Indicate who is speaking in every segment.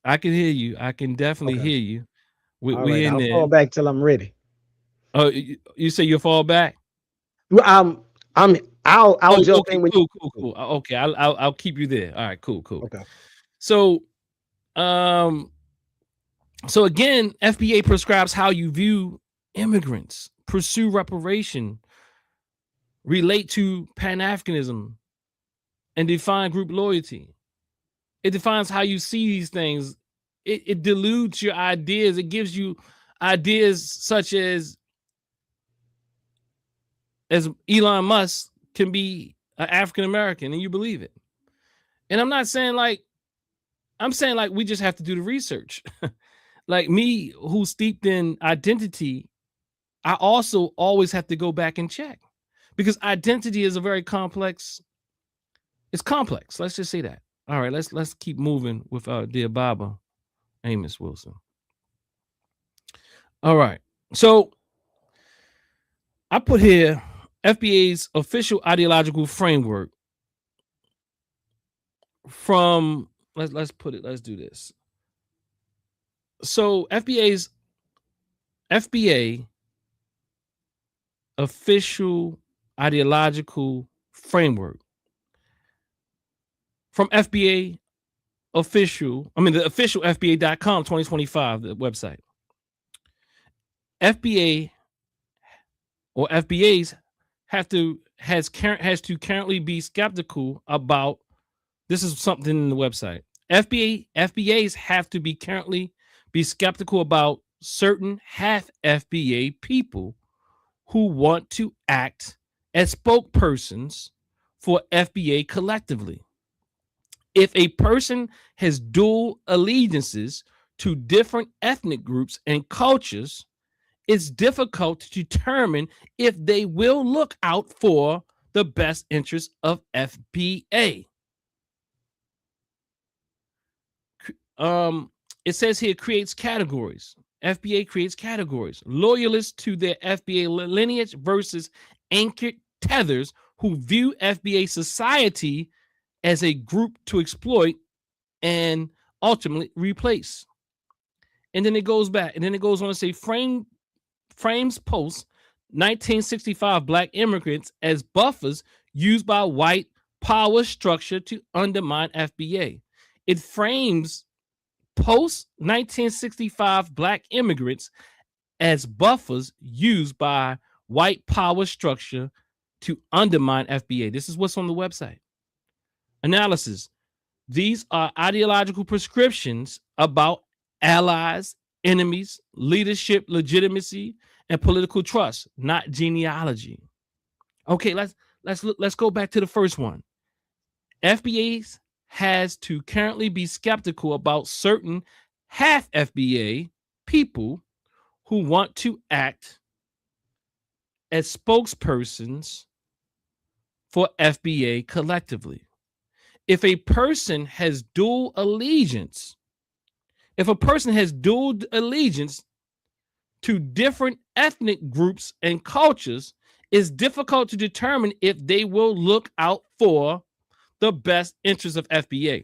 Speaker 1: I can hear you. I can definitely
Speaker 2: Okay.
Speaker 1: hear you.
Speaker 2: All
Speaker 1: We
Speaker 2: right.
Speaker 1: in
Speaker 2: I'll
Speaker 1: there.
Speaker 2: fall back till I'm ready.
Speaker 1: Oh, you say you fall back?
Speaker 2: Well, I'm I'll
Speaker 1: Oh,
Speaker 2: jump
Speaker 1: okay,
Speaker 2: in when
Speaker 1: cool, cool,
Speaker 2: you.
Speaker 1: cool. Okay, I'll keep you there. All right, cool, cool.
Speaker 2: Okay.
Speaker 1: So, um, so again, FBA prescribes how you view immigrants, pursue reparation, relate to Pan Africanism, and define group loyalty. It defines how you see these things. It dilutes your ideas. It gives you ideas such as Elon Musk can be an African American, and you believe it. And I'm saying like we just have to do the research. Like me, who's steeped in identity, I also always have to go back and check because identity is a very complex. It's complex. Let's just say that. All right, let's keep moving with dear Baba Amos Wilson. All right, so I put here FBA's official ideological framework from let's put it. Let's do this. So FBA official ideological framework from FBA the official FBA.com 2025, the website. FBA or FBAs has to currently be skeptical about this is something in the website. FBAs have to be currently be skeptical about certain half FBA people who want to act as spokespersons for FBA collectively. If a person has dual allegiances to different ethnic groups and cultures, it's difficult to determine if they will look out for the best interests of FBA. It says here creates categories. FBA creates categories. Loyalists to their FBA lineage versus anchored tethers who view FBA society as a group to exploit and ultimately replace. And then it goes back, and then it goes on to say frames post 1965 black immigrants as buffers used by white power structure to undermine FBA. It frames post 1965 black immigrants as buffers used by white power structure to undermine FBA. This is what's on the website. Analysis. These are ideological prescriptions about allies, enemies, leadership, legitimacy, and political trust, not genealogy. Okay, let's go back to the first one. FBAs has to currently be skeptical about certain half FBA people who want to act as spokespersons for FBA collectively. If a person has dual allegiance, to different ethnic groups and cultures, it's difficult to determine if they will look out for the best interests of FBA.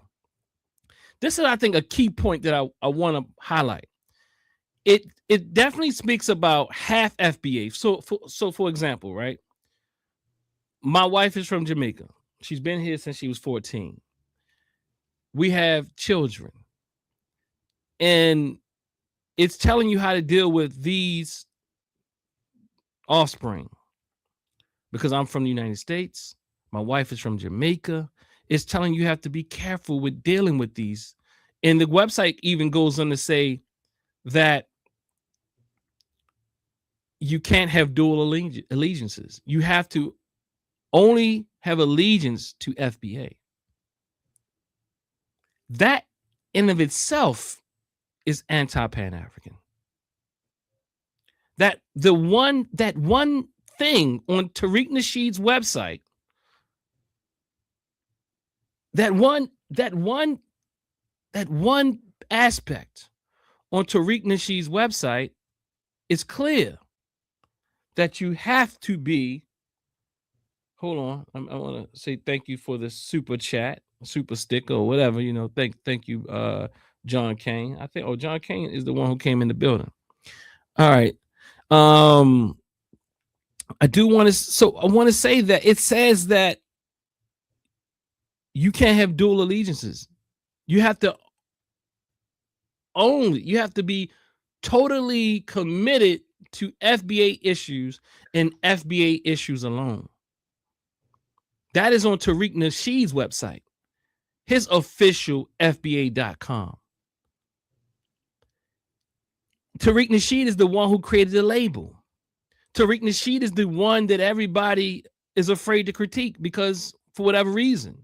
Speaker 1: This is, I think, a key point that I want to highlight. It definitely speaks about half FBA. So for example, right? My wife is from Jamaica. She's been here since she was 14. We have children. And it's telling you how to deal with these offspring. Because I'm from the United States, my wife is from Jamaica. It's telling you have to be careful with dealing with these. And the website even goes on to say that you can't have dual allegiances. You have to only have allegiance to FBA. That in of itself is anti-Pan-African. That one thing on Tariq Nasheed's website, that one aspect on Tariq Nasheed's website is clear that you have to be. Hold on, I want to say thank you for the super chat, super sticker, or whatever. Thank you, John Kane. I think, John Kane is the one who came in the building. All right. I want to say that it says that you can't have dual allegiances. You have to be totally committed to FBA issues and FBA issues alone. That is on Tariq Nasheed's website, his official FBA.com. Tariq Nasheed is the one who created the label. Tariq Nasheed is the one that everybody is afraid to critique because for whatever reason.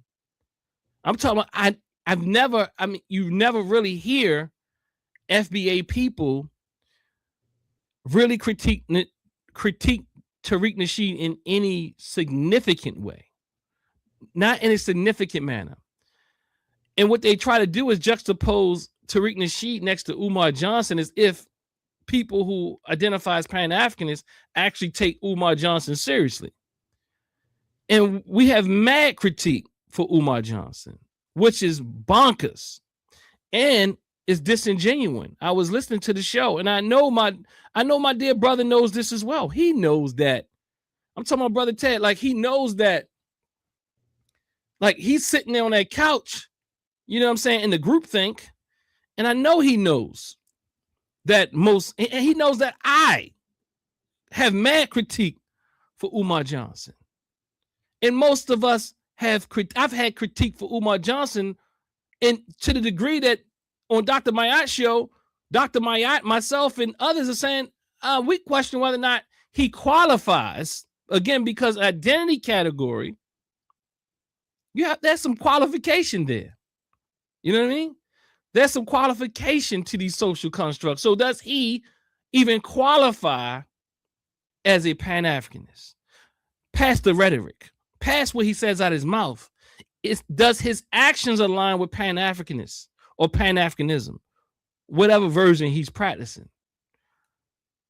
Speaker 1: I'm talking about, you never really hear FBA people really critique Tariq Nasheed in any significant way. Not in a significant manner. And what they try to do is juxtapose Tariq Nasheed next to Umar Johnson as if people who identify as Pan-Africanists actually take Umar Johnson seriously. And we have mad critique for Umar Johnson, which is bonkers and is disingenuous. I was listening to the show, and I know my dear brother knows this as well. He knows that. I'm talking about Brother Ted, like he knows that. Like he's sitting there on that couch, you know what I'm saying, in the groupthink, and I know he knows that and he knows that I have mad critique for Umar Johnson. And most of us I've had critique for Umar Johnson, and to the degree that on Dr. Mayat's show, Dr. Mayat, myself, and others are saying we question whether or not he qualifies, again, because identity category, there's some qualification there. You know what I mean? There's some qualification to these social constructs. So does he even qualify as a Pan-Africanist? Past the rhetoric, past what he says out of his mouth, does his actions align with Pan-Africanists or Pan-Africanism, whatever version he's practicing?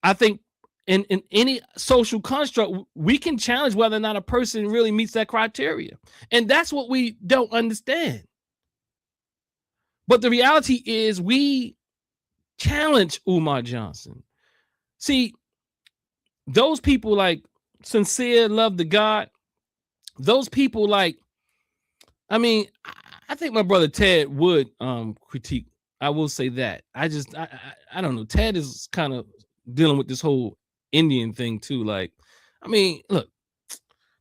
Speaker 1: I think in any social construct, we can challenge whether or not a person really meets that criteria. And that's what we don't understand. But the reality is we challenge Umar Johnson. See, those people like Sincere Love to God, those people like, I think my brother Ted would critique. I will say that. I don't know. Ted is kind of dealing with this whole Indian thing too. Like, look,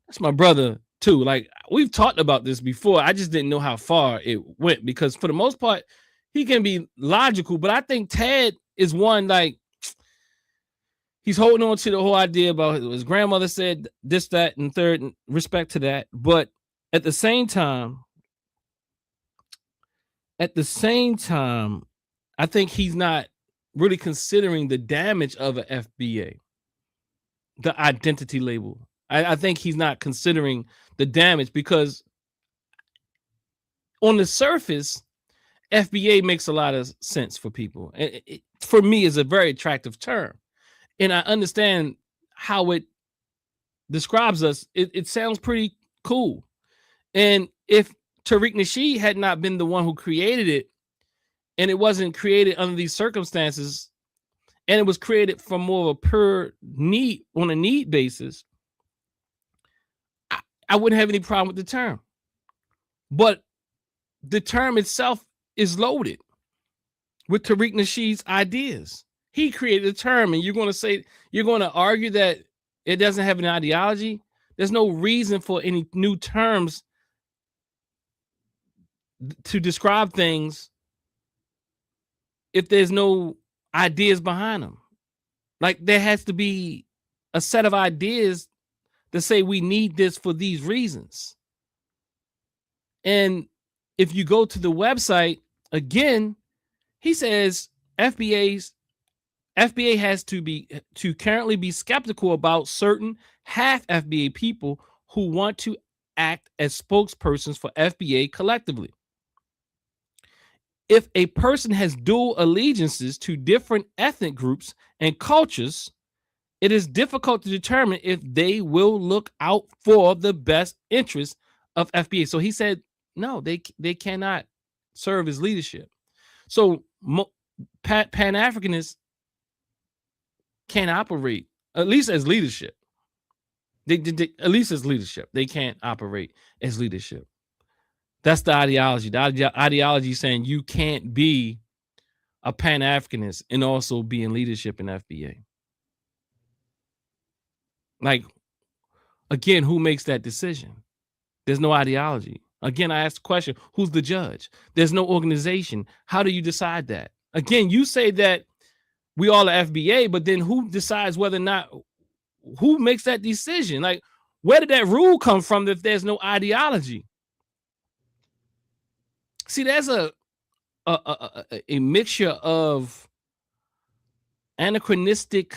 Speaker 1: that's my brother too. Like, we've talked about this before. I just didn't know how far it went because for the most part, he can be logical, but I think Ted is one, like, he's holding on to the whole idea about his grandmother said this, that, and third, and respect to that. But at the same time, I think he's not really considering the damage of an FBA, the identity label. I think he's not considering the damage because on the surface, FBA makes a lot of sense for people. It for me, is a very attractive term. And I understand how it describes us. It sounds pretty cool. And if Tariq Nasheed had not been the one who created it, and it wasn't created under these circumstances, and it was created from more of a pure need, on a need basis, I wouldn't have any problem with the term. But the term itself is loaded with Tariq Nasheed's ideas. He created a term, and you're going to argue that it doesn't have an ideology. There's no reason for any new terms to describe things if there's no ideas behind them. Like, there has to be a set of ideas to say we need this for these reasons. And if you go to the website, again, he says FBA has to currently be skeptical about certain half FBA people who want to act as spokespersons for FBA collectively. If a person has dual allegiances to different ethnic groups and cultures, it is difficult to determine if they will look out for the best interests of FBA. So he said, no, they cannot serve as leadership. So Pan-Africanists can't operate, at least as leadership. They at least as leadership. They can't operate as leadership. That's the ideology. The ideology is saying you can't be a Pan-Africanist and also be in leadership in FBA. Like, again, who makes that decision? There's no ideology. Again, I asked the question, who's the judge? There's no organization. How do you decide that? Again, you say that we all are FBA, but then who decides whether or not, who makes that decision? Like, where did that rule come from if there's no ideology? See, there's a mixture of anachronistic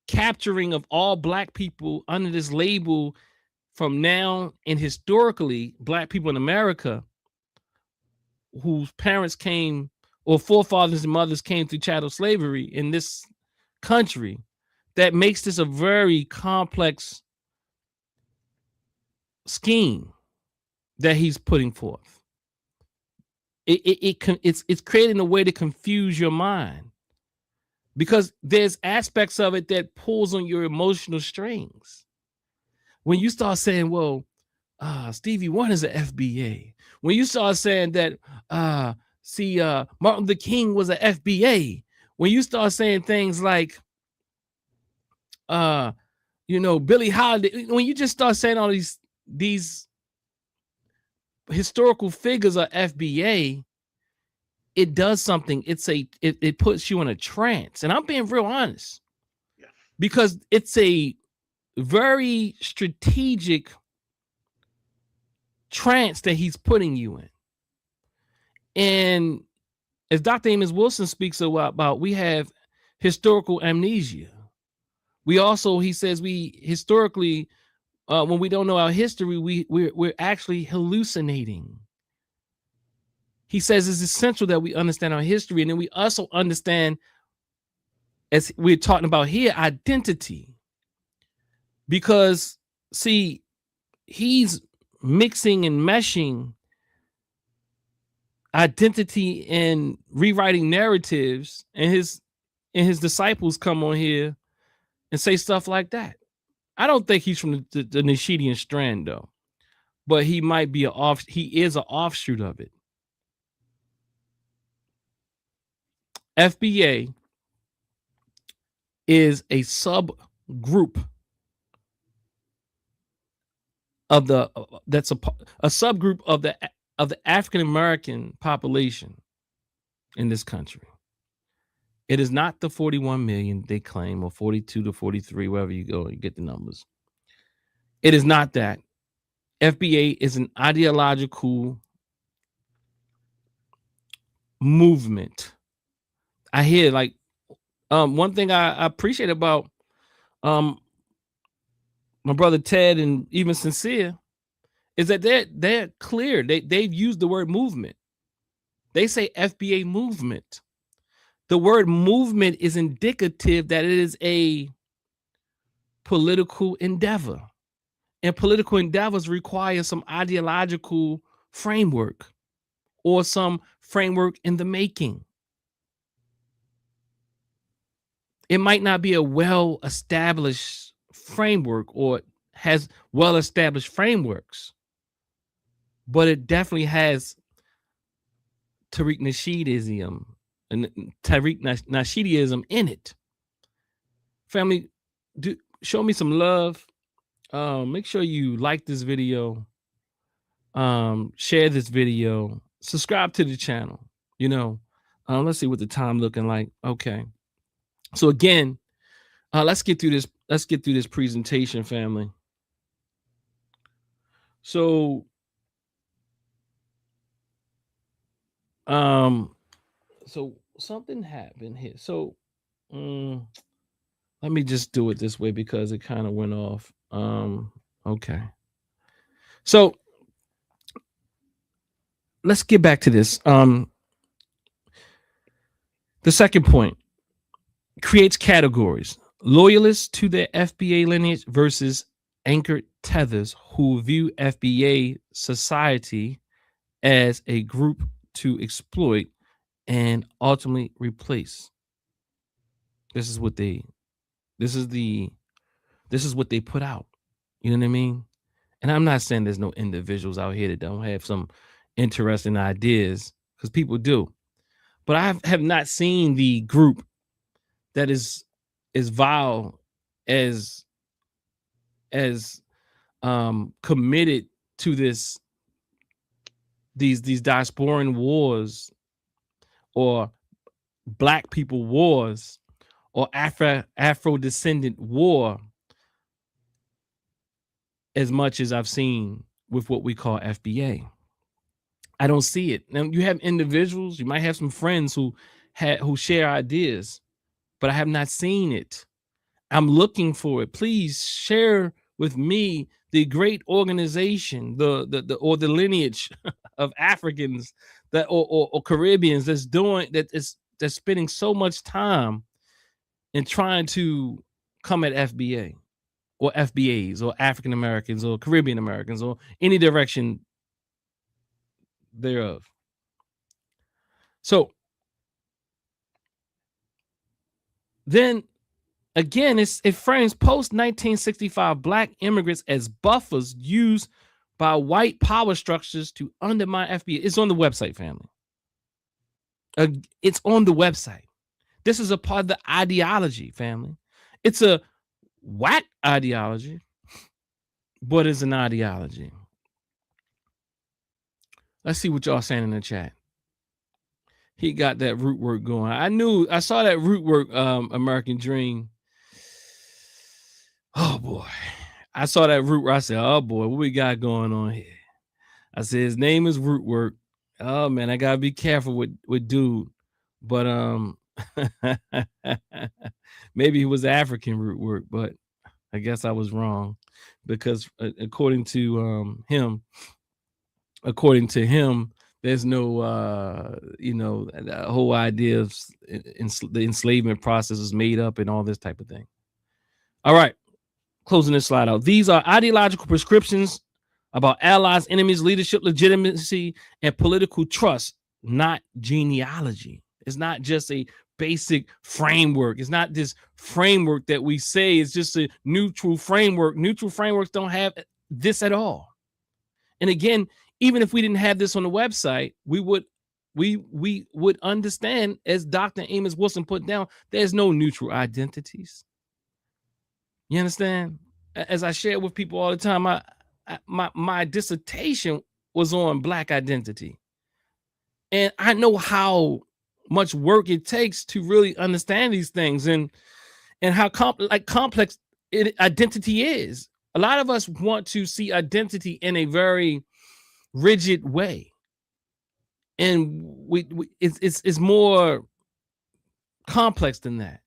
Speaker 1: capturing of all Black people under this label from now, and historically Black people in America whose parents came, or forefathers and mothers came through chattel slavery in this country, that makes this a very complex scheme that he's putting forth. It's creating a way to confuse your mind, because there's aspects of it that pulls on your emotional strings. When you start saying, well, Stevie Wonder's an FBA. When you start saying that, Martin Luther King was an FBA. When you start saying things like, Billie Holiday, when you just start saying all these historical figures are FBA, it does something. It puts you in a trance. And I'm being real honest, because it's a very strategic trance that he's putting you in. And as Dr. Amos Wilson speaks about, we have historical amnesia. We also, he says, we historically, when we don't know our history, we're actually hallucinating. He says it's essential that we understand our history, and then we also understand, as we're talking about here, identity. Because, see, he's mixing and meshing identity and rewriting narratives, and his disciples come on here and say stuff like that. I don't think he's from the Nishidian strand, though, but he might be he is an offshoot of it. FBA is a subgroup of that's a subgroup of the African American population in this country. It is not the 41 million they claim, or 42 to 43, wherever you go, you get the numbers. It is not that. FBA is an ideological movement. I hear, like, one thing I appreciate about my brother Ted and even Sincere is that they're clear. They've used the word movement. They say FBA movement. The word movement is indicative that it is a political endeavor, and political endeavors require some ideological framework or some framework in the making. It might not be a well-established framework or has well-established frameworks, but it definitely has Tariq Nasheedism and Tariq Nasheedism in it. Family, show me some love. Make sure you like this video, share this video, subscribe to the channel. Let's see what the time looking like. Okay, so again, let's get through this. Let's get through this presentation, family. So, so something happened here. So, let me just do it this way because it kind of went off. Okay. So let's get back to this. The second point, creates categories: loyalists to their FBA lineage versus anchored tethers who view FBA society as a group to exploit and ultimately replace. This is what they put out. You know what I mean? And I'm not saying there's no individuals out here that don't have some interesting ideas, because people do. But I have not seen the group that is as vile, as committed to these diasporan wars, or black people wars, or Afro descendant war, as much as I've seen with what we call FBA. I don't see it. Now, you have individuals, you might have some friends who share ideas, but I have not seen it. I'm looking for it. Please share with me the great organization, the lineage of Africans that or Caribbeans that's spending so much time in trying to come at FBA or FBAs or African Americans or Caribbean Americans or any direction thereof. So then again, it frames post-1965 black immigrants as buffers used by white power structures to undermine FBA. It's on the website, family. It's on the website. This is a part of the ideology, family. It's a whack ideology, but it's an ideology. Let's see what y'all saying in the chat. He got that root work going. I saw that root work, American Dream. Oh boy. I saw that root work. I said, oh boy, what we got going on here? I said, his name is Root Work. Oh man, I gotta be careful with dude. But maybe he was African root work, but I guess I was wrong, because according to him, there's no the whole idea of the enslavement process is made up and all this type of thing. All right, closing this slide out. These are ideological prescriptions about allies, enemies, leadership, legitimacy, and political trust, not genealogy. It's not just a basic framework. It's not this framework that we say is just a neutral framework. Neutral frameworks don't have this at all. And again, even if we didn't have this on the website, we would understand, as Dr. Amos Wilson put down, there's no neutral identities. You understand? As I share with people all the time, my dissertation was on Black identity. And I know how much work it takes to really understand these things, and how complex identity is. A lot of us want to see identity in a very rigid way, and it's more complex than that.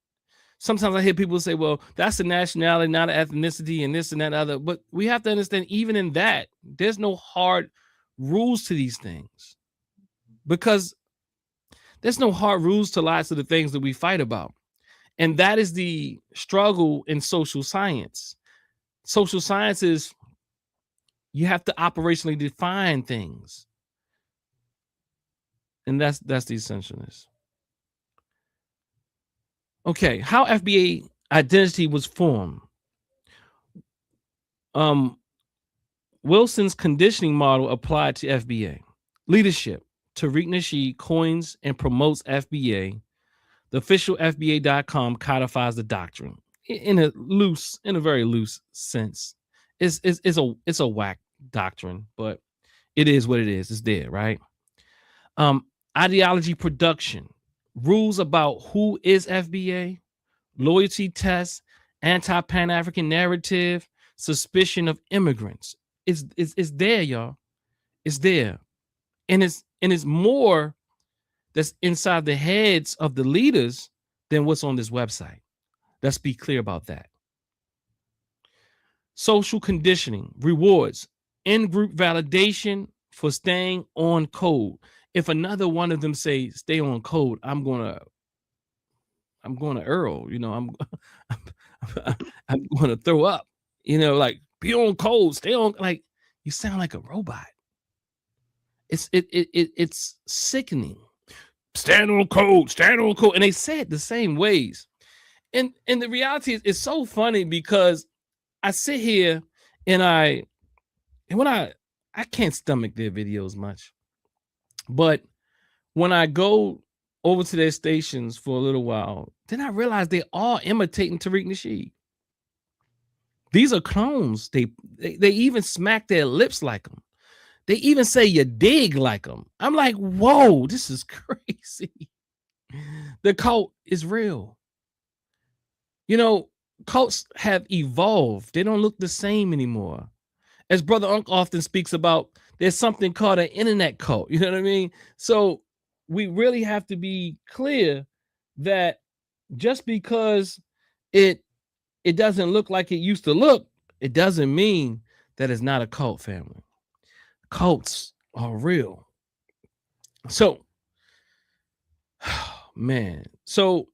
Speaker 1: Sometimes I hear people say, well, that's a nationality, not an ethnicity, and this and that other. But we have to understand, even in that, there's no hard rules to these things, because there's no hard rules to lots of the things that we fight about. And that is the struggle in social science. Social science is, you have to operationally define things. And that's the essentialness. Okay, how FBA identity was formed. Wilson's conditioning model applied to FBA. Leadership. Tariq Nasheed coins and promotes FBA. The official FBA.com codifies the doctrine in a very loose sense. It's a whack doctrine, but it is what it is. It's there, right? Ideology production. Rules about who is FBA, loyalty tests, anti-Pan-African narrative, suspicion of immigrants. It's there, y'all. It's there. And it's more that's inside the heads of the leaders than what's on this website. Let's be clear about that. Social conditioning, rewards, in-group validation for staying on code. If another one of them say stay on code, I'm gonna Earl, I'm gonna throw up, like be on code, stay on, like you sound like a robot. It's sickening. Stand on code, stand on code. And they say it the same ways. And the reality is, it's so funny because I sit here and when I can't stomach their videos much. But when I go over to their stations for a little while, then I realize they are imitating Tariq Nasheed. These are clones. They even smack their lips like them. They even say you dig like them. I'm like, whoa, this is crazy. The cult is real. You know, cults have evolved. They don't look the same anymore. As Brother Unc often speaks about, there's something called an internet cult. You know what I mean? So we really have to be clear that just because it doesn't look like it used to look, it doesn't mean that it's not a cult, family. Cults are real. So, man. So,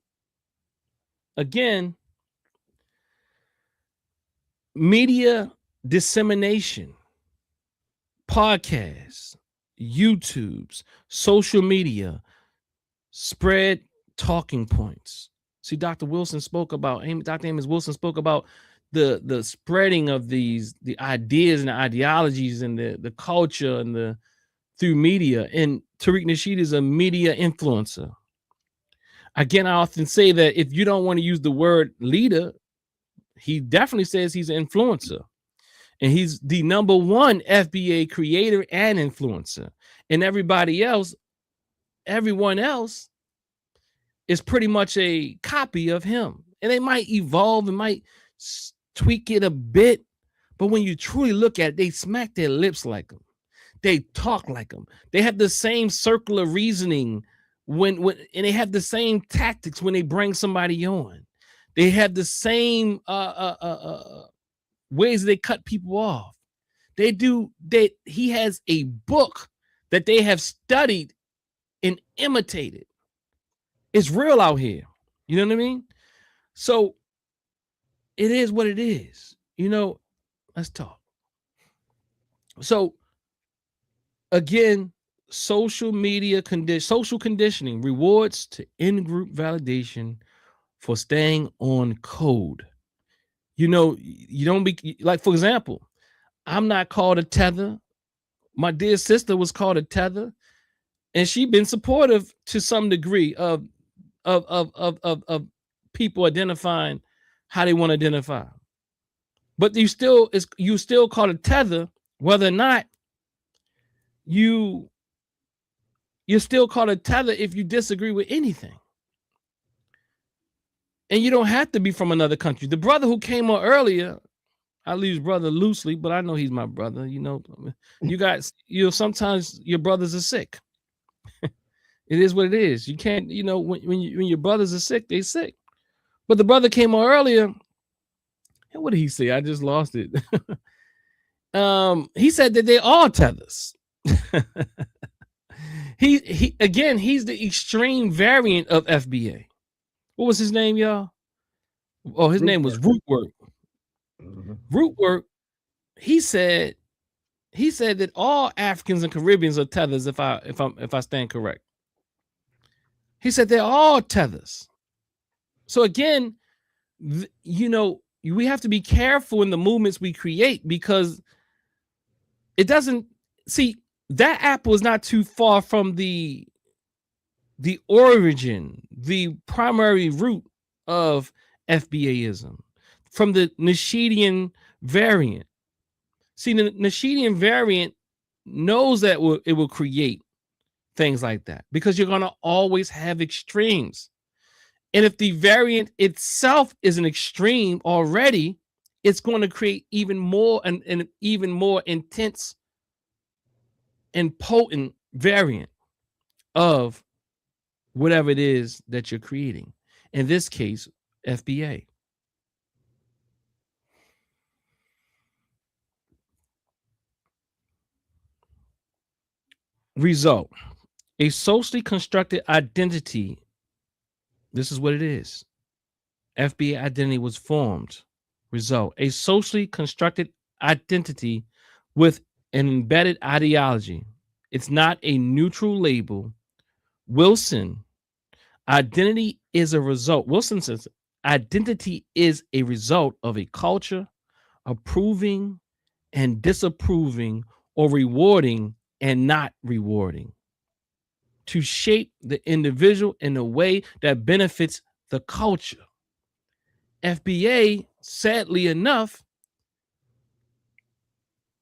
Speaker 1: again, media dissemination, podcasts, YouTubes, social media, spread talking points. See, Dr. Amos Wilson spoke about the spreading of the ideas and the ideologies and the culture and through media. And Tariq Nasheed is a media influencer. Again, I often say that if you don't want to use the word leader, he definitely says he's an influencer. And he's the #1 FBA creator and influencer. And everyone else is pretty much a copy of him. And they might evolve and might tweak it a bit. But when you truly look at it, they smack their lips like him. They talk like him. They have the same circular reasoning when and they have the same tactics when they bring somebody on. They have the same ways they cut people off. He has a book that they have studied and imitated. It's real out here. You know what I mean? So it is what it is. You know, let's talk. So again, social conditioning rewards to in-group validation for staying on code. You know, you don't be like, for example, I'm not called a tether. My dear sister was called a tether, and she's been supportive to some degree of people identifying how they want to identify. But you still called a tether, whether or not you're still called a tether if you disagree with anything. And you don't have to be from another country. The brother who came on earlier, I use brother loosely, but I know he's my brother. You know, you guys, sometimes your brothers are sick. It is what it is. You can't, when your brothers are sick, they sick. But the brother came on earlier. And what did he say? I just lost it. He said that they are tethers. He's the extreme variant of FBA. What was his name, y'all? Oh, his name was Rootwork. Mm-hmm. Rootwork. He said that all Africans and Caribbeans are tethers. If I stand correct, he said they're all tethers. So again, we have to be careful in the movements we create, because it doesn't see that apple is not too far from the origin, the primary root of FBAism, from the Nasheedian variant. See, the Nasheedian variant knows that it will create things like that, because you're going to always have extremes. And if the variant itself is an extreme already, it's going to create even more an even more intense and potent variant of whatever it is that you're creating. In this case, FBA. Result: a socially constructed identity. This is what it is. FBA identity was formed. Result: a socially constructed identity with an embedded ideology. It's not a neutral label. Wilson, identity is a result. Wilson says identity is a result of a culture approving and disapproving, or rewarding and not rewarding, to shape the individual in a way that benefits the culture. FBA, sadly enough,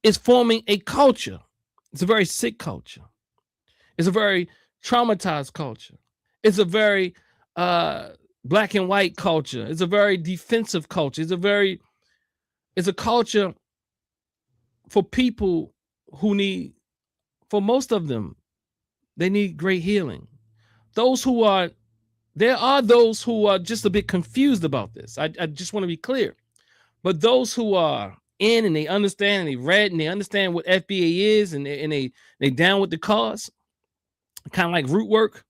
Speaker 1: is forming a culture. It's a very sick culture. It's a very traumatized culture. It's a very black and white culture. It's a very defensive culture. It's a culture for people who need, for most of them, they need great healing. There are those who are just a bit confused about this. I just want to be clear. But those who are in and they understand and they read and they understand what FBA is and they down with the cause, kind of like root work.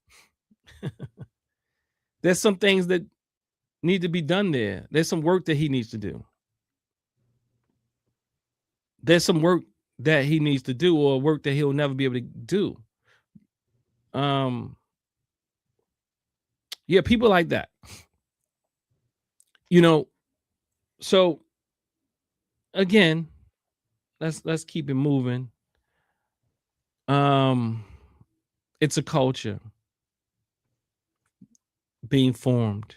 Speaker 1: There's some things that need to be done there. There's some work that he needs to do. There's some work that he needs to do, or work that he'll never be able to do. Yeah, people like that. So again, let's keep it moving. It's a culture being formed.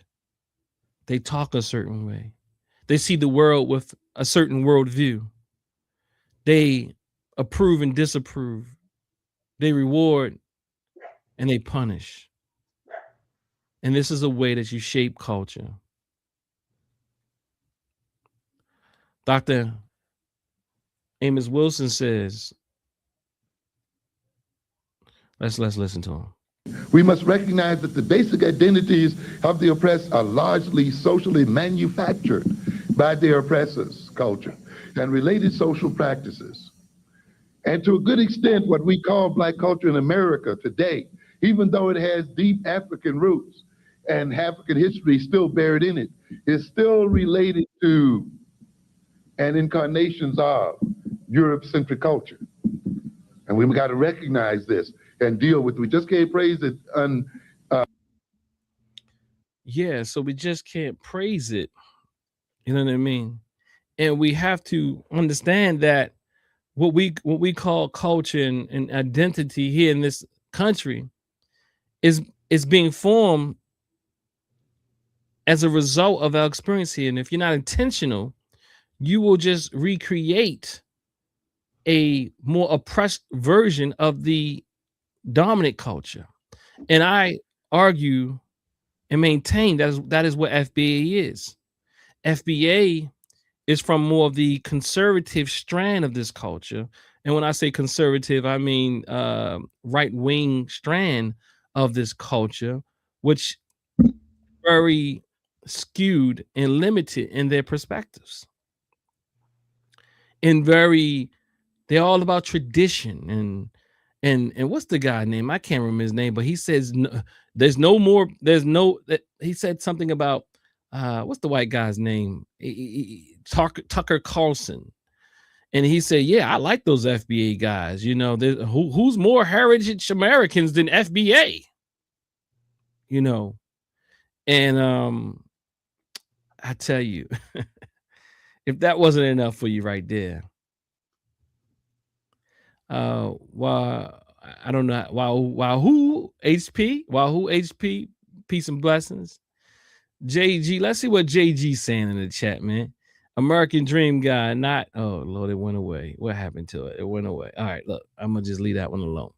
Speaker 1: They talk a certain way. They see the world with a certain worldview. They approve and disapprove. They reward and they punish. And this is a way that you shape culture. Dr. Amos Wilson says, let's listen to him.
Speaker 3: We must recognize that the basic identities of the oppressed are largely socially manufactured by their oppressors' culture and related social practices. And to a good extent, what we call Black culture in America today, even though it has deep African roots and African history still buried in it, is still related to and incarnations of Europe-centric culture. And we've got to recognize this and deal with it. We just can't praise it.
Speaker 1: Yeah, so we just can't praise it. You know what I mean? And we have to understand that what we call culture and identity here in this country is being formed as a result of our experience here. And if you're not intentional, you will just recreate a more oppressed version of the dominant culture. And I argue and maintain that is what FBA is. FBA is from more of the conservative strand of this culture. And when I say conservative, I mean right-wing strand of this culture, which very skewed and limited in their perspectives. And they're all about tradition and what's the guy name? I can't remember his name, but he says he said something about what's the white guy's name? Tucker Carlson. And he said, yeah, I like those FBA guys. Who's more heritage Americans than FBA? And I tell you, if that wasn't enough for you right there, well, I don't know. Wahoo HP, peace and blessings. JG, let's see what JG's saying in the chat, man. American Dream guy, not, oh Lord, it went away. What happened to it? It went away. All right, look, I'm gonna just leave that one alone.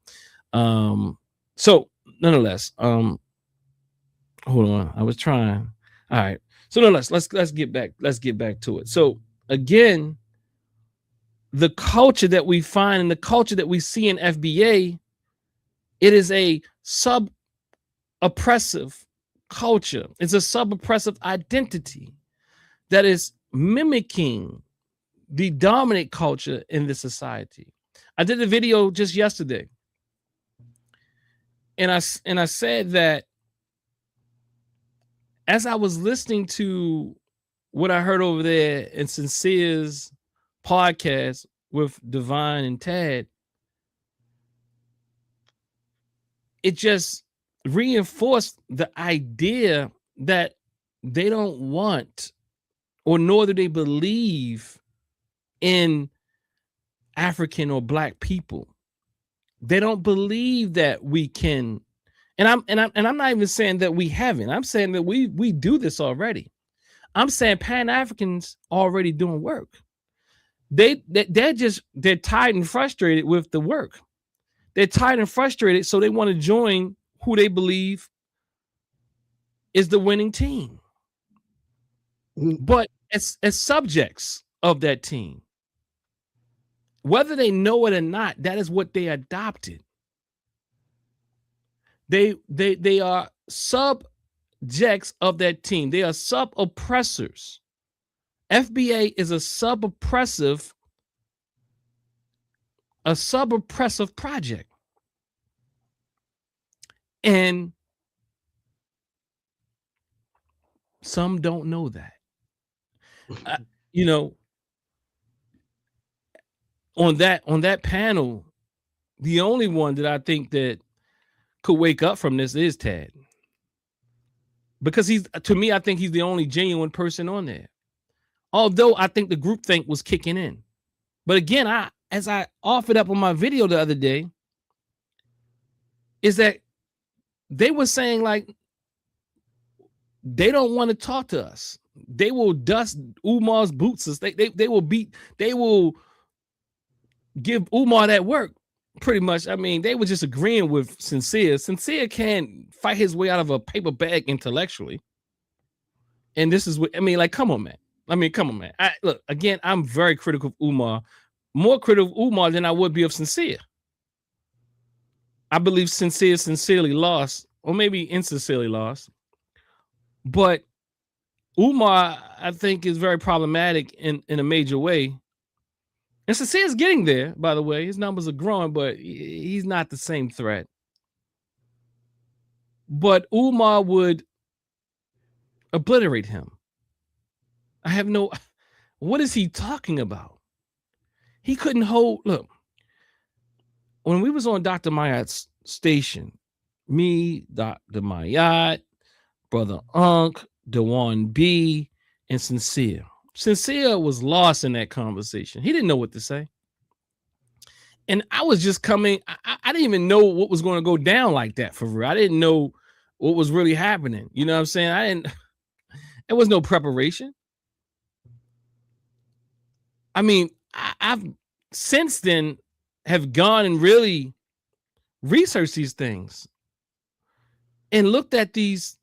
Speaker 1: So nonetheless, hold on, I was trying. All right, so nonetheless, let's get back to it. So again, the culture that we find and the culture that we see in FBA, it is a sub-oppressive culture. It's a sub-oppressive identity that is mimicking the dominant culture in the society. I did a video just yesterday, and I said that as I was listening to what I heard over there in Sincere's podcast with Divine and Tad, it just reinforced the idea that they don't want, or nor do they believe in African or Black people. They don't believe that we can, and I'm not even saying that we haven't. I'm saying that we do this already. I'm saying Pan-Africans already doing work. They're tired and frustrated with the work. They're tired and frustrated, so they want to join who they believe is the winning team. But as subjects of that team, whether they know it or not, that is what they adopted. They are subjects of that team. They are sub-oppressors. FBA is a sub-oppressive project. And some don't know that. On that panel, the only one that I think that could wake up from this is Tad. Because to me, I think he's the only genuine person on there. Although I think the groupthink was kicking in. But again, as I offered up on my video the other day, is that they were saying like they don't want to talk to us. They will dust Umar's boots. They will give Umar that work pretty much. I mean, they were just agreeing with Sincere. Sincere can't fight his way out of a paper bag intellectually. And this is what I mean, like, come on, man. Look, again, I'm very critical of Umar, more critical of Umar than I would be of Sincere. I believe Sincere sincerely lost, or maybe insincerely lost. But Umar, I think, is very problematic in a major way. And Sincere's getting there, by the way. His numbers are growing, but he's not the same threat. But Umar would obliterate him. What is he talking about? He couldn't hold, look, when we was on Dr. Mayat's station, me, Dr. Mayat, Brother Unc, Dewan B, and Sincere. Sincere was lost in that conversation. He didn't know what to say. And I was just coming, I didn't even know what was going to go down like that for real. I didn't know what was really happening. You know what I'm saying? There was no preparation. I mean, I've since then have gone and really researched these things and looked at these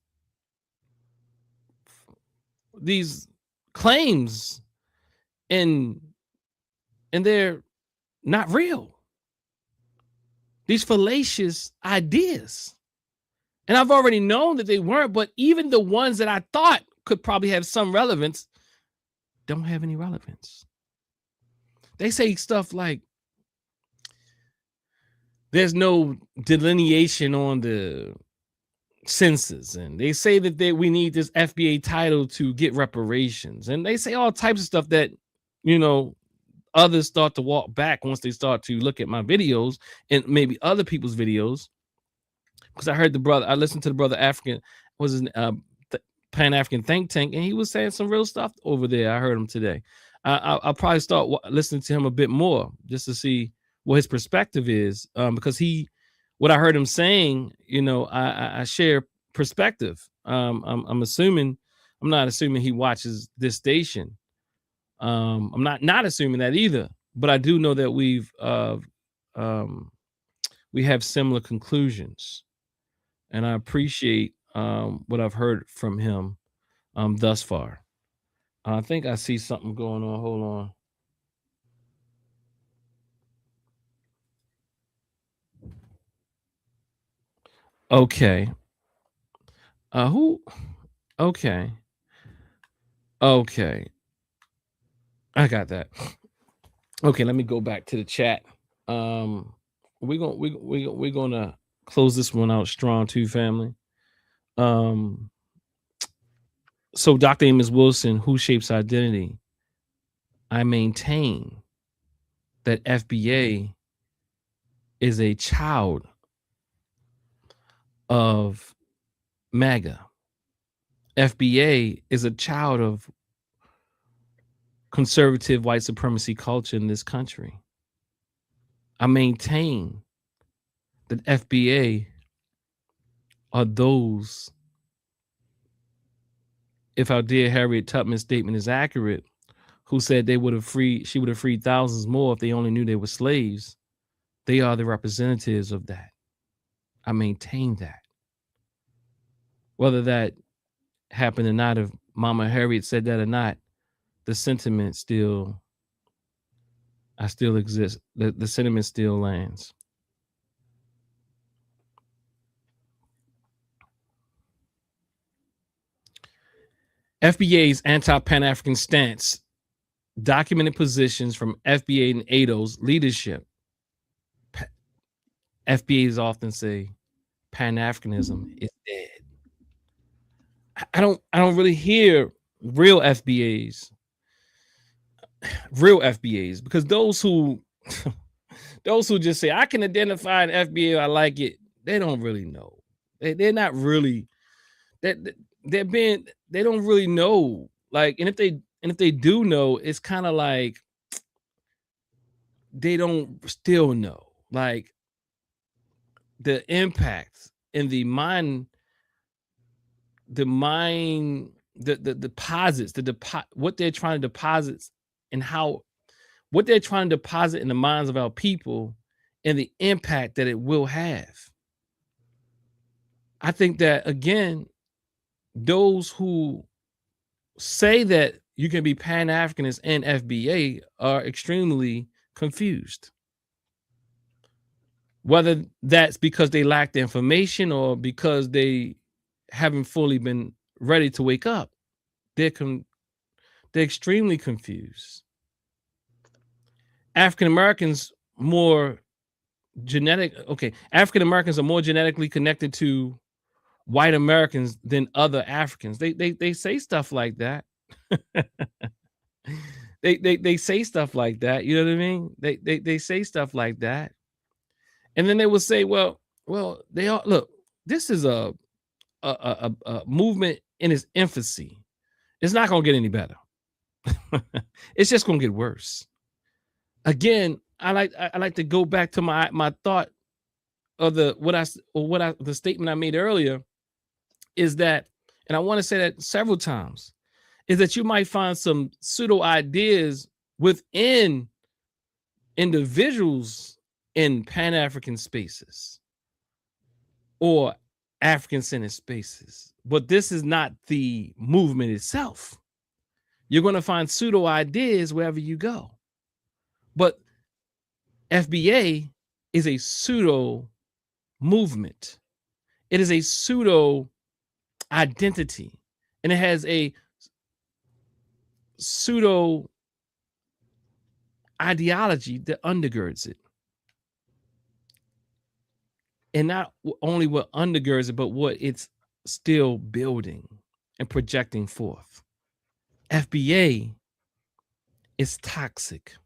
Speaker 1: claims, and they're not real. These fallacious ideas. And I've already known that they weren't, but even the ones that I thought could probably have some relevance don't have any relevance. They say stuff like there's no delineation on the census, and they say that we need this FBA title to get reparations, and they say all types of stuff that others start to walk back once they start to look at my videos and maybe other people's videos. Because I listened to the brother African, was his Pan-African think tank, and he was saying some real stuff over there. I heard him today. I'll probably start listening to him a bit more just to see what his perspective is, because what I heard him saying, I share perspective. I'm not assuming he watches this station. I'm not assuming that either, but I do know that we have similar conclusions, and I appreciate what I've heard from him thus far. I think I see something going on. Hold on. Okay. Okay. I got that. Okay, let me go back to the chat. We're gonna close this one out strong too, family. So Dr. Amos Wilson, Who Shapes Identity? I maintain that FBA is a child of MAGA. FBA is a child of conservative white supremacy culture in this country. I maintain that FBA are those, if our dear Harriet Tubman's statement is accurate, who said she would have freed thousands more if they only knew they were slaves. They are the representatives of that. I maintain that. Whether that happened or not, if Mama Harriet said that or not, the sentiment still exists. The sentiment still lands. FBA's anti-Pan-African stance, documented positions from FBA and ADOS leadership. FBAs often say Pan-Africanism is dead. I don't really hear real FBAs, because those who just say I can identify an FBA, I like it, they don't really know. They're not really they don't really know. Like, and if they do know, it's kind of like they don't still know. Like the impact in the mind, the deposits, what they're trying to deposit, and what they're trying to deposit in the minds of our people, and the impact that it will have. I think that, again, those who say that you can be Pan-Africanist and FBA are extremely confused. Whether that's because they lack the information or because they haven't fully been ready to wake up, they're extremely confused. African Americans are more genetically connected to white Americans than other Africans. They say stuff like that. they say stuff like that. You know what I mean? They say stuff like that, and then they will say, well, they all look. This is a movement in its infancy. It's not going to get any better. It's just going to get worse. Again, I like to go back to my thought of the statement I made earlier, is that, and I want to say that several times, is that you might find some pseudo ideas within individuals in Pan-African spaces or African-centered spaces, but this is not the movement itself. You're going to find pseudo ideas wherever you go, but FBA is a pseudo movement. It is a pseudo identity, and it has a pseudo ideology that undergirds it. And not only what undergirds it, but what it's still building and projecting forth. FBA is toxic.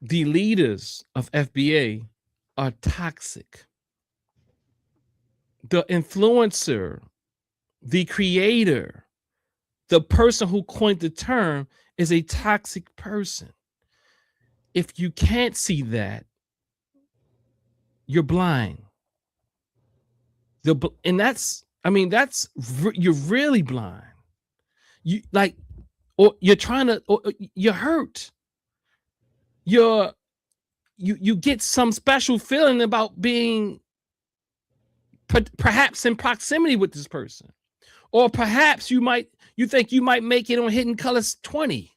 Speaker 1: The leaders of FBA are toxic. The influencer, the creator, the person who coined the term is a toxic person. If you can't see that, you're blind. And you're really blind. You like, or you're trying to, or you're hurt. You get some special feeling about being perhaps in proximity with this person, or perhaps you think you might make it on Hidden Colors 20.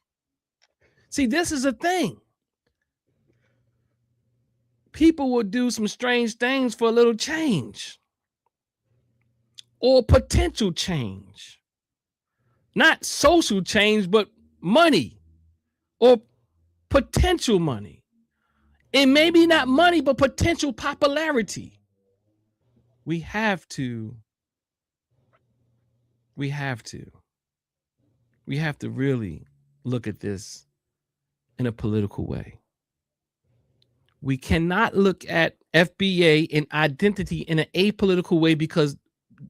Speaker 1: See, this is a thing. People will do some strange things for a little change or potential change. Not social change, but money or potential money. And maybe not money, but potential popularity. We have to really look at this in a political way. We cannot look at FBA and identity in an apolitical way, because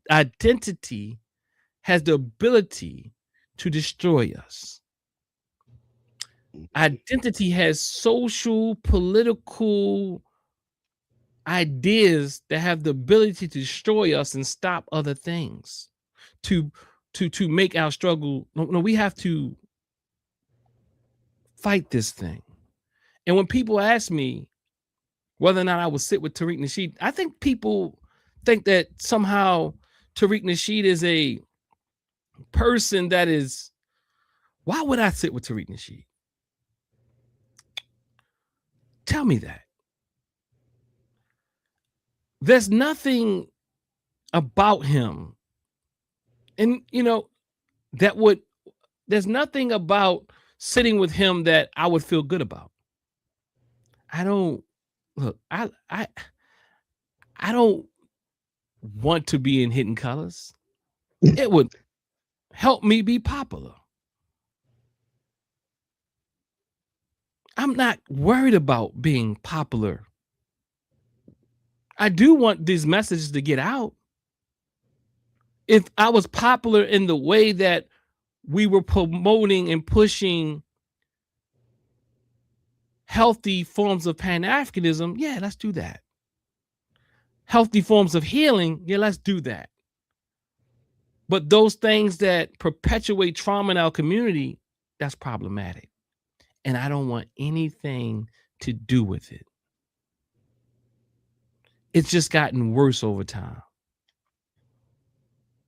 Speaker 1: identity has the ability to destroy us. Identity has social, political ideas that have the ability to destroy us and stop other things, to make our struggle. No, we have to fight this thing. And when people ask me whether or not I would sit with Tariq Nasheed, I think people think that somehow Tariq Nasheed is a person that is, why would I sit with Tariq Nasheed? Tell me that. There's nothing about him. And, there's nothing about sitting with him that I would feel good about. I don't want to be in Hidden Colors. It would help me be popular. I'm not worried about being popular. I do want these messages to get out. If I was popular in the way that we were promoting and pushing healthy forms of Pan-Africanism, yeah, let's do that. Healthy forms of healing, yeah, let's do that. But those things that perpetuate trauma in our community, that's problematic. And I don't want anything to do with it. It's just gotten worse over time.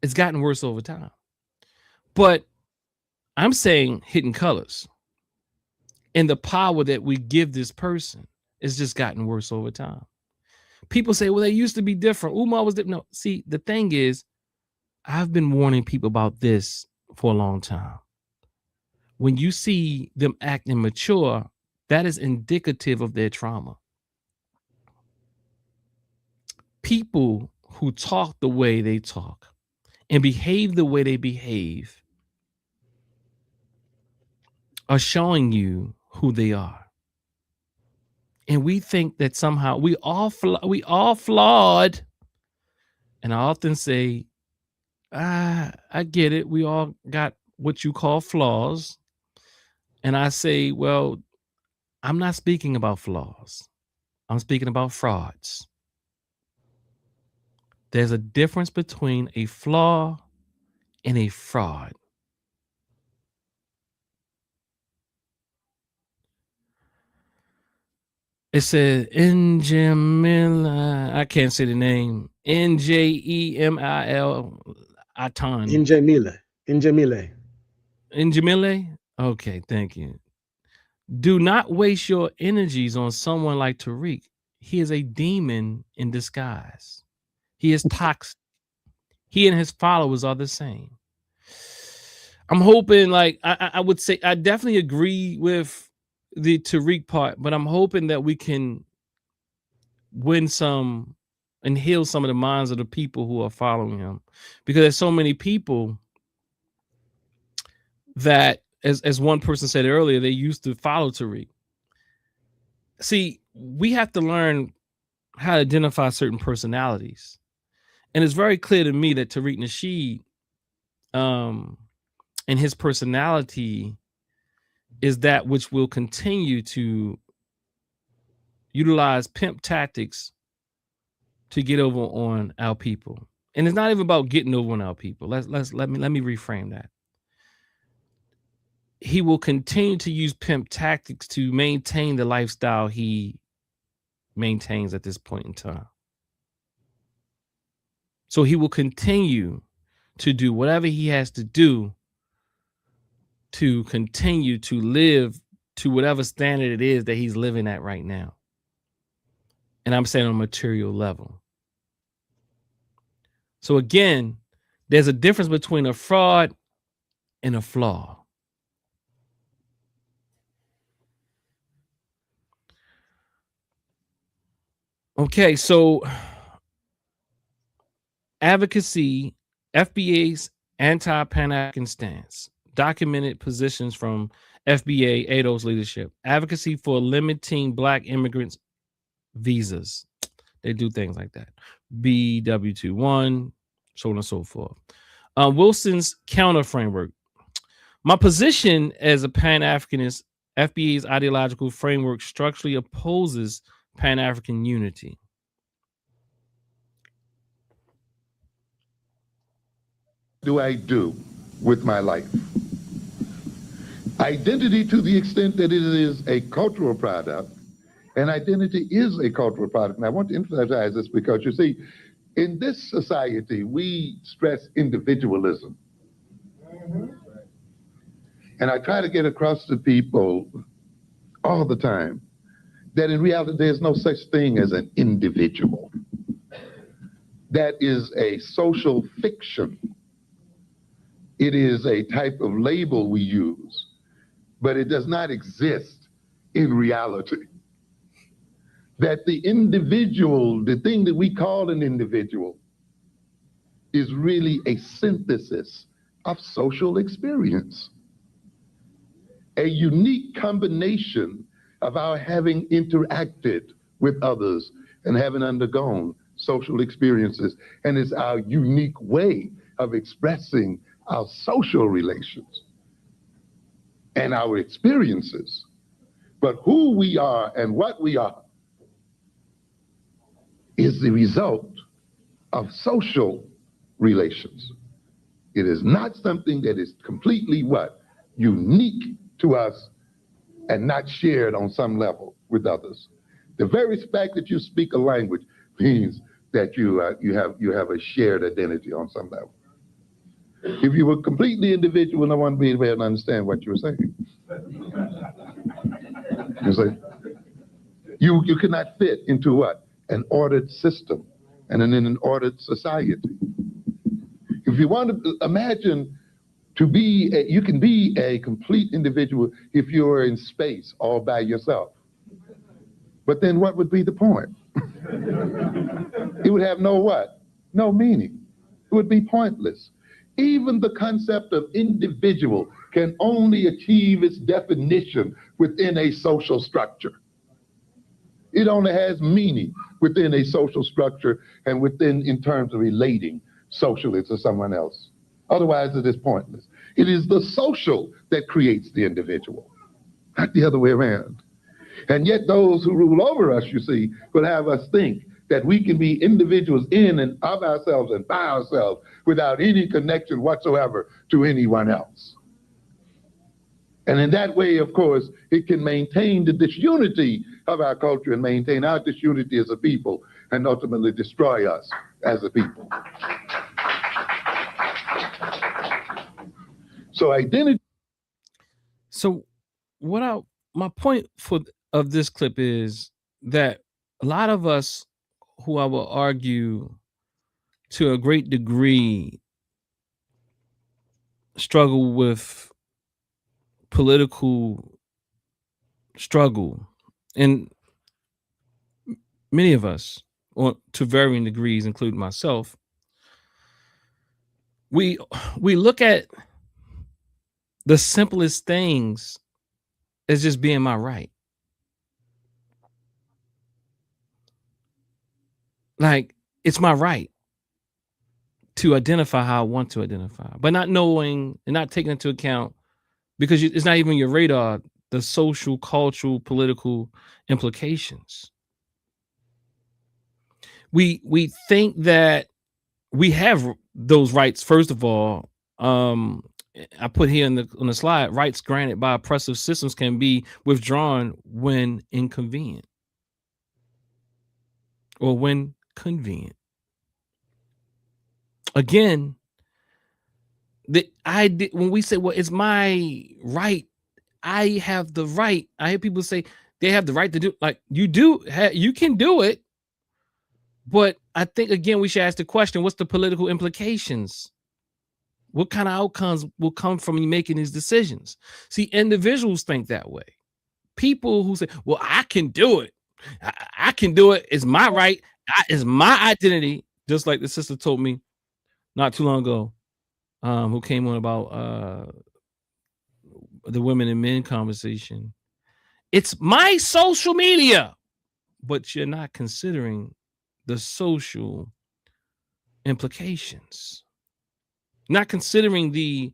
Speaker 1: It's gotten worse over time. But I'm saying Hidden Colors and the power that we give this person has just gotten worse over time. People say, well, they used to be different. Umar was different. No, see, the thing is, I've been warning people about this for a long time. When you see them act immature, that is indicative of their trauma. People who talk the way they talk and behave the way they behave are showing you who they are. And we think that somehow we all flawed. And I often say, I get it. We all got what you call flaws. And I say, well, I'm not speaking about flaws. I'm speaking about frauds. There's a difference between a flaw and a fraud. It said Njemila. I can't say the name. Njemil Atan. Njemile. Okay, thank you. Do not waste your energies on someone like Tariq. He is a demon in disguise. He is toxic. He and his followers are the same. I'm hoping, like, I would say, I definitely agree with the Tariq part, but I'm hoping that we can win some and heal some of the minds of the people who are following him, because there's so many people that, as one person said earlier, they used to follow Tariq. See, we have to learn how to identify certain personalities. And it's very clear to me that Tariq Nasheed and his personality is that which will continue to utilize pimp tactics to get over on our people. And it's not even about getting over on our people. Let me reframe that. He will continue to use pimp tactics to maintain the lifestyle he maintains at this point in time. So he will continue to do whatever he has to do to continue to live to whatever standard it is that he's living at right now. And I'm saying on a material level. So again, there's a difference between a fraud and a flaw. Okay, so advocacy, FBA's anti-Pan-African stance, documented positions from FBA, ADOS leadership, advocacy for limiting Black immigrants' visas. They do things like that. BW21, so on and so forth. Wilson's counter framework. My position as a Pan-Africanist, FBA's ideological framework structurally opposes Pan-African unity.
Speaker 3: Do I do with my life? Identity, to the extent that it is a cultural product, and identity is a cultural product. And I want to emphasize this because, you see, in this society, we stress individualism. And I try to get across to people all the time that in reality, there's no such thing as an individual. That is a social fiction. It is a type of label we use, but it does not exist in reality. That the individual, the thing that we call an individual, is really a synthesis of social experience. A unique combination of our having interacted with others and having undergone social experiences. And it's our unique way of expressing our social relations and our experiences. But who we are and what we are is the result of social relations. It is not something that is completely what? Unique to us and not shared on some level with others. The very fact that you speak a language means that you have a shared identity on some level. If you were completely individual, no one would be able to understand what you were saying. You see? You cannot fit into what? An ordered system and in an ordered society. If you want to imagine you can be a complete individual if you're in space all by yourself. But then what would be the point? It would have no what? No meaning. It would be pointless. Even the concept of individual can only achieve its definition within a social structure. It only has meaning within a social structure and in terms of relating socially to someone else. Otherwise, it is pointless. It is the social that creates the individual, not the other way around. And yet those who rule over us, you see, will have us think that we can be individuals in and of ourselves and by ourselves without any connection whatsoever to anyone else. And in that way, of course, it can maintain the disunity of our culture and maintain our disunity as a people and ultimately destroy us as a people. So identity.
Speaker 1: So my point of this clip is that a lot of us who I will argue to a great degree struggle with political struggle, and many of us, to varying degrees, including myself, we look at the simplest things as just being my right. Like, it's my right to identify how I want to identify, but not knowing and not taking into account, because it's not even your radar, the social, cultural, political implications. We think that we have those rights. First of all, I put here on the slide, rights granted by oppressive systems can be withdrawn when inconvenient or when convenient. Again, when we say, well, it's my right, I have the right. I hear people say they have the right to do, like, you can do it. But I think, again, we should ask the question, what's the political implications? What kind of outcomes will come from you making these decisions? See, individuals think that way. People who say, well, I can do it. I can do it. It's my right. It's my identity. Just like the sister told me not too long ago, who came on about the women and men conversation. It's my social media, but you're not considering the social implications. You're not considering the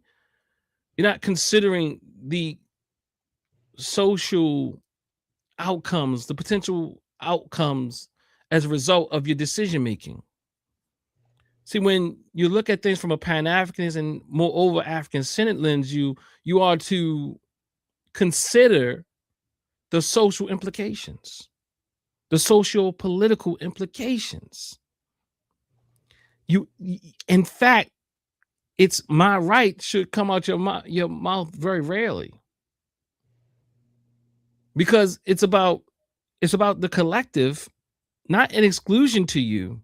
Speaker 1: social outcomes, the potential outcomes as a result of your decision making. See, when you look at things from a Pan-Africanist and moreover African-centered lens, you are to consider the social implications, the socio-political implications. In fact, it's my right should come out your mouth very rarely, because it's about the collective, not an exclusion to you,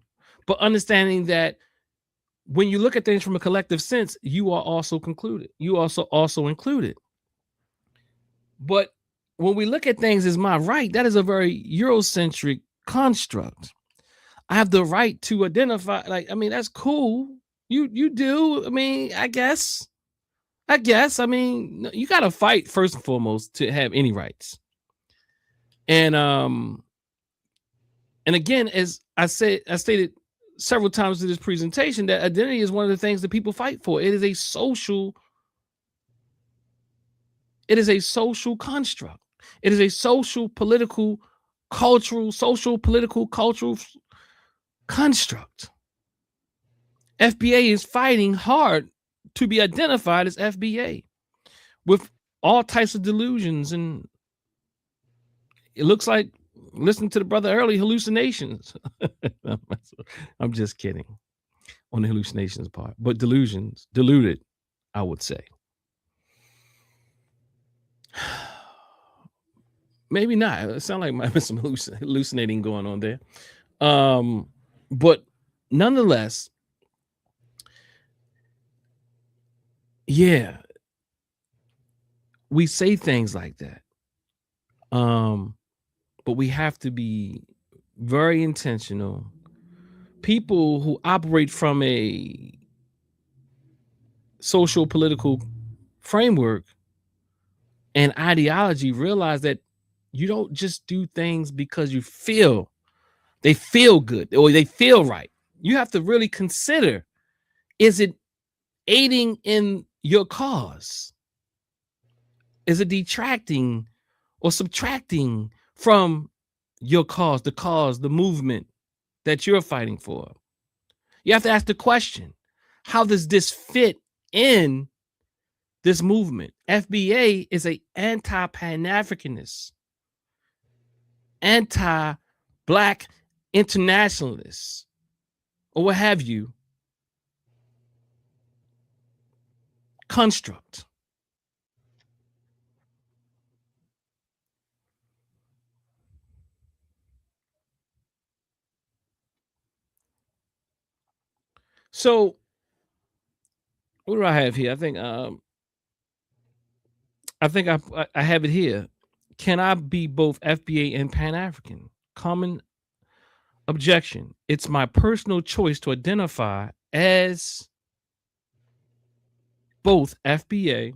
Speaker 1: but understanding that when you look at things from a collective sense, you are also concluded. You also included. But when we look at things as my right, that is a very Eurocentric construct. I have the right to identify. Like, I mean, that's cool. You do. I mean, I guess. I mean, you got to fight first and foremost to have any rights. And again, as I stated several times in this presentation, that identity is one of the things that people fight for. It is a social construct. It is a social, political, cultural construct. FBA is fighting hard to be identified as FBA with all types of delusions, and it looks like, listening to the brother early, hallucinations. I'm just kidding on the hallucinations part, but deluded, I would say. Maybe not. It sounds like might be some hallucinating going on there. But nonetheless, yeah, we say things like that. But we have to be very intentional. People who operate from a social political framework and ideology realize that you don't just do things because they feel good or they feel right. You have to really consider, is it aiding in your cause? Is it detracting or subtracting from your cause, the movement that you're fighting for? You have to ask the question, how does this fit in this movement? FBA is a anti-Pan-Africanist, anti-Black internationalist, or what have you, construct. So what do I have here? I think I have it here. Can I be both FBA and Pan-African? Common objection. It's my personal choice to identify as both FBA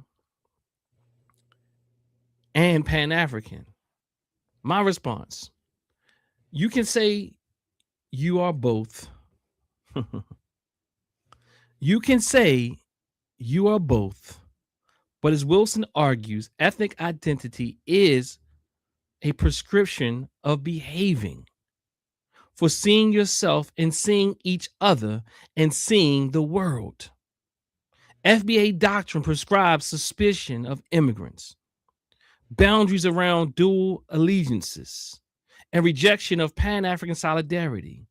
Speaker 1: and Pan-African. My response: you can say you are both. You can say you are both. But as Wilson argues, ethnic identity is a prescription of behaving, for seeing yourself and seeing each other and seeing the world. FBA doctrine prescribes suspicion of immigrants, boundaries around dual allegiances, and rejection of Pan-African solidarity.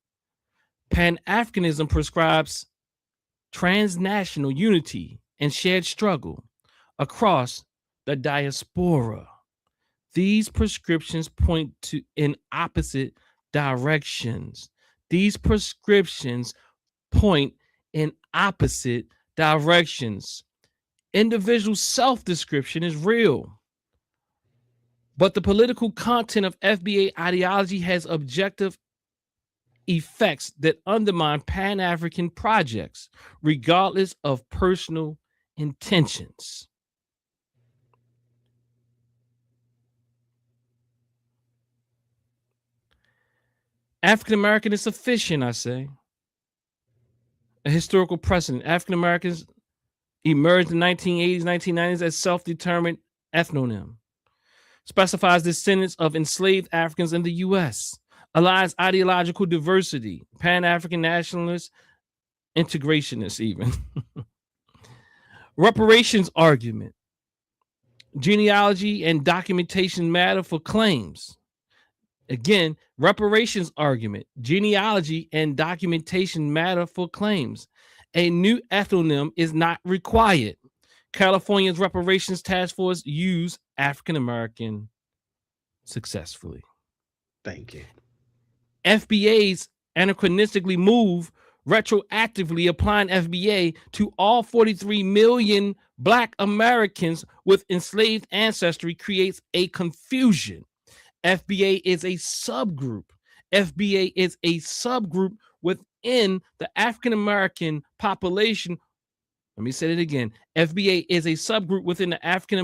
Speaker 1: Pan-Africanism prescribes transnational unity and shared struggle across the diaspora. These prescriptions point in opposite directions. These prescriptions point in opposite directions. Individual self-description is real, but the political content of FBA ideology has objective effects that undermine Pan-African projects, regardless of personal intentions. African American is sufficient, I say. A historical precedent. African Americans emerged in the 1980s, 1990s as self-determined ethnonym. Specifies descendants of enslaved Africans in the U.S. Allies ideological diversity. Pan-African nationalists, integrationists even. Reparations argument. Genealogy and documentation matter for claims. Again, reparations argument, genealogy and documentation matter for claims. A new ethnonym is not required. California's reparations task force used African American successfully.
Speaker 2: Thank you.
Speaker 1: FBA's anachronistically move retroactively applying FBA to all 43 million Black Americans with enslaved ancestry creates a confusion. FBA is a subgroup. FBA is a subgroup within the African American population. Let me say it again. FBA is a subgroup within the African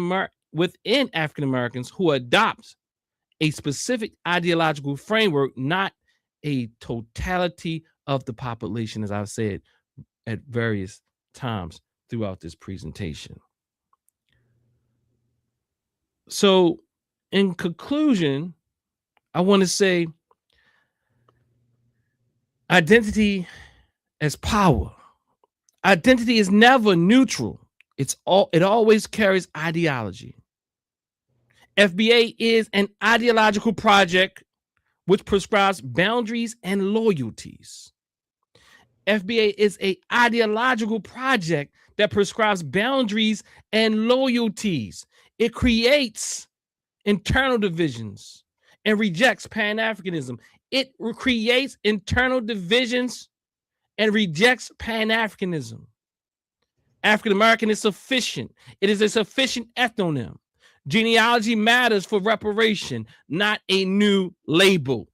Speaker 1: Americans who adopt a specific ideological framework, not a totality of the population, as I've said at various times throughout this presentation. So, in conclusion, I want to say identity as power. Identity is never neutral. It always carries ideology. FBA is an ideological project which prescribes boundaries and loyalties. FBA is an ideological project that prescribes boundaries and loyalties. It creates internal divisions and rejects Pan-Africanism. It creates internal divisions and rejects Pan-Africanism. African American is sufficient. It is a sufficient ethnonym. Genealogy matters for reparation, not a new label.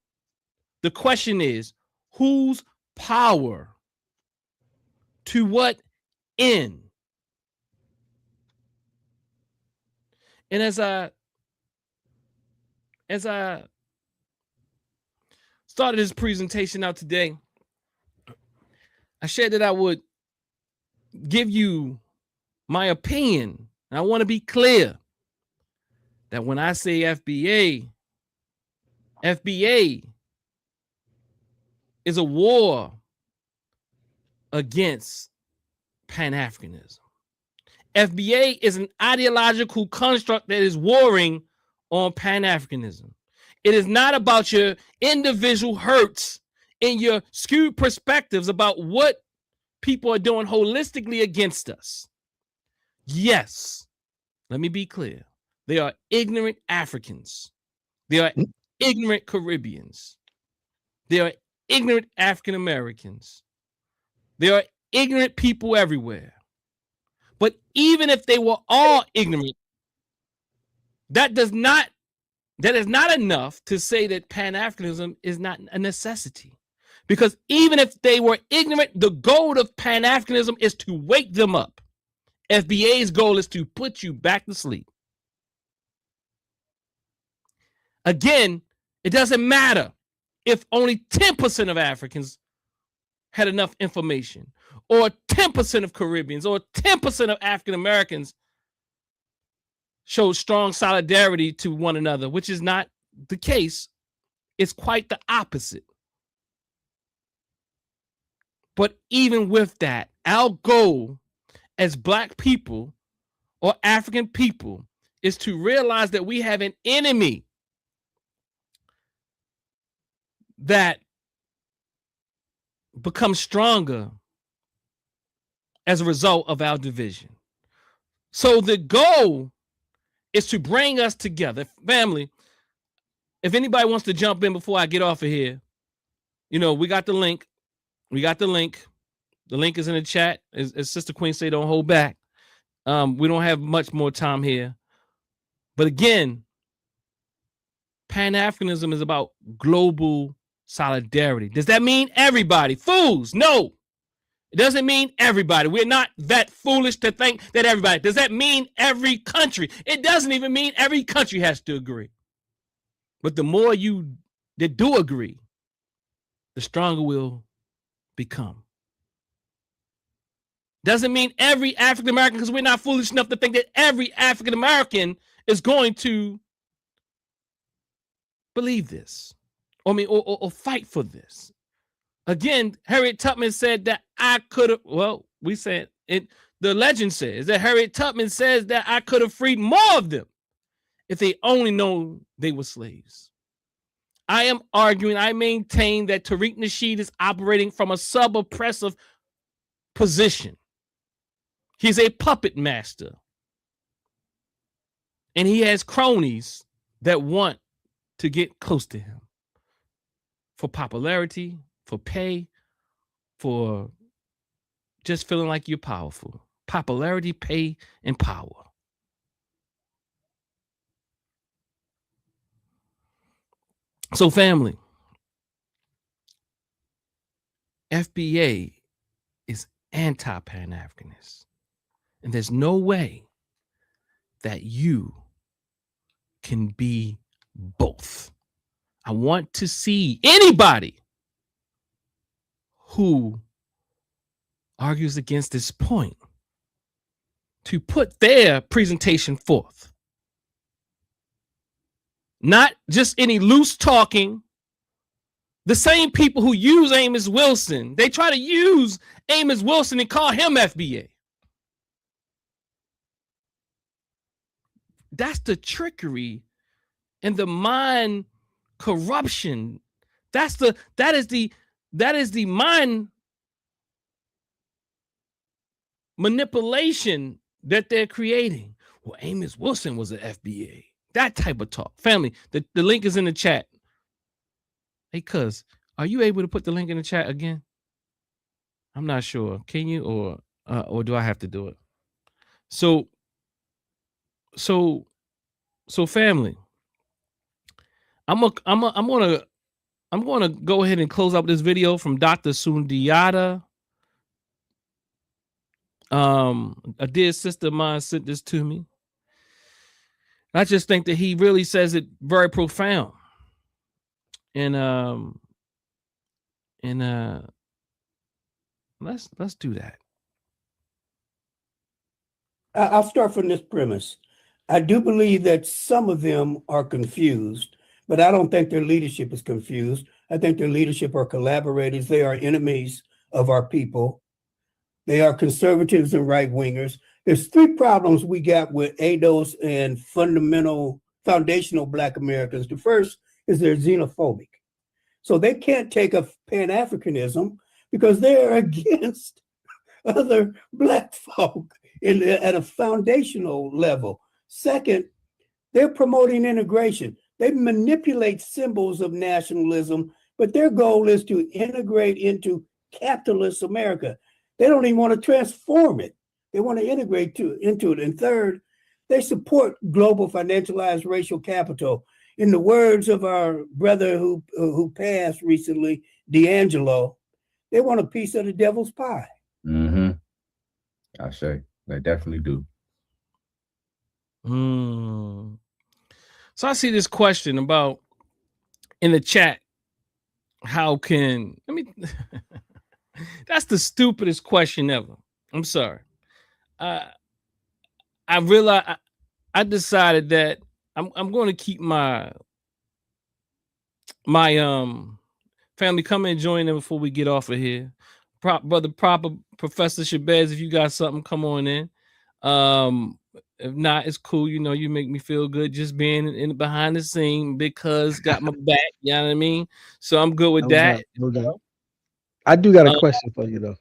Speaker 1: The question is, whose power? To what end? And as I started this presentation out today, I said that I would give you my opinion. And I want to be clear that when I say FBA is a war against Pan-Africanism. FBA is an ideological construct that is warring on Pan-Africanism. It is not about your individual hurts and your skewed perspectives about what people are doing holistically against us. Yes, let me be clear. They are ignorant Africans. They are ignorant Caribbeans. They are ignorant African Americans. There are ignorant people everywhere. But even if they were all ignorant, that is not enough to say that Pan-Africanism is not a necessity. Because even if they were ignorant, the goal of Pan-Africanism is to wake them up. FBA's goal is to put you back to sleep. Again, it doesn't matter if only 10% of Africans had enough information, or 10% of Caribbeans, or 10% of African Americans showed strong solidarity to one another, which is not the case. It's quite the opposite. But even with that, our goal as Black people or African people is to realize that we have an enemy that becomes stronger as a result of our division. So the goal is to bring us together. Family, if anybody wants to jump in before I get off of here, we got the link. We got the link. The link is in the chat. As Sister Queen say, don't hold back. We don't have much more time here. But again, Pan-Africanism is about global solidarity. Does that mean everybody? Fools, no. It doesn't mean everybody. We're not that foolish to think that everybody. Does that mean every country? It doesn't even mean every country has to agree. But the more that do agree, the stronger we'll become. Doesn't mean every African American, because we're not foolish enough to think that every African American is going to believe this, or fight for this. Again, Harriet Tubman said that I could have. Well, we said it. The legend says that Harriet Tubman says that I could have freed more of them if they only known they were slaves. I am arguing, I maintain that Tariq Nasheed is operating from a sub-oppressive position. He's a puppet master. And he has cronies that want to get close to him for popularity, for pay, for just feeling like you're powerful. Popularity, pay, and power. So, family, FBA is anti-Pan-Africanist. And there's no way that you can be both. I want to see anybody who argues against this point to put their presentation forth. Not just any loose talking. The same people who use Amos Wilson, they try to use Amos Wilson and call him FBA. That's the trickery and the mind corruption. That is the mind manipulation that they're creating. Well, Amos Wilson was an FBA. That type of talk. Family, the link is in the chat. Hey, cuz, are you able to put the link in the chat again? I'm not sure. Can you, or do I have to do it? So family, I'm gonna go ahead and close up this video from Dr. Sundiata. A dear sister of mine sent this to me. I just think that he really says it very profound. And let's do that.
Speaker 4: I'll start from this premise. I do believe that some of them are confused, but I don't think their leadership is confused. I think their leadership are collaborators. They are enemies of our people. They are conservatives and right-wingers. There's three problems we got with ADOS and foundational Black Americans. The first is they're xenophobic. So they can't take a Pan-Africanism because they're against other Black folk at a foundational level. Second, they're promoting integration. They manipulate symbols of nationalism, but their goal is to integrate into capitalist America. They don't even want to transform it. They want to integrate into it. And third, they support global financialized racial capital. In the words of our brother who passed recently, D'Angelo, they want a piece of the devil's pie.
Speaker 5: Mm-hmm. I say they definitely do.
Speaker 1: So I see this question about in the chat. How can that's the stupidest question ever. I'm sorry. I realized I decided that I'm going to keep my family come and join them before we get off of here. Brother Proper Professor Shabazz, if you got something, come on in. If not, it's cool. You know, you make me feel good just being in behind the scene because got my back. You know what I mean? So I'm good with that.
Speaker 2: No doubt. I do got a question for you though.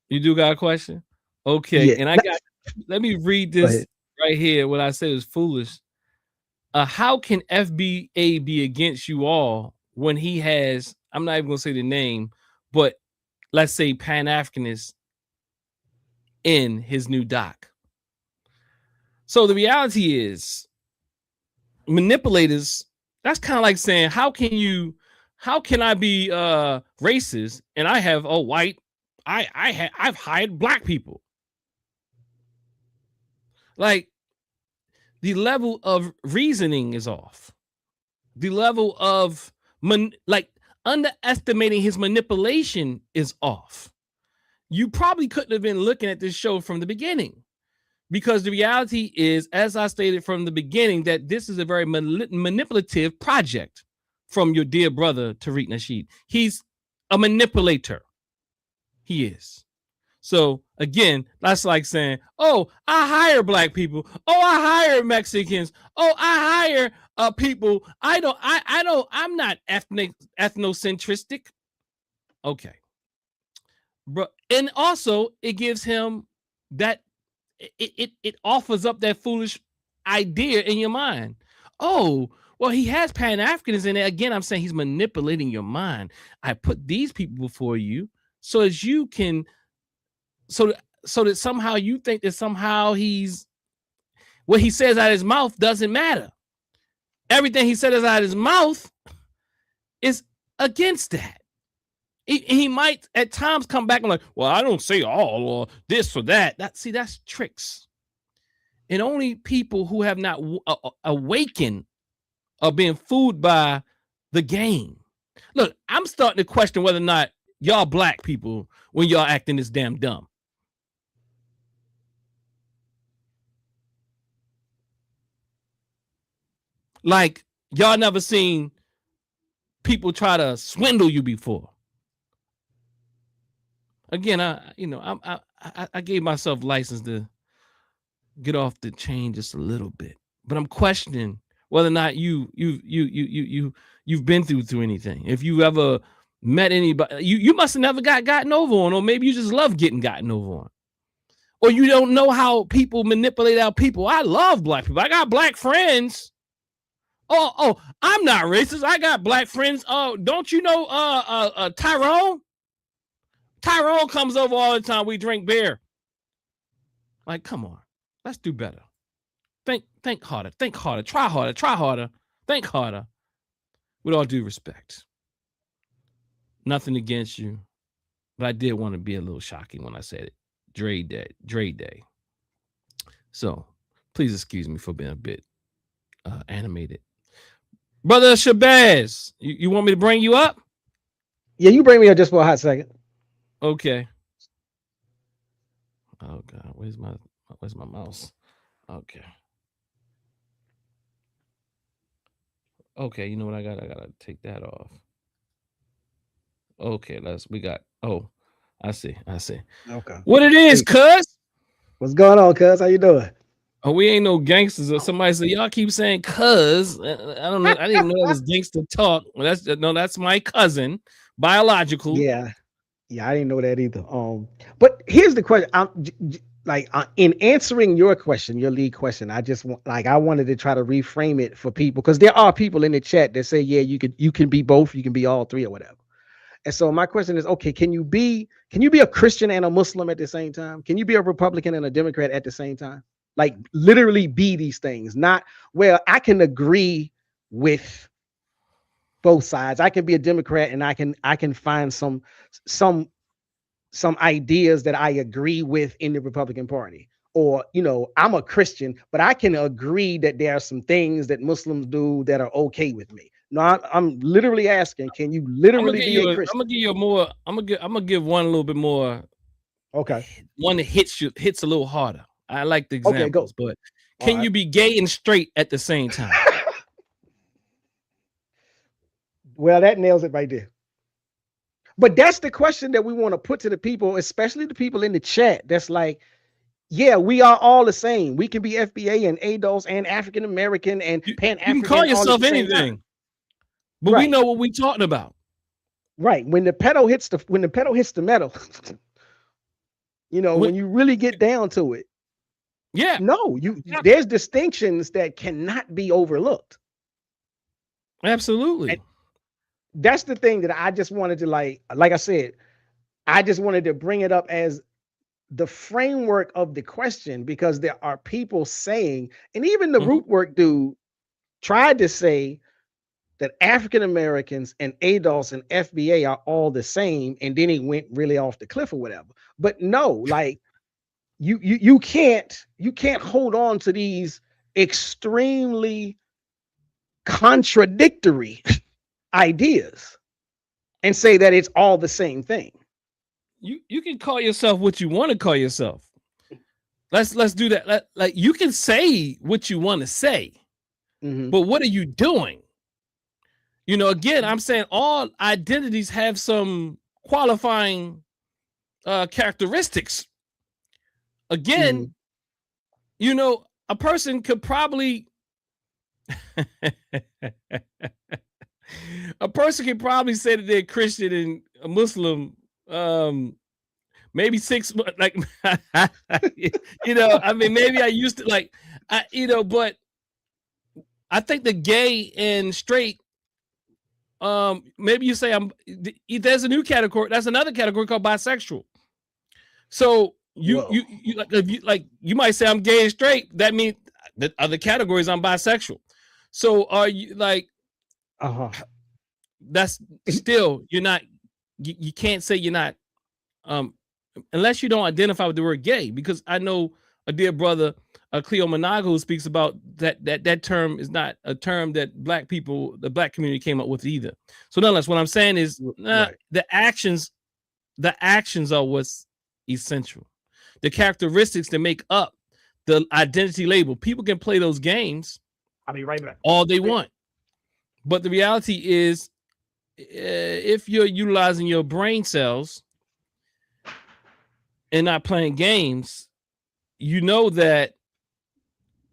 Speaker 1: You do got a question? Okay.
Speaker 2: Yeah.
Speaker 1: And I got, let me read this right here. What I said is foolish. How can FBA be against you all when he has, I'm not even going to say the name, but let's say Pan-Africanist in his new doc? So the reality is manipulators, that's kind of like saying, how can I be racist and I have a white, I've hired Black people. Like, the level of reasoning is off. The level of like underestimating his manipulation is off. You probably couldn't have been looking at this show from the beginning, because the reality is, as I stated from the beginning, that this is a very manipulative project from your dear brother, Tariq Nasheed. He's a manipulator. He is. So again, that's like saying, oh, I hire black people. Oh, I hire Mexicans. Oh, I hire people. I'm not ethnocentristic. Okay. But and also it gives him that it offers up that foolish idea in your mind. Oh, well, he has Pan-Africans in it. Again, I'm saying he's manipulating your mind. I put these people before you so as you can, so that somehow you think that somehow he's, what he says out of his mouth doesn't matter. Everything he says out of his mouth is against that. He might at times come back and like, well, I don't say all or this or that. That's tricks. And only people who have not awakened are being fooled by the game. Look, I'm starting to question whether or not y'all black people, when y'all acting this damn dumb. Like y'all never seen people try to swindle you before. Again, I gave myself license to get off the chain just a little bit, but I'm questioning whether or not you've been through anything. If you ever met anybody, you must have never gotten over on, or maybe you just love getting gotten over on, or you don't know how people manipulate our people. I love black people. I got black friends. Oh, I'm not racist. I got black friends. Oh, don't you know Tyrone? Tyrone comes over all the time. We drink beer. Like, come on. Let's do better. Think harder. Think harder. Try harder. Think harder. With all due respect. Nothing against you. But I did want to be a little shocking when I said it. Dre Day. So, please excuse me for being a bit animated. Brother Shabazz, you want me to bring you up?
Speaker 2: Yeah, you bring me up just for a hot second.
Speaker 1: Okay. Oh God, where's my mouse? Okay. Okay, you know what I gotta take that off. Okay, I see.
Speaker 2: Okay.
Speaker 1: What it is, cuz?
Speaker 2: What's going on, cuz? How you doing?
Speaker 1: Oh, we ain't no gangsters. Or somebody said, y'all keep saying cuz. I don't know. I didn't know that was gangster talk. Well, that's my cousin, biological.
Speaker 2: Yeah, I didn't know that either. But here's the question. In answering your question, your lead question, I wanted to try to reframe it for people, because there are people in the chat that say, yeah, you can be both, you can be all three or whatever. And so my question is, okay, can you be a Christian and a Muslim at the same time? Can you be a Republican and a Democrat at the same time? Like literally be these things, not, well, I can agree with both sides. I can be a Democrat and I can find some ideas that I agree with in the Republican Party. Or, I'm a Christian, but I can agree that there are some things that Muslims do that are okay with me. No, I'm literally asking, can you literally be a Christian?
Speaker 1: I'm gonna give one a little bit more.
Speaker 2: Okay.
Speaker 1: One that hits a little harder. I like the examples,
Speaker 2: okay,
Speaker 1: but can you be gay and straight at the same time?
Speaker 2: Well, that nails it right there. But that's the question that we want to put to the people, especially the people in the chat. That's like, yeah, we are all the same. We can be FBA and ADOS and African American and Pan-African.
Speaker 1: You can call yourself anything, but right. We know what we're talking about.
Speaker 2: Right. When the pedal hits the metal, when you really get down to it.
Speaker 1: Yeah.
Speaker 2: No, there's distinctions that cannot be overlooked.
Speaker 1: Absolutely.
Speaker 2: And that's the thing that I just wanted to like I said, I just wanted to bring it up as the framework of the question, because there are people saying, and even the root work dude tried to say that African Americans and ADOS and FBA are all the same, and then he went really off the cliff or whatever. But no, like you can't hold on to these extremely contradictory ideas. and say that it's all the same thing.
Speaker 1: You can call yourself what you want to call yourself. Let's do that. Like you can say what you want to say, but what are you doing? You know, again, I'm saying all identities have some qualifying characteristics. Again, you know, a person could probably say that they're Christian and a Muslim, maybe 6 months, like, you know, I mean, maybe I used to like, you know, but I think the gay and straight, maybe you say there's a new category. That's another category called bisexual. So you like, if you might say I'm gay and straight. That means the other categories I'm bisexual. So are you like, that's still, you're not, you can't say you're not, unless you don't identify with the word gay, because I know a dear brother, Cleo Monago, who speaks about that term is not a term that the black community came up with either. So nonetheless, what I'm saying is the actions are what's essential. The characteristics that make up the identity label. People can play those games.
Speaker 2: I'll be right back.
Speaker 1: All they want. But the reality is, if you're utilizing your brain cells and not playing games, you know that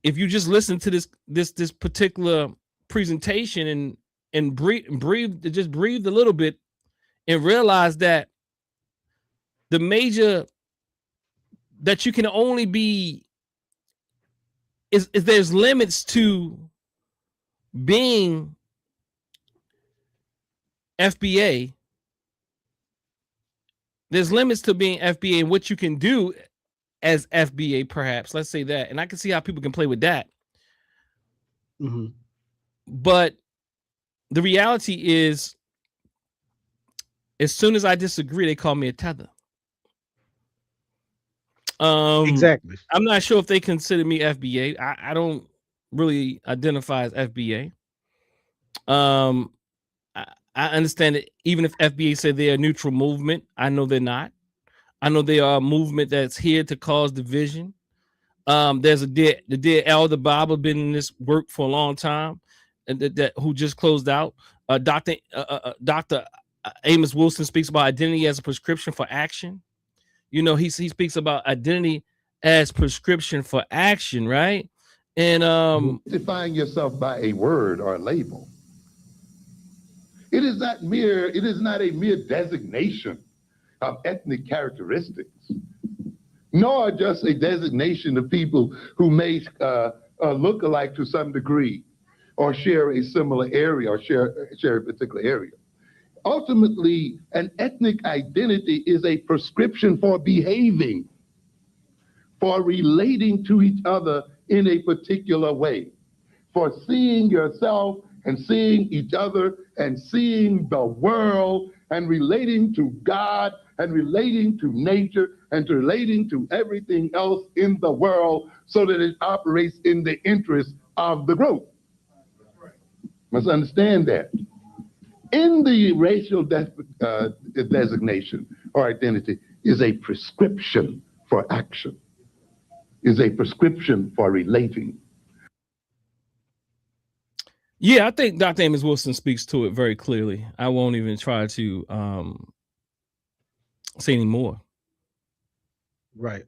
Speaker 1: if you just listen to this particular presentation and breathe a little bit and realize that the major that you can only be is there's limits to being FBA. There's limits to being FBA and what you can do as FBA, perhaps. Let's say that. And I can see how people can play with that. But the reality is, as soon as I disagree, they call me a tether.
Speaker 2: Exactly.
Speaker 1: I'm not sure if they consider me FBA. I don't really identify as FBA. I understand that even if FBA said they're a neutral movement, I know they're not. I know they are a movement that's here to cause division. There's the dear Elder Bible been in this work for a long time, and that who just closed out. Dr. Amos Wilson speaks about identity as a prescription for action. You know, he speaks about identity as prescription for action, right? And
Speaker 3: define yourself by a word or a label. It is not a mere designation of ethnic characteristics, nor just a designation of people who may look alike to some degree, or share a similar area, or share a particular area. Ultimately, an ethnic identity is a prescription for behaving, for relating to each other in a particular way, for seeing yourself and seeing each other and seeing the world and relating to God and relating to nature and relating to everything else in the world so that it operates in the interest of the group. Must understand that. In the racial designation or identity is a prescription for action, is a prescription for relating.
Speaker 1: Yeah, I think Dr. Amos Wilson speaks to it very clearly. I won't even try to say any more.
Speaker 2: Right.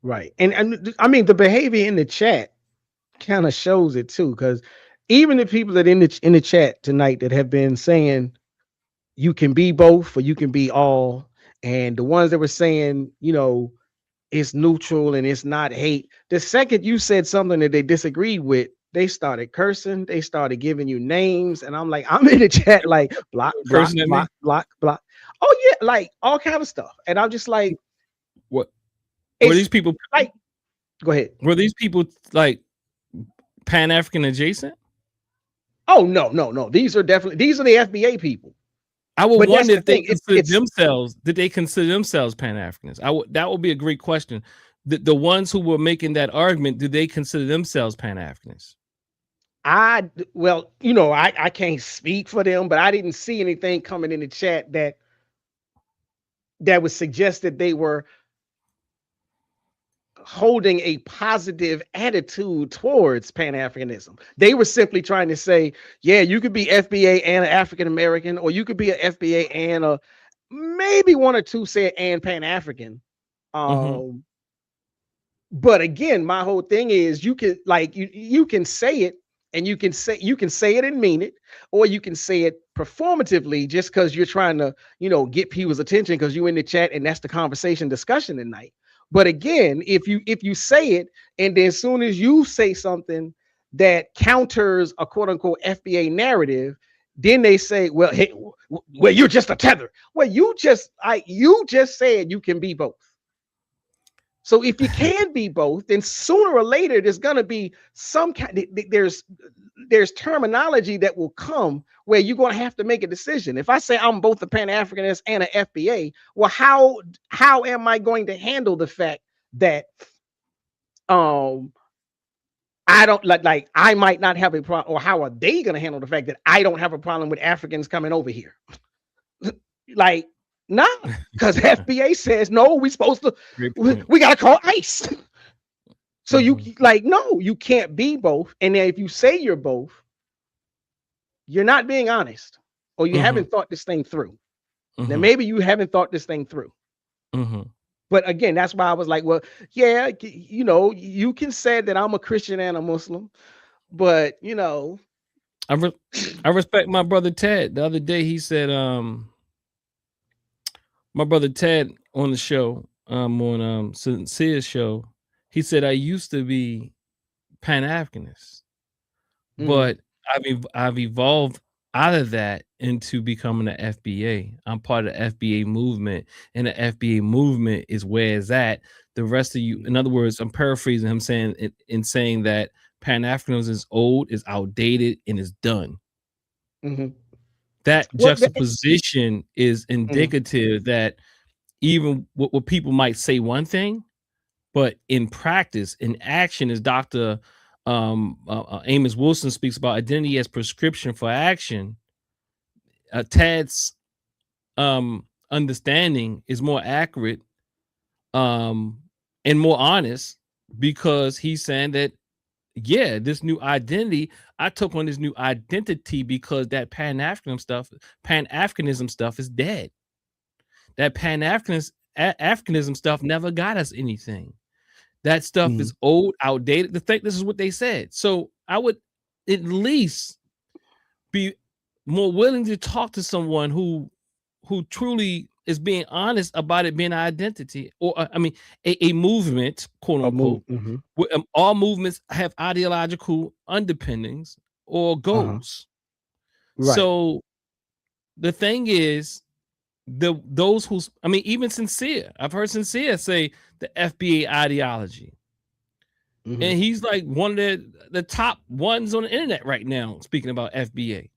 Speaker 2: Right. And I mean, the behavior in the chat kind of shows it too, because even the people that in the chat tonight that have been saying you can be both or you can be all, and the ones that were saying, you know, it's neutral and it's not hate, the second you said something that they disagreed with, they started cursing, they started giving you names, and I'm like, I'm in the chat like block. Oh yeah, like all kind of stuff, and I'm just like,
Speaker 1: what were these people
Speaker 2: like? Go ahead.
Speaker 1: Were these people like Pan-African adjacent?
Speaker 2: Oh no. These are the FBA people.
Speaker 1: I would wonder if they consider themselves. Did they consider themselves Pan-Africans? That would be a great question. The ones who were making that argument, did they consider themselves Pan-Africans?
Speaker 2: well, you know, I can't speak for them, but I didn't see anything coming in the chat that would suggest that they were holding a positive attitude towards Pan-Africanism. They were simply trying to say, yeah, you could be FBA and an African American, or you could be an FBA and a, maybe one or two said and Pan-African. But again, my whole thing is you can like you can say it, and you can say it and mean it, or you can say it performatively just because you're trying to, you know, get people's attention because you're in the chat and that's the conversation discussion tonight. But again, if you say it, and then as soon as you say something that counters a quote unquote FBA narrative, then they say, well, hey, well, you're just a tether. Well, you just said you can be both. So if you can be both, then sooner or later there's going to be some kind. There's terminology that will come where you're going to have to make a decision. If I say I'm both a Pan-Africanist and an FBA, well, how am I going to handle the fact that I don't like I might not have a problem, or how are they going to handle the fact that I don't have a problem with Africans coming over here? Like, nah, because FBA says no, we supposed to, we gotta call ICE. So you like, no, you can't be both. And then if you say you're both, you're not being honest, or you haven't thought this thing through. Now maybe you haven't thought this thing through. But again, that's why I was like, well, yeah, you know, you can say that I'm a Christian and a Muslim, but you know,
Speaker 1: I respect my brother Ted. The other day he said, my brother Ted on the show, on Sincere's show, he said, I used to be Pan-Africanist, but I've evolved out of that into becoming an FBA. I'm part of the FBA movement, and the FBA movement is where it's at. The rest of you, in other words, I'm paraphrasing him saying in saying that Pan-Africanism is old, is outdated, and is done. That juxtaposition is indicative that even what people might say one thing, but in practice, in action, as Dr. Amos Wilson speaks about identity as prescription for action, Tad's understanding is more accurate and more honest, because he's saying that, yeah, this new identity, I took on this new identity because that Pan-Africanism stuff is dead. That Pan-Africanism stuff never got us anything. That stuff is old, outdated. This is what they said. So I would at least be more willing to talk to someone who truly is being honest about it being an identity, or I mean, a movement, quote unquote. All movements have ideological underpinnings or goals. Right. So the thing is, those who's, I mean, even Sincere, I've heard Sincere say the FBA ideology, and he's like one of the top ones on the internet right now speaking about FBA.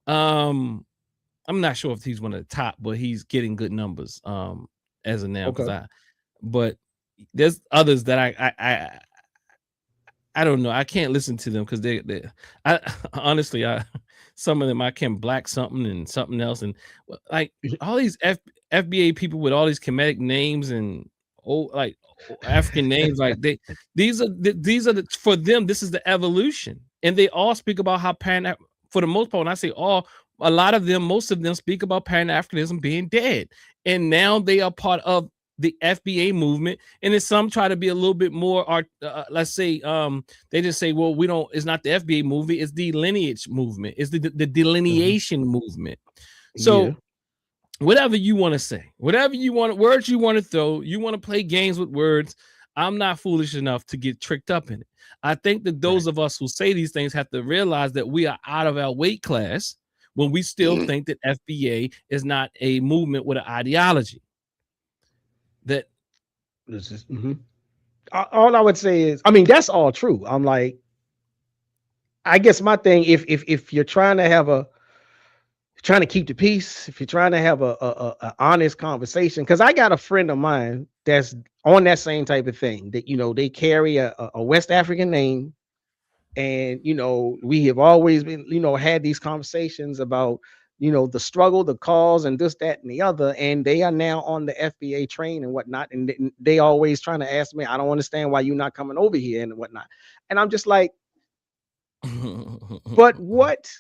Speaker 1: I'm not sure if he's one of the top, but he's getting good numbers as of now. But there's others that I don't know. I can't listen to them because I honestly, some of them I can black something and something else, and like all these FBA people with all these Kemetic names and like African names, like these are for them, this is the evolution, and they all speak about how for the most part, when I say all, a lot of them, most of them speak about Pan-Africanism being dead, and now they are part of the FBA movement. And then some try to be a little bit more, let's say, they just say, well, it's not the FBA movement, it's the lineage movement, it's the delineation movement. So whatever you want to say, whatever you want, words you want to throw, you want to play games with words, I'm not foolish enough to get tricked up in it. I think that those of us who say these things have to realize that we are out of our weight class when we still think that FBA is not a movement with an ideology. That
Speaker 2: this is all I would say is, I mean, that's all true. I'm like, I guess my thing, if you're trying to keep the peace, if you're trying to have a honest conversation, because I got a friend of mine that's on that same type of thing, that, you know, they carry a West African name, And, we have always been, had these conversations about, the struggle, the cause, and this, that, and the other. And they are now on the FBA train and whatnot. And they always trying to ask me, I don't understand why you're not coming over here and whatnot. And I'm just like, but what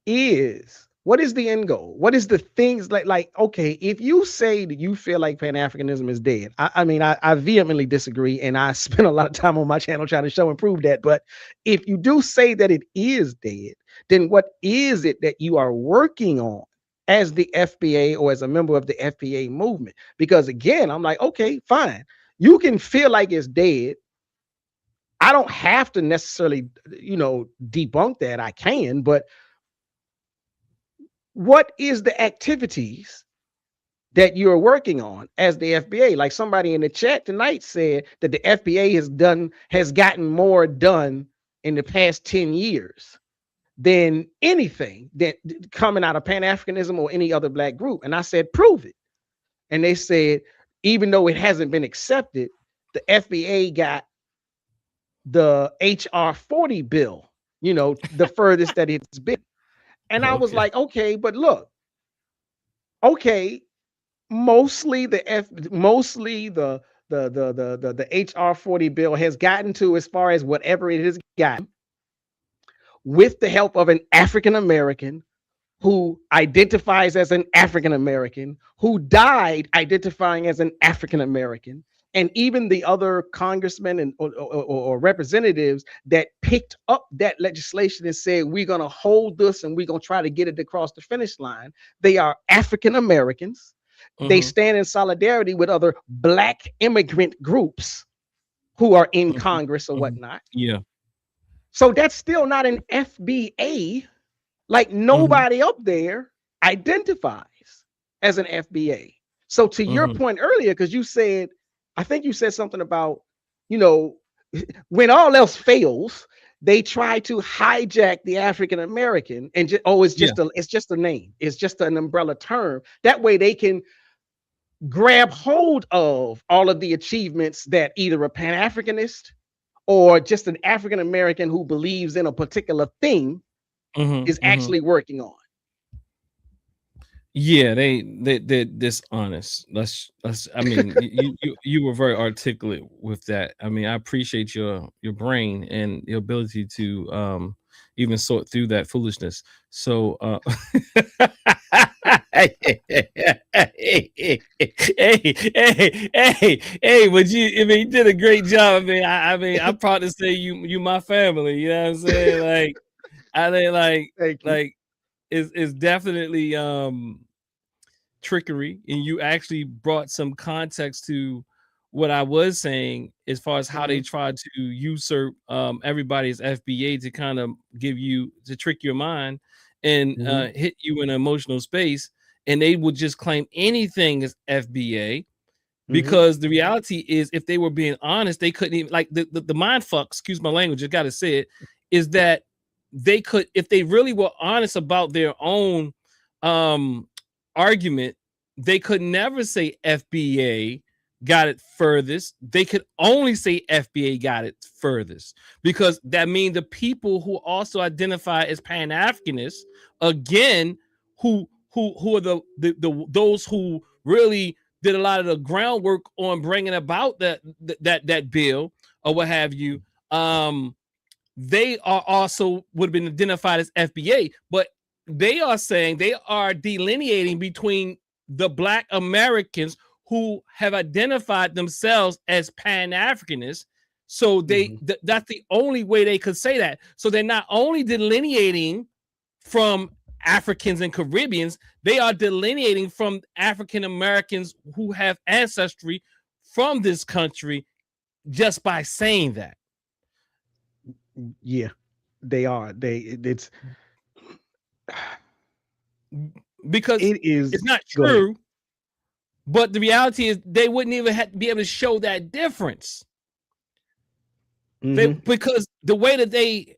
Speaker 2: is the end goal? What is the things okay, if you say that you feel like Pan-Africanism is dead, I mean, I vehemently disagree, and I spend a lot of time on my channel trying to show and prove that. But if you do say that it is dead, then what is it that you are working on as the FBA or as a member of the FBA movement? Because again, I'm like, okay, fine. You can feel like it's dead. I don't have to necessarily, debunk that. I can, but what is the activities that you're working on as the FBA? Like somebody in the chat tonight said that the FBA has gotten more done in the past 10 years than anything that coming out of Pan-Africanism or any other Black group. And I said, prove it. And they said, even though it hasn't been accepted, the FBA got the HR 40 bill, the furthest that it's been. And I was like, okay, but look, okay, mostly the HR 40 bill has gotten to as far as whatever it has gotten with the help of an African American who identifies as an African American, who died identifying as an African American, and even the other congressmen and or representatives that picked up that legislation and said, we're going to hold this and we're going to try to get it across the finish line. They are African Americans. They stand in solidarity with other Black immigrant groups who are in Congress or whatnot.
Speaker 1: Yeah.
Speaker 2: So that's still not an FBA. Like nobody up there identifies as an FBA. So to your point earlier, because you said, I think you said something about, when all else fails, they try to hijack the African American and it's just a name. It's just an umbrella term. That way they can grab hold of all of the achievements that either a Pan-Africanist or just an African American who believes in a particular thing is actually working on.
Speaker 1: Yeah, they're dishonest. I mean, you were very articulate with that. I mean, I appreciate your brain and your ability to even sort through that foolishness. So hey, but you did a great job. I mean, I'm proud to say you my family, you know what I'm saying? It's definitely trickery, and you actually brought some context to what I was saying as far as how they tried to usurp everybody's FBA to kind of to trick your mind and hit you in an emotional space, and they would just claim anything as FBA. Because the reality is, if they were being honest, they couldn't even, like, the mind fuck, excuse my language, I gotta say it, is that they could, if they really were honest about their own argument, they could never say FBA got it furthest. They could only say FBA got it furthest, because that means the people who also identify as Pan-Africanists, again, who are the those who really did a lot of the groundwork on bringing about that bill or what have you, they are also would have been identified as FBA, but they are saying they are delineating between the Black Americans who have identified themselves as Pan-Africanists. So that's the only way they could say that. So they're not only delineating from Africans and Caribbeans, they are delineating from African Americans who have ancestry from this country just by saying that.
Speaker 2: Yeah, they are. It's
Speaker 1: because it's not true. But the reality is they wouldn't even have to be able to show that difference. Because the way that they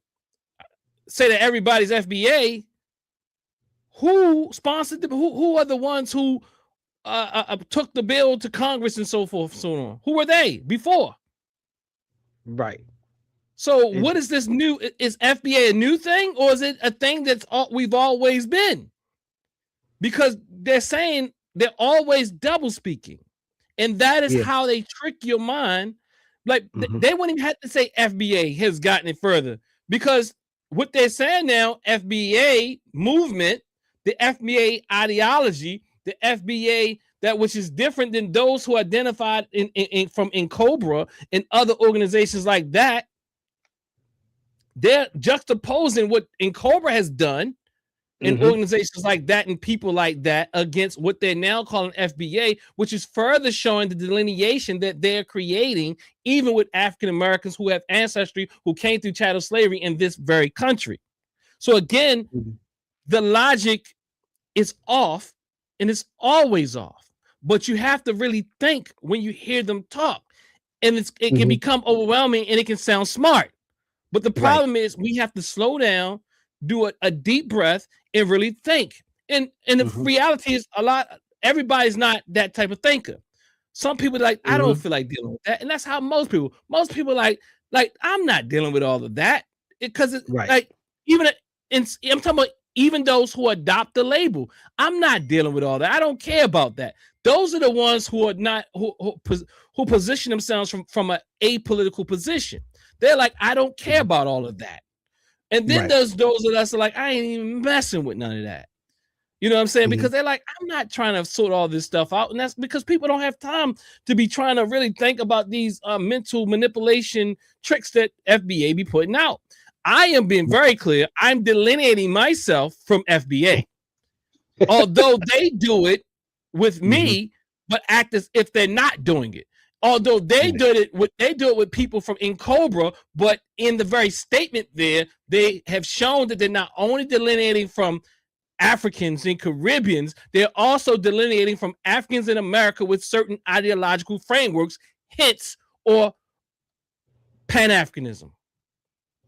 Speaker 1: say that everybody's FBA, who sponsored them? Who are the ones who took the bill to Congress and so forth, so on? Who were they before?
Speaker 2: Right.
Speaker 1: So what is this new? Is FBA a new thing, or is it a thing that's we've always been? Because they're saying they're always double speaking, and that is how they trick your mind. Like they wouldn't even have to say FBA has gotten it further, because what they're saying now, FBA movement, the FBA ideology, the FBA that which is different than those who identified in Cobra and other organizations like that. They're juxtaposing what Cobra has done in organizations like that and people like that against what they're now calling FBA, which is further showing the delineation that they're creating, even with African Americans who have ancestry who came through chattel slavery in this very country. So again, the logic is off, and it's always off. But you have to really think when you hear them talk, and it can become overwhelming, and it can sound smart. But the problem is we have to slow down, do a deep breath, and really think. And the reality is everybody's not that type of thinker. Some people are like, I don't feel like dealing with that. And that's how most people like I'm not dealing with all of that. Because like even I'm talking about even those who adopt the label. I'm not dealing with all that. I don't care about that. Those are the ones who are not who position themselves from an apolitical position. They're like, I don't care about all of that. And then there's those of us are like, I ain't even messing with none of that. You know what I'm saying? Because they're like, I'm not trying to sort all this stuff out. And that's because people don't have time to be trying to really think about these mental manipulation tricks that FBA be putting out. I am being very clear. I'm delineating myself from FBA. Although they do it with me, but act as if they're not doing it. Although they do it with people from Cobra, but in the very statement there, they have shown that they're not only delineating from Africans and Caribbeans, they're also delineating from Africans in America with certain ideological frameworks, hence or Pan-Africanism.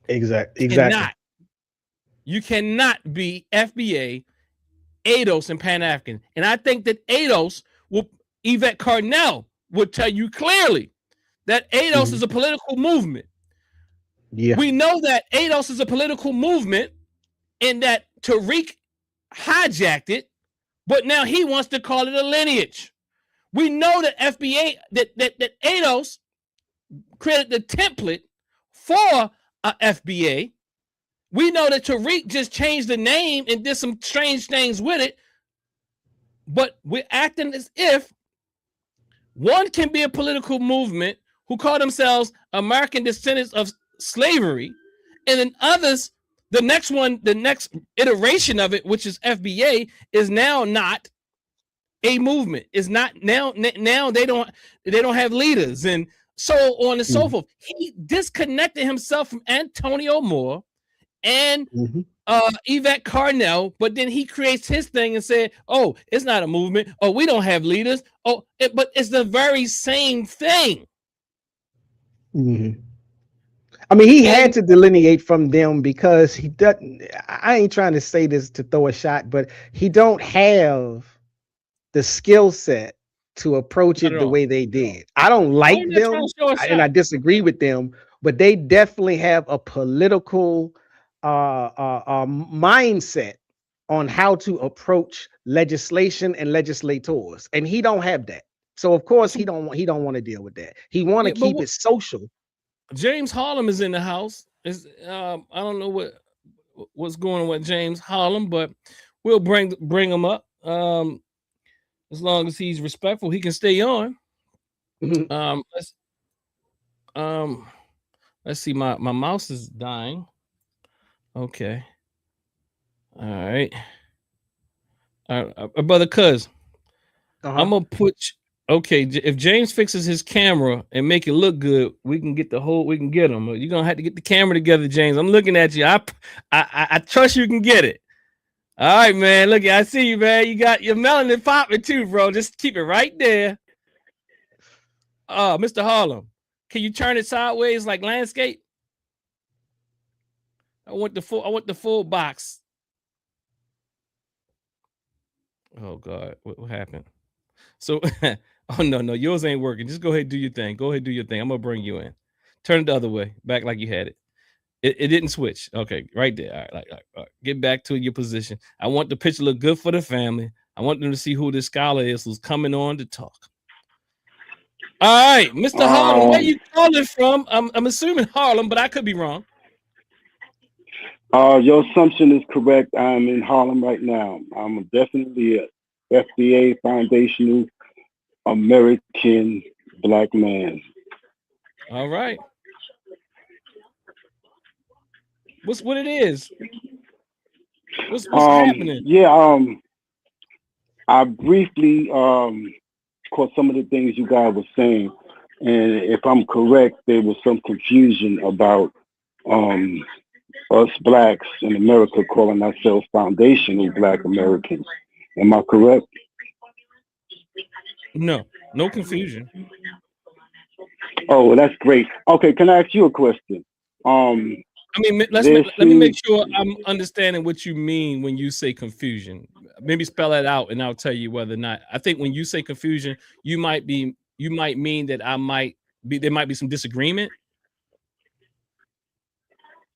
Speaker 2: Exactly.
Speaker 1: You cannot be FBA, ADOS, and Pan-African. And I think that ADOS Yvette Carnell would tell you clearly that ADOS is a political movement. Yeah. We know that ADOS is a political movement and that Tariq hijacked it, but now he wants to call it a lineage. We know that FBA, that ADOS created the template for a FBA. We know that Tariq just changed the name and did some strange things with it, but we're acting as if one can be a political movement who call themselves American descendants of slavery, and then others, the next iteration of it, which is FBA, is now not a movement. Is not now they don't have leaders, and so on and so forth. He disconnected himself from Antonio Moore and Yvette Carnell, but then he creates his thing and said, oh, it's not a movement. Oh, we don't have leaders. Oh, but it's the very same thing.
Speaker 2: I mean, he had to delineate from them because he doesn't. I ain't trying to say this to throw a shot, but he don't have the skill set to approach it the way they did. I don't like them, and I disagree with them, but they definitely have a political mindset on how to approach legislation and legislators, and he don't have that. So of course he don't want to deal with that. He want to keep it social.
Speaker 1: James Harlem is in the house. I don't know what's going on with James Harlem, but we'll bring him up. As long as he's respectful, he can stay on. Let's see. My mouse is dying. Okay. All right. Brother Cuz, I'm gonna put. Okay, if James fixes his camera and make it look good, we can get him. You're gonna have to get the camera together, James. I'm looking at you. I trust you can get it. All right, man. Look, I see you, man. You got your melanin popping too, bro. Just keep it right there. Mr. Harlem, can you turn it sideways like landscape? I want the full box. Oh God, what happened? So, oh no, yours ain't working. Just go ahead and do your thing. I'm gonna bring you in. Turn it the other way, back like you had it. It didn't switch. Okay, right there. All right, all right. Get back to your position. I want the picture to look good for the family. I want them to see who this scholar is who's coming on to talk. All right, Mr. Harlem, where you calling from? I'm assuming Harlem, but I could be wrong.
Speaker 6: Your assumption is correct. I'm in Harlem right now. I'm definitely a FBA foundational American black man.
Speaker 1: All right. What it is? What's happening?
Speaker 6: Yeah, I briefly caught some of the things you guys were saying, and if I'm correct, there was some confusion about us blacks in America calling ourselves foundational black Americans. Am I correct?
Speaker 1: No confusion.
Speaker 6: Oh, well, that's great. Okay, can I ask you a question?
Speaker 1: I mean, let me make sure I'm understanding what you mean when you say confusion. Maybe spell that out, and I'll tell you whether or not. I think when you say confusion, you might mean that there might be some disagreement.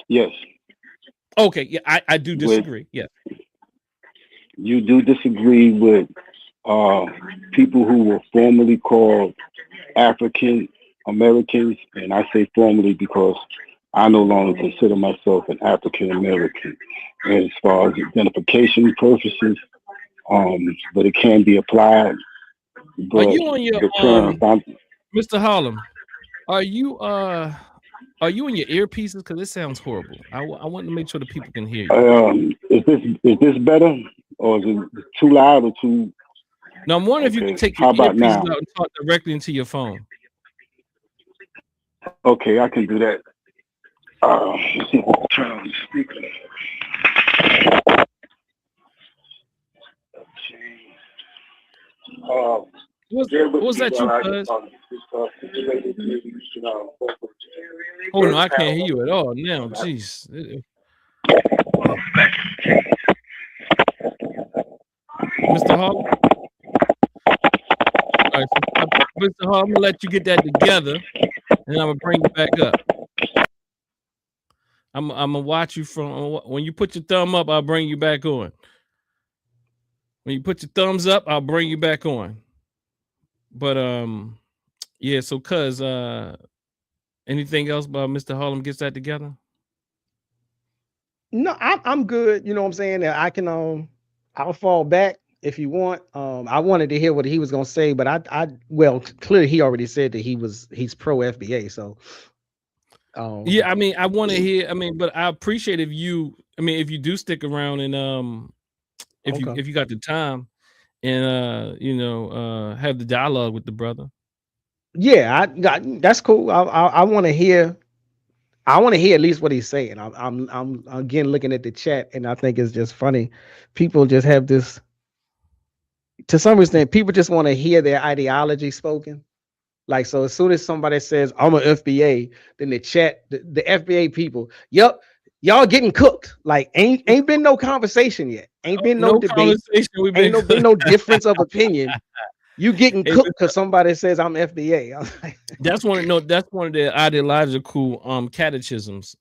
Speaker 6: Yes.
Speaker 1: Okay. Yeah, I do disagree. Yeah.
Speaker 6: You do disagree with people who were formerly called African Americans, and I say formerly because I no longer consider myself an African American as far as identification purposes, but it can be applied.
Speaker 1: Are you on your Mr. Harlem? Are you in your earpieces? Because it sounds horrible. I want to make sure the people can hear you.
Speaker 6: Is this better, or is it too loud or too?
Speaker 1: No, I'm wondering if you can take your earpieces out and talk directly into your phone.
Speaker 6: Okay, I can do that. Turn on the speaker.
Speaker 1: Was that you, Cuz? Oh no, I can't hear you at all now. Jeez. Mr. Harlem? All right, so, Mr. Harlem, I'm gonna let you get that together, and I'm gonna bring you back up. I'm gonna watch you from when you put your thumb up. I'll bring you back on. When you put your thumbs up, I'll bring you back on. But yeah. So, Cuz, anything else about Mr. Harlem gets that together?
Speaker 2: No, I'm good. You know what I'm saying? I can I'll fall back if you want. I wanted to hear what he was gonna say, but well, clearly he already said that he's pro FBA. So
Speaker 1: yeah, I mean, I want to hear. I mean, but I appreciate if you do stick around and if you got the time and have the dialogue with the brother.
Speaker 2: Yeah, that's cool. I want to hear. I want to hear at least what he's saying. I'm again looking at the chat, and I think it's just funny. People just have this. To some extent, people just want to hear their ideology spoken. Like, so as soon as somebody says I'm an FBA, then the chat, the FBA people, yep, y'all getting cooked. Like, ain't been no conversation yet. Ain't been no debate. Ain't been no difference of opinion. You getting cooked because somebody says I'm FBA.
Speaker 1: That's one of the ideological catechisms.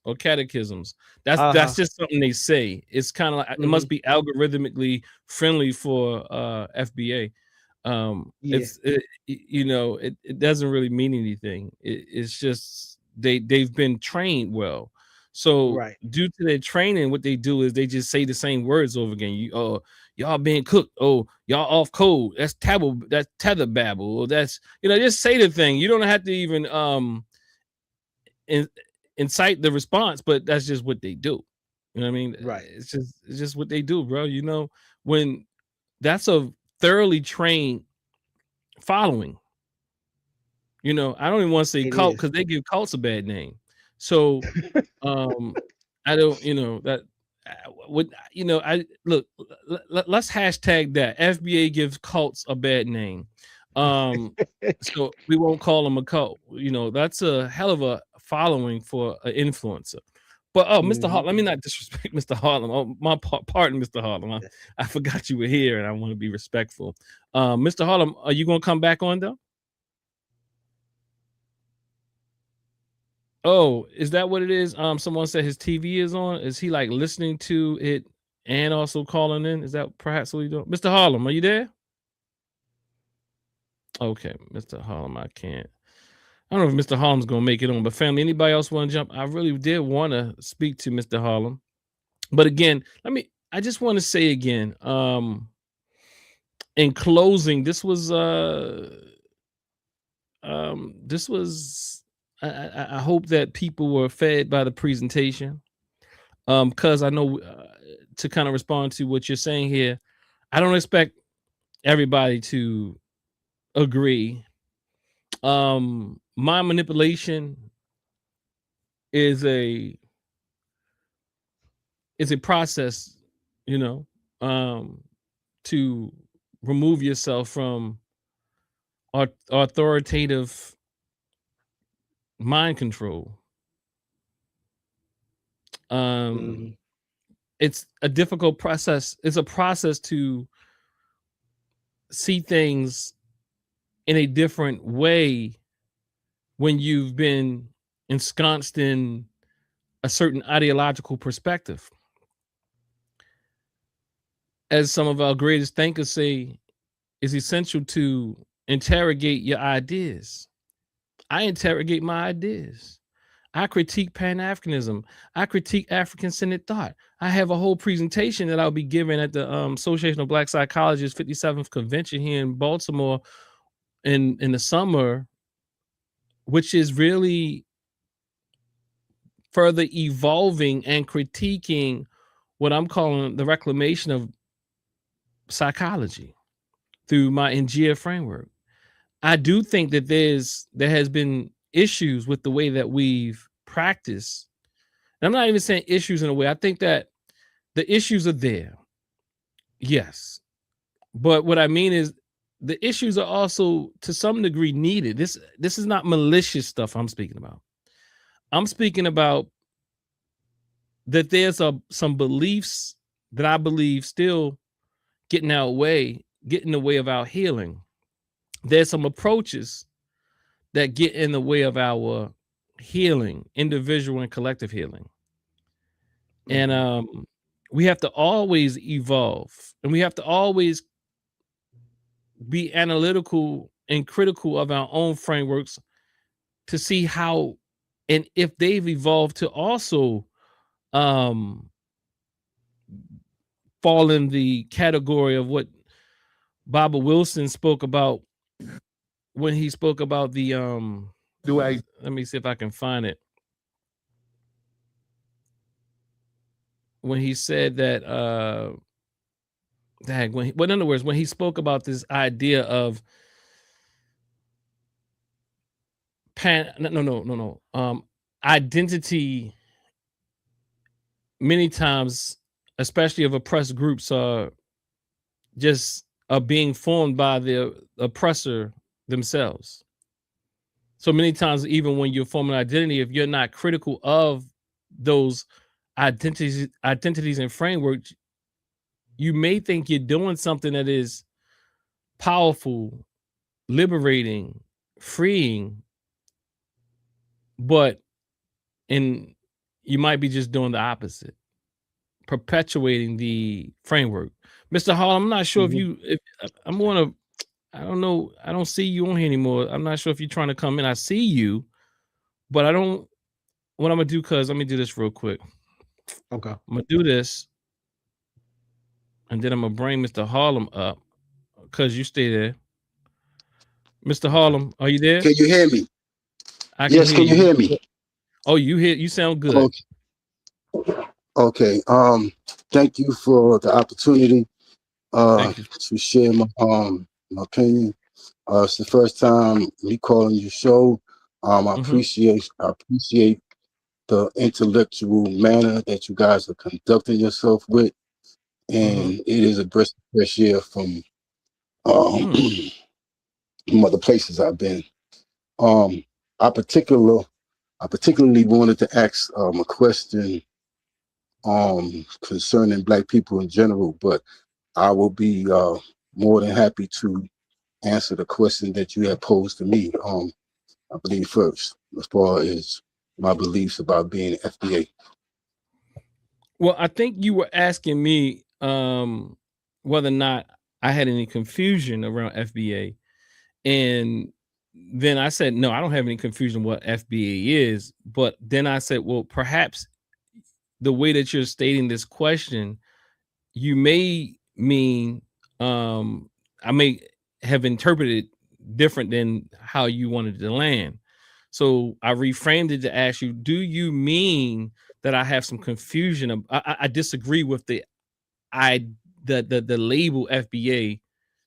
Speaker 1: That's just something they say. It's kind of like it must be algorithmically friendly for FBA. It doesn't really mean anything. It's just they've been trained well. So due to their training, what they do is they just say the same words over again. Y'all being cooked. Oh, y'all off code. That's tether babble. Or that's just say the thing. You don't have to even incite the response, but that's just what they do. You know what I mean?
Speaker 2: Right.
Speaker 1: It's just what they do, bro. When that's a thoroughly trained following. I don't even want to say cult because they give cults a bad name. So I don't, that I look, let's hashtag that. FBA gives cults a bad name. So we won't call them a cult. That's a hell of a following for an influencer. But Mr. Harlem, let me not disrespect Mr. Harlem. Oh, my pardon, Mr. Harlem. I forgot you were here, and I want to be respectful. Mr. Harlem, are you gonna come back on though? Oh, is that what it is? Someone said his TV is on. Is he like listening to it and also calling in? Is that perhaps what he's doing? Mr. Harlem, are you there? Okay, Mr. Harlem, I can't. I don't know if Mr. Harlem's gonna make it on, but family, anybody else want to jump? I really did want to speak to Mr. Harlem. But again, I just want to say again, in closing, this was I hope that people were fed by the presentation. Because I know to kind of respond to what you're saying here, I don't expect everybody to agree. Mind manipulation is a process, you know, to remove yourself from authoritative mind control. It's a difficult process. It's a process to see things in a different way when you've been ensconced in a certain ideological perspective. As some of our greatest thinkers say, it's essential to interrogate your ideas. I interrogate my ideas. I critique Pan-Africanism. I critique African-centered thought. I have a whole presentation that I'll be giving at the Association of Black Psychologists 57th convention here in Baltimore in the summer, which is really further evolving and critiquing what I'm calling the reclamation of psychology through my NGA framework. I do think that there has been issues with the way that we've practiced. And I'm not even saying issues in a way. I think that the issues are there. Yes. But what I mean is the issues are also to some degree needed. This is not malicious stuff I'm speaking about. I'm speaking about that there's some beliefs that I believe still get in the way of our healing. There's some approaches that get in the way of our healing, individual and collective healing. And we have to always evolve, and we have to always be analytical and critical of our own frameworks to see how and if they've evolved to also fall in the category of what Baba Wilson spoke about when he spoke about the let me see if I can find it. When he said that in other words, when he spoke about this idea of identity, many times, especially of oppressed groups, are being formed by the oppressor themselves. So many times, even when you're forming an identity, if you're not critical of those identities and frameworks, you may think you're doing something that is powerful, liberating, freeing, but you might be just doing the opposite, perpetuating the framework. Mr. Hall, I'm not sure I don't know. I don't see you on here anymore. I'm not sure if you're trying to come in. I see you, but what I'm gonna do, let me do this real quick.
Speaker 2: Okay.
Speaker 1: I'm gonna do this, and then I'm gonna bring Mr. Harlem up, because you stay there. Mr. Harlem, are you there?
Speaker 7: Can you hear me?
Speaker 1: Can
Speaker 7: you hear me?
Speaker 1: Oh, you sound good.
Speaker 7: Okay. Thank you for the opportunity to share my opinion. It's the first time me calling your show. I appreciate the intellectual manner that you guys are conducting yourself with, and it is a breath of fresh air from other places I've been. I particularly wanted to ask a question concerning Black people in general, but I will be more than happy to answer the question that you have posed to me. I believe first, as far as my beliefs about being FBA.
Speaker 1: Well, I think you were asking me whether or not I had any confusion around FBA. And then I said, no, I don't have any confusion what FBA is. But then I said, well, perhaps the way that you're stating this question, you may mean I may have interpreted different than how you wanted to land. So I reframed it to ask you, do you mean that I have some confusion? I disagree with the label FBA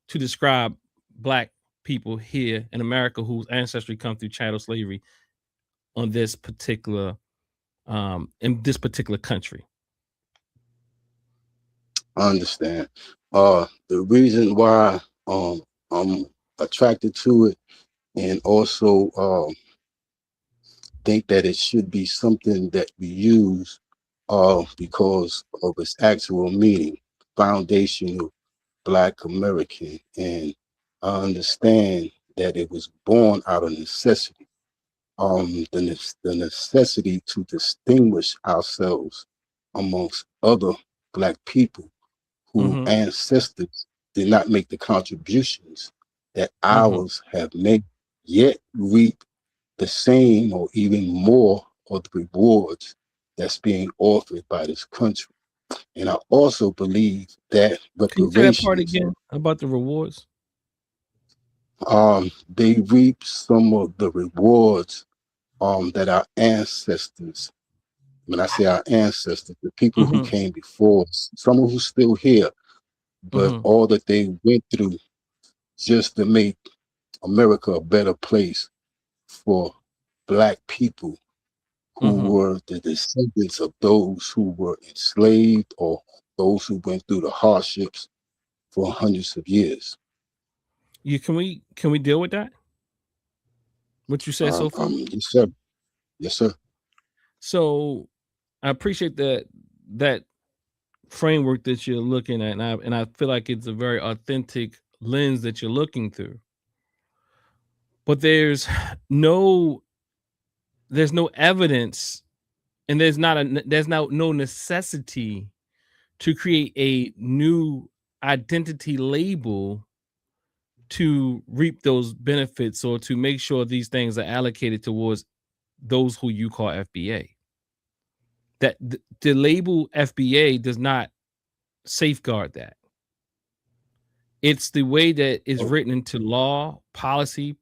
Speaker 1: to describe Black people here in America whose ancestry come through chattel slavery on this particular in this particular country.
Speaker 7: I understand. The reason why I'm attracted to it, and also think that it should be something that we use because of its actual meaning, foundational Black American. And I understand that it was born out of necessity. The necessity to distinguish ourselves amongst other Black people who ancestors did not make the contributions that ours have made, yet reap the same or even more of the rewards that's being offered by this country. And I also believe that
Speaker 1: Can you say that part
Speaker 7: reparations,
Speaker 1: again about the rewards?
Speaker 7: they reap some of the rewards that our ancestors, when I say our ancestors, the people who came before us, some of who's still here, but all that they went through just to make America a better place for Black people who were the descendants of those who were enslaved or those who went through the hardships for hundreds of years.
Speaker 1: Can we deal with that? What you said so far?
Speaker 7: Yes, sir. Yes, sir.
Speaker 1: So I appreciate that framework that you're looking at, and I feel like it's a very authentic lens that you're looking through. But there's no evidence, and there's no necessity to create a new identity label to reap those benefits or to make sure these things are allocated towards those who you call FBA. That the label FBA does not safeguard that. It's the way that is written into law, policy,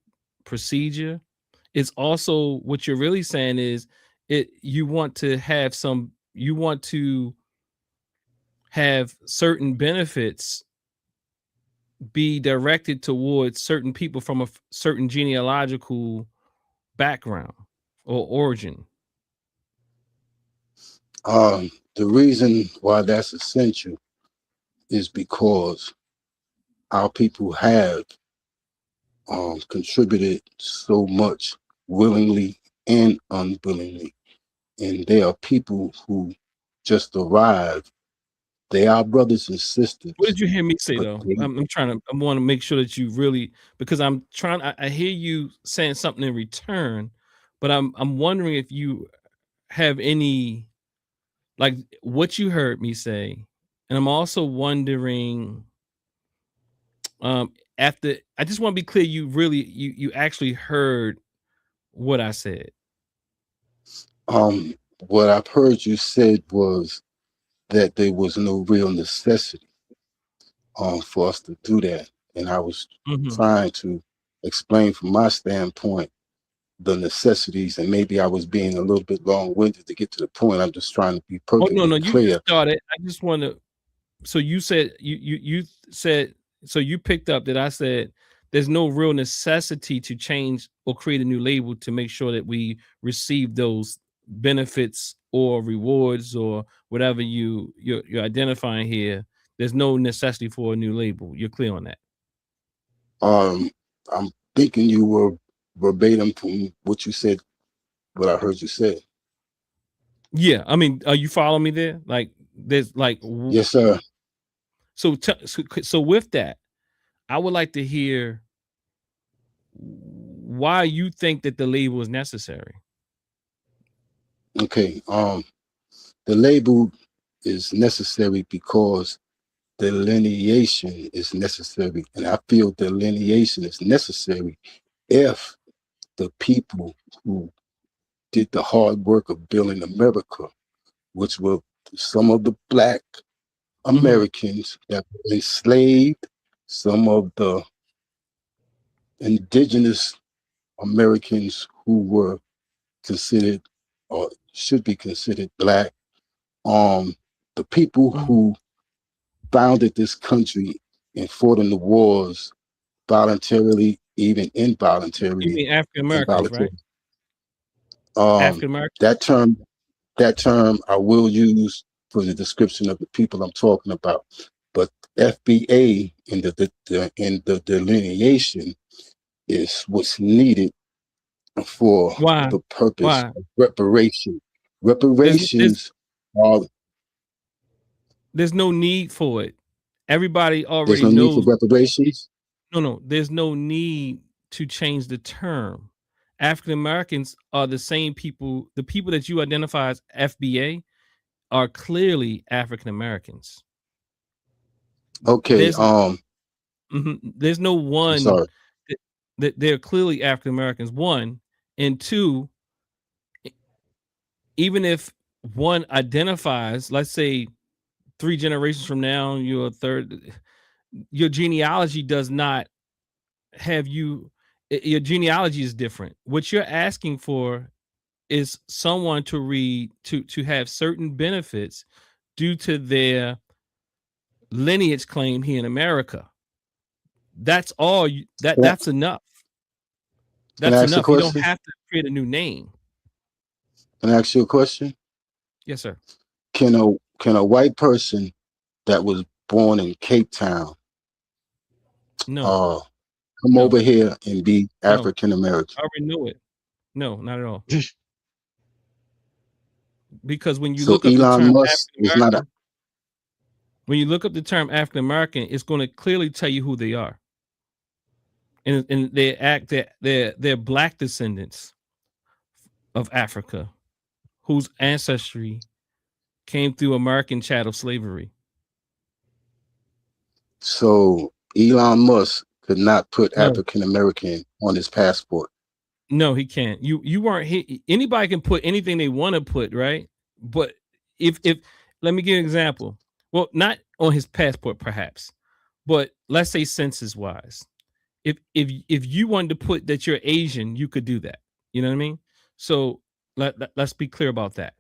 Speaker 1: procedure. It's also what you're really saying is you want to have certain benefits be directed towards certain people from a certain genealogical background or origin.
Speaker 7: The reason why that's essential is because our people have contributed so much willingly and unwillingly. And there are people who just arrived. They are brothers and sisters.
Speaker 1: What did you hear me say though? I want to make sure that you really, because I hear you saying something in return, but I'm wondering if you have any, like what you heard me say. And I'm also wondering, after, I just want to be clear, you actually heard what I said.
Speaker 7: What I've heard you said was that there was no real necessity for us to do that. And I was trying to explain from my standpoint the necessities, and maybe I was being a little bit long-winded to get to the point. I'm just trying to be perfectly
Speaker 1: clear. You just started. I just want to. So you said you said, so you picked up that I said there's no real necessity to change or create a new label to make sure that we receive those benefits or rewards or whatever you're identifying here. There's no necessity for a new label. You're clear on that?
Speaker 7: I'm thinking you were verbatim from what you said, what I heard you say.
Speaker 1: Yeah, I mean, are you following me there? Like, there's like,
Speaker 7: yes, sir.
Speaker 1: So with that, I would like to hear why you think that the label is necessary.
Speaker 7: Okay. The label is necessary because delineation is necessary, and I feel delineation is necessary if the people who did the hard work of building America, which were some of the Black Americans that were enslaved, some of the indigenous Americans who were considered or should be considered Black, the people who founded this country and fought in the wars voluntarily, even
Speaker 1: You
Speaker 7: involuntarily,
Speaker 1: mean African Americans, right?
Speaker 7: involuntarily. Um,
Speaker 1: African Americans.
Speaker 7: that term, that term I will use for the description of the people I'm talking about. But FBA in the delineation is what's needed for
Speaker 1: Why?
Speaker 7: the purpose
Speaker 1: Why?
Speaker 7: of reparation.
Speaker 1: There's
Speaker 7: Reparations are
Speaker 1: there's no need for it. Everybody
Speaker 7: there's
Speaker 1: already
Speaker 7: no need for
Speaker 1: knows.
Speaker 7: reparations.
Speaker 1: No, there's no need to change the term. African Americans are the same people. The people that you identify as FBA are clearly African Americans.
Speaker 7: Okay,
Speaker 1: There's no
Speaker 7: I'm
Speaker 1: one
Speaker 7: sorry.
Speaker 1: that they're clearly African Americans. One, and two, even if one identifies, let's say 3 generations from now, you're a third, your genealogy does not have you, your genealogy is different. What you're asking for is someone to read to have certain benefits due to their lineage claim here in America. That's all
Speaker 7: Can I,
Speaker 1: that's enough.
Speaker 7: can I
Speaker 1: That's
Speaker 7: ask you a
Speaker 1: enough. You don't
Speaker 7: question?
Speaker 1: have to create a new name.
Speaker 7: Can I ask you a question?
Speaker 1: Yes, sir.
Speaker 7: Can a white person that was born in Cape Town
Speaker 1: No,
Speaker 7: come
Speaker 1: no,
Speaker 7: over here and be
Speaker 1: no.
Speaker 7: African American?
Speaker 1: I already know it. No, not at all. Because when you
Speaker 7: So
Speaker 1: look up the
Speaker 7: Elon
Speaker 1: term
Speaker 7: Musk
Speaker 1: African
Speaker 7: is not a
Speaker 1: American, when you look up the term African American, it's going to clearly tell you who they are. And they act that they're black descendants of Africa whose ancestry came through American chattel slavery.
Speaker 7: so Elon Musk could not put
Speaker 1: No,
Speaker 7: African American on his passport.
Speaker 1: no, he can't. You weren't anybody can put anything they want to put, right? But if let me give you an example. Well, not on his passport, perhaps, but let's say census wise. If you wanted to put that you're Asian, you could do that. You know what I mean? So let's be clear about that.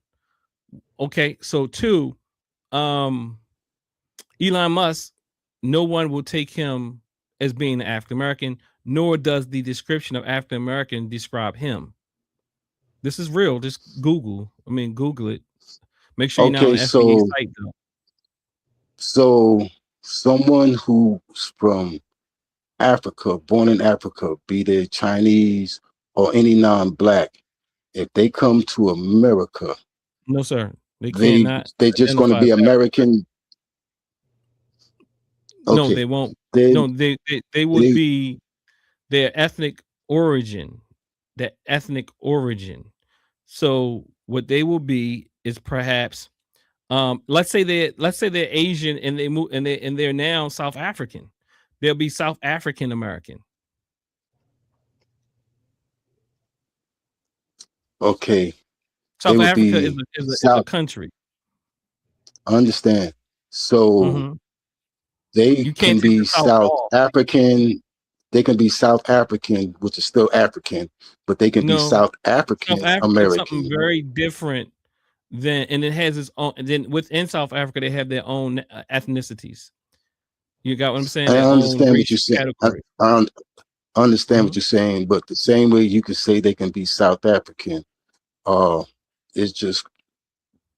Speaker 1: Okay, so two, Elon Musk, no one will take him as being an African American, nor does the description of African American describe him. This is real. Just Google it. Make sure you're not on
Speaker 7: Okay,
Speaker 1: the FBA
Speaker 7: so
Speaker 1: site though.
Speaker 7: so someone who's from Africa, born in Africa, be they Chinese or any non-black, if they come to America,
Speaker 1: No, sir. They
Speaker 7: they
Speaker 1: cannot
Speaker 7: they just going to
Speaker 1: identify as
Speaker 7: be
Speaker 1: African.
Speaker 7: American.
Speaker 1: No,
Speaker 7: Okay,
Speaker 1: they won't.
Speaker 7: they
Speaker 1: No, they would
Speaker 7: they
Speaker 1: be their ethnic origin. Their ethnic origin. So what they will be is perhaps let's say they're Asian and they move and they're now South African. They'll be South African American.
Speaker 7: okay. They
Speaker 1: South
Speaker 7: would
Speaker 1: Africa is
Speaker 7: be
Speaker 1: a
Speaker 7: South.
Speaker 1: country.
Speaker 7: I understand. So
Speaker 1: Mhm.
Speaker 7: they
Speaker 1: You
Speaker 7: can
Speaker 1: can't take
Speaker 7: be
Speaker 1: the South
Speaker 7: South
Speaker 1: off.
Speaker 7: African. They can be South African, which is still African, but they can be
Speaker 1: No,
Speaker 7: South
Speaker 1: South
Speaker 7: African
Speaker 1: Africa is something
Speaker 7: American.
Speaker 1: very different than, and it has its own. And then within South Africa, they have their own ethnicities. You got what I'm saying?
Speaker 7: I
Speaker 1: Their own
Speaker 7: understand what you're
Speaker 1: racial
Speaker 7: saying.
Speaker 1: category.
Speaker 7: I understand what
Speaker 1: Mhm.
Speaker 7: you're saying, but the same way you could say they can be South African, uh, it's just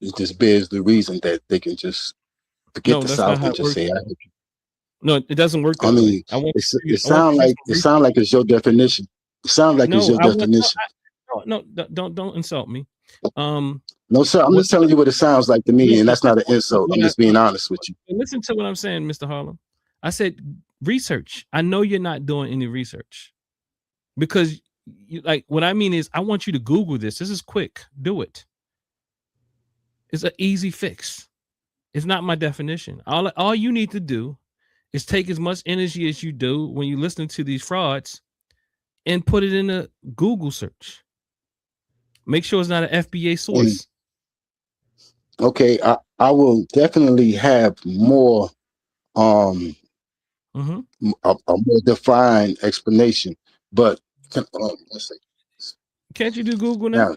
Speaker 7: it just bears the reason that they can just forget
Speaker 1: No,
Speaker 7: the
Speaker 1: that's not
Speaker 7: South
Speaker 1: how
Speaker 7: and
Speaker 1: it
Speaker 7: just
Speaker 1: works,
Speaker 7: say
Speaker 1: though.
Speaker 7: African.
Speaker 1: No, it doesn't work
Speaker 7: I
Speaker 1: that way.
Speaker 7: mean, it
Speaker 1: I want
Speaker 7: sound
Speaker 1: you to do
Speaker 7: like
Speaker 1: some research.
Speaker 7: it's your definition. It sounds like it's
Speaker 1: No,
Speaker 7: your
Speaker 1: I want
Speaker 7: definition.
Speaker 1: no, don't insult me.
Speaker 7: No, sir, I'm
Speaker 1: What
Speaker 7: just telling you what it sounds like to me, and
Speaker 1: listen,
Speaker 7: that's not an insult. I'm just being honest with you.
Speaker 1: listen to what I'm saying, Mr. Harlem. I said research. I know you're not doing any research because you, like what I mean is I want you to Google this. This is quick. Do it. It's an easy fix. It's not my definition. All you need to do is take as much energy as you do when you listen to these frauds and put it in a Google search. Make sure it's not an FBA source.
Speaker 7: Okay, I will definitely have more a more defined explanation, but let's see.
Speaker 1: Can't you do Google now?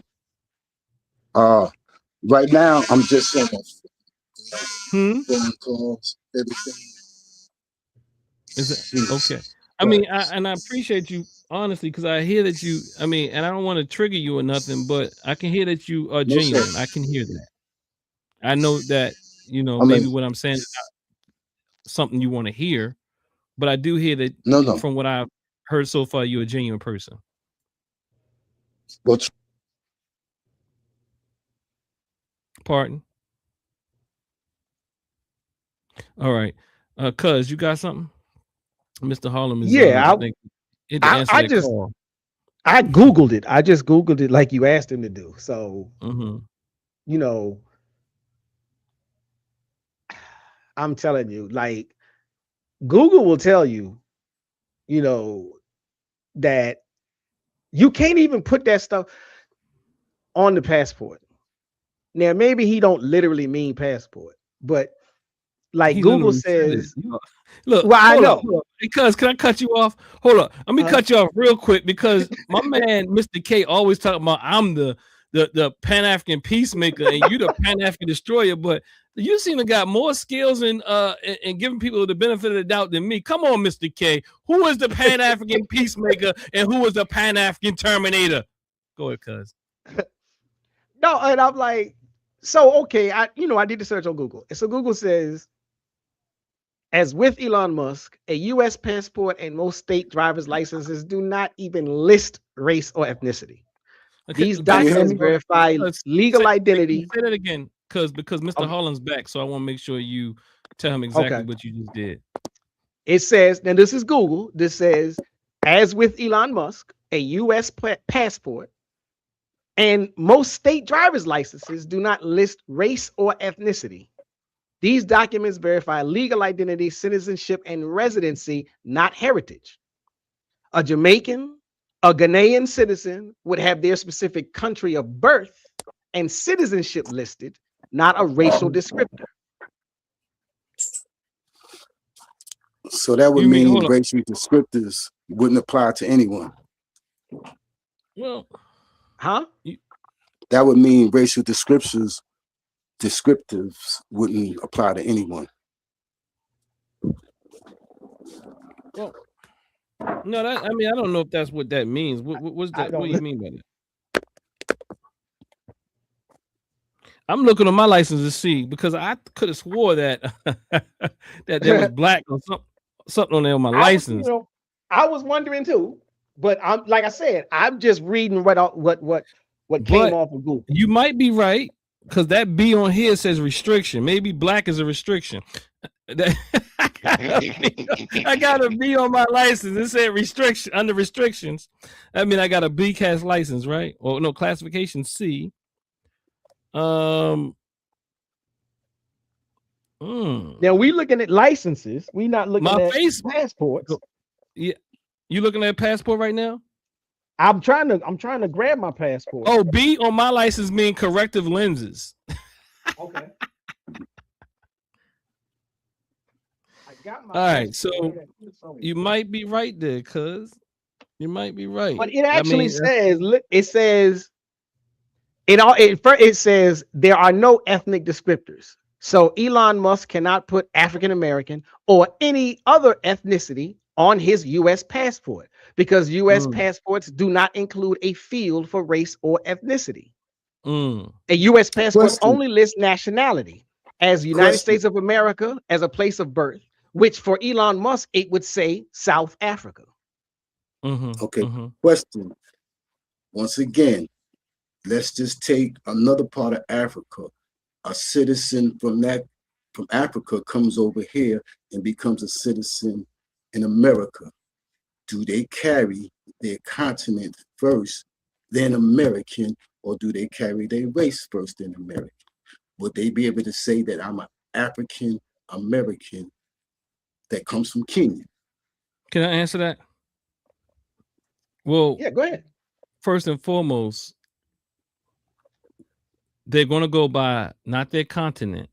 Speaker 7: Right now I'm just on phone calls, everything.
Speaker 1: Is it okay? I mean, I appreciate you honestly, because I hear that you, I mean, and I don't want to trigger you or nothing, but I can hear that you are genuine. I can hear that. I know that, you know, maybe what I'm saying is not something you want to hear, but I do hear that from what I've heard so far, you're a genuine person.
Speaker 7: What's
Speaker 1: pardon? All right. Cuz you got something? Mr. Harlem is
Speaker 2: I just call. I Googled it. I just Googled it like you asked him to do. So you know, I'm telling you, like Google will tell you, you know, that you can't even put that stuff on the passport. Now, maybe he don't literally mean passport, but like he Google says,
Speaker 1: look, well, I know. Because can I cut you off? Hold up. Let me cut you off real quick because my man, Mr. K, always talking about I'm the Pan-African peacemaker and you the Pan-African destroyer, but you seem to got more skills in giving people the benefit of the doubt than me. Come on, Mr. K. Who is the Pan-African peacemaker and who is the Pan-African terminator? Go ahead, cuz.
Speaker 2: No, and I'm like, so okay, I did the search on Google. And so Google says, as with Elon Musk, a U.S. passport and most state driver's licenses do not even list race or ethnicity. Okay, these documents verify legal identity.
Speaker 1: Say that again, because Mr. Holland's back, so I want to make sure you tell him exactly what you just did.
Speaker 2: It says, and this is Google, this says, as with Elon Musk, a U.S. passport and most state driver's licenses do not list race or ethnicity. These documents verify legal identity, citizenship, and residency, not heritage. A Jamaican, a Ghanaian citizen would have their specific country of birth and citizenship listed, not a racial descriptor.
Speaker 7: So that would mean racial descriptors wouldn't apply to anyone.
Speaker 1: Well,
Speaker 7: that would mean racial descriptives wouldn't apply to anyone.
Speaker 1: Well, no, I don't know if that's what that means. What's that? What do you mean by that? I'm looking on my license to see because I could have swore that that there was black or something on there on my license.
Speaker 2: I was wondering too, but I'm like I said, I'm just reading what came off of Google.
Speaker 1: You might be right. Because that B on here says restriction. Maybe black is a restriction. I got a B on my license. It said restriction under restrictions. I mean, I got a B class license, right? Or no, classification C.
Speaker 2: Now we looking at licenses. We not looking at passports.
Speaker 1: Yeah, you looking at passport right now?
Speaker 2: I'm trying to grab my passport.
Speaker 1: Oh, B on my license mean corrective lenses.
Speaker 2: Okay. I got my
Speaker 1: all right, so you might be right there, cuz you might be right.
Speaker 2: But it actually says it says there are no ethnic descriptors. So Elon Musk cannot put African American or any other ethnicity on his U.S. passport because U.S. passports do not include a field for race or ethnicity. A U.S. passport only lists nationality as United States of America as a place of birth, which for Elon Musk, it would say South Africa.
Speaker 7: Question. Once again, let's just take another part of Africa. A citizen from Africa comes over here and becomes a citizen in America. Do they carry their continent first, then American, or do they carry their race first, then American? would they be able to say that I'm an African American that comes from Kenya?
Speaker 1: Can I answer that? Well,
Speaker 2: Yeah, go ahead.
Speaker 1: first and foremost, they're going to go by not their continent.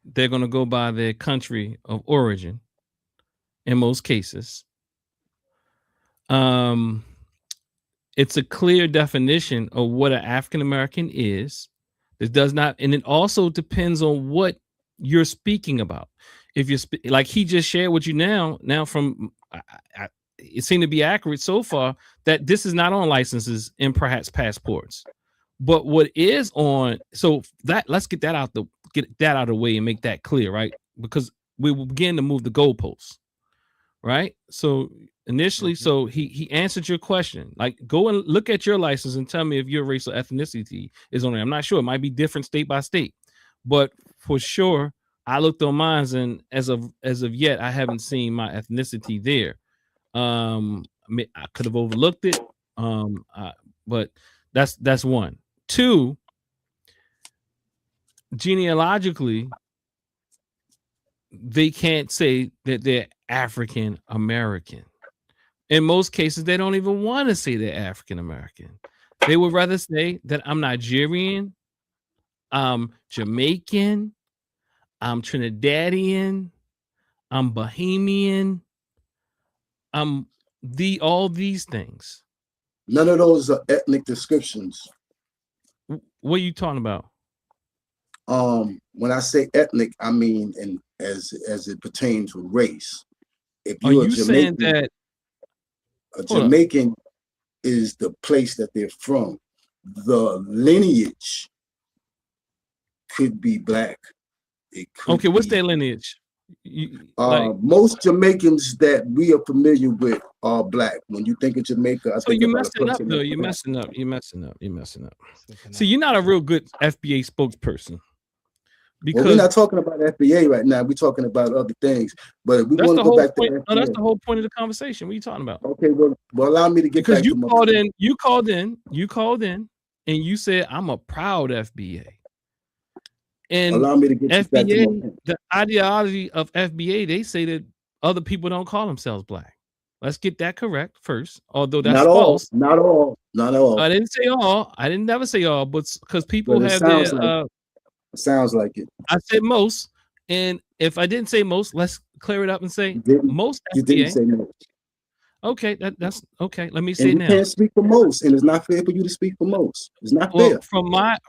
Speaker 1: They're going to go by their country of origin in most cases. It's a clear definition of what an African American is. It does not, and it also depends on what you're speaking about. If you're like he just shared with you now from it seemed to be accurate so far that this is not on licenses and perhaps passports, but what is on. So that let's get that out of the way and make that clear, right? Because we will begin to move the goalposts, right? So initially, so he answered your question. Like, go and look at your license and tell me if your race or ethnicity is on there. I'm not sure. It might be different state by state, but for sure, I looked on mine, and as of yet, I haven't seen my ethnicity there. I could have overlooked it, but that's one. Two, genealogically, they can't say that they're African American. In most cases, they don't even want to say they're African American. They would rather say that I'm Nigerian, I'm Jamaican, I'm Trinidadian, I'm Bahamian, I'm all these things.
Speaker 7: None of those are ethnic descriptions.
Speaker 1: What are you talking about?
Speaker 7: When I say ethnic, I mean as it pertains to race. If
Speaker 1: Are
Speaker 7: you're
Speaker 1: you saying that
Speaker 7: a Jamaican is the place that they're from, the lineage could be black. It could
Speaker 1: okay, what's
Speaker 7: be,
Speaker 1: their lineage?
Speaker 7: Most Jamaicans that we are familiar with are black. When you think of Jamaica, I
Speaker 1: so
Speaker 7: think
Speaker 1: you're
Speaker 7: about
Speaker 1: messing up, though. You're messing up. See, you're not a real good FBA spokesperson. Because
Speaker 7: we're not talking about FBA right now. We're talking about other things. But if we want to go back to FBA,
Speaker 1: that's the whole point of the conversation. What are you talking about?
Speaker 7: Okay, well allow me to get
Speaker 1: because
Speaker 7: back
Speaker 1: you
Speaker 7: to
Speaker 1: called in, and you said I'm a proud FBA. And
Speaker 7: allow me to get
Speaker 1: FBA,
Speaker 7: back to my point.
Speaker 1: The ideology of FBA, they say that other people don't call themselves black. Let's get that correct first. Although that's false.
Speaker 7: Not all.
Speaker 1: I didn't say all. I didn't never say all, but because people have their
Speaker 7: it sounds like it.
Speaker 1: I said most, and if I didn't say most, let's clear it up and say most FBA.
Speaker 7: You didn't say most.
Speaker 1: Okay, that's okay. Let me say
Speaker 7: and
Speaker 1: now.
Speaker 7: You can't speak for most, and it's not fair for you to speak for most. It's not fair.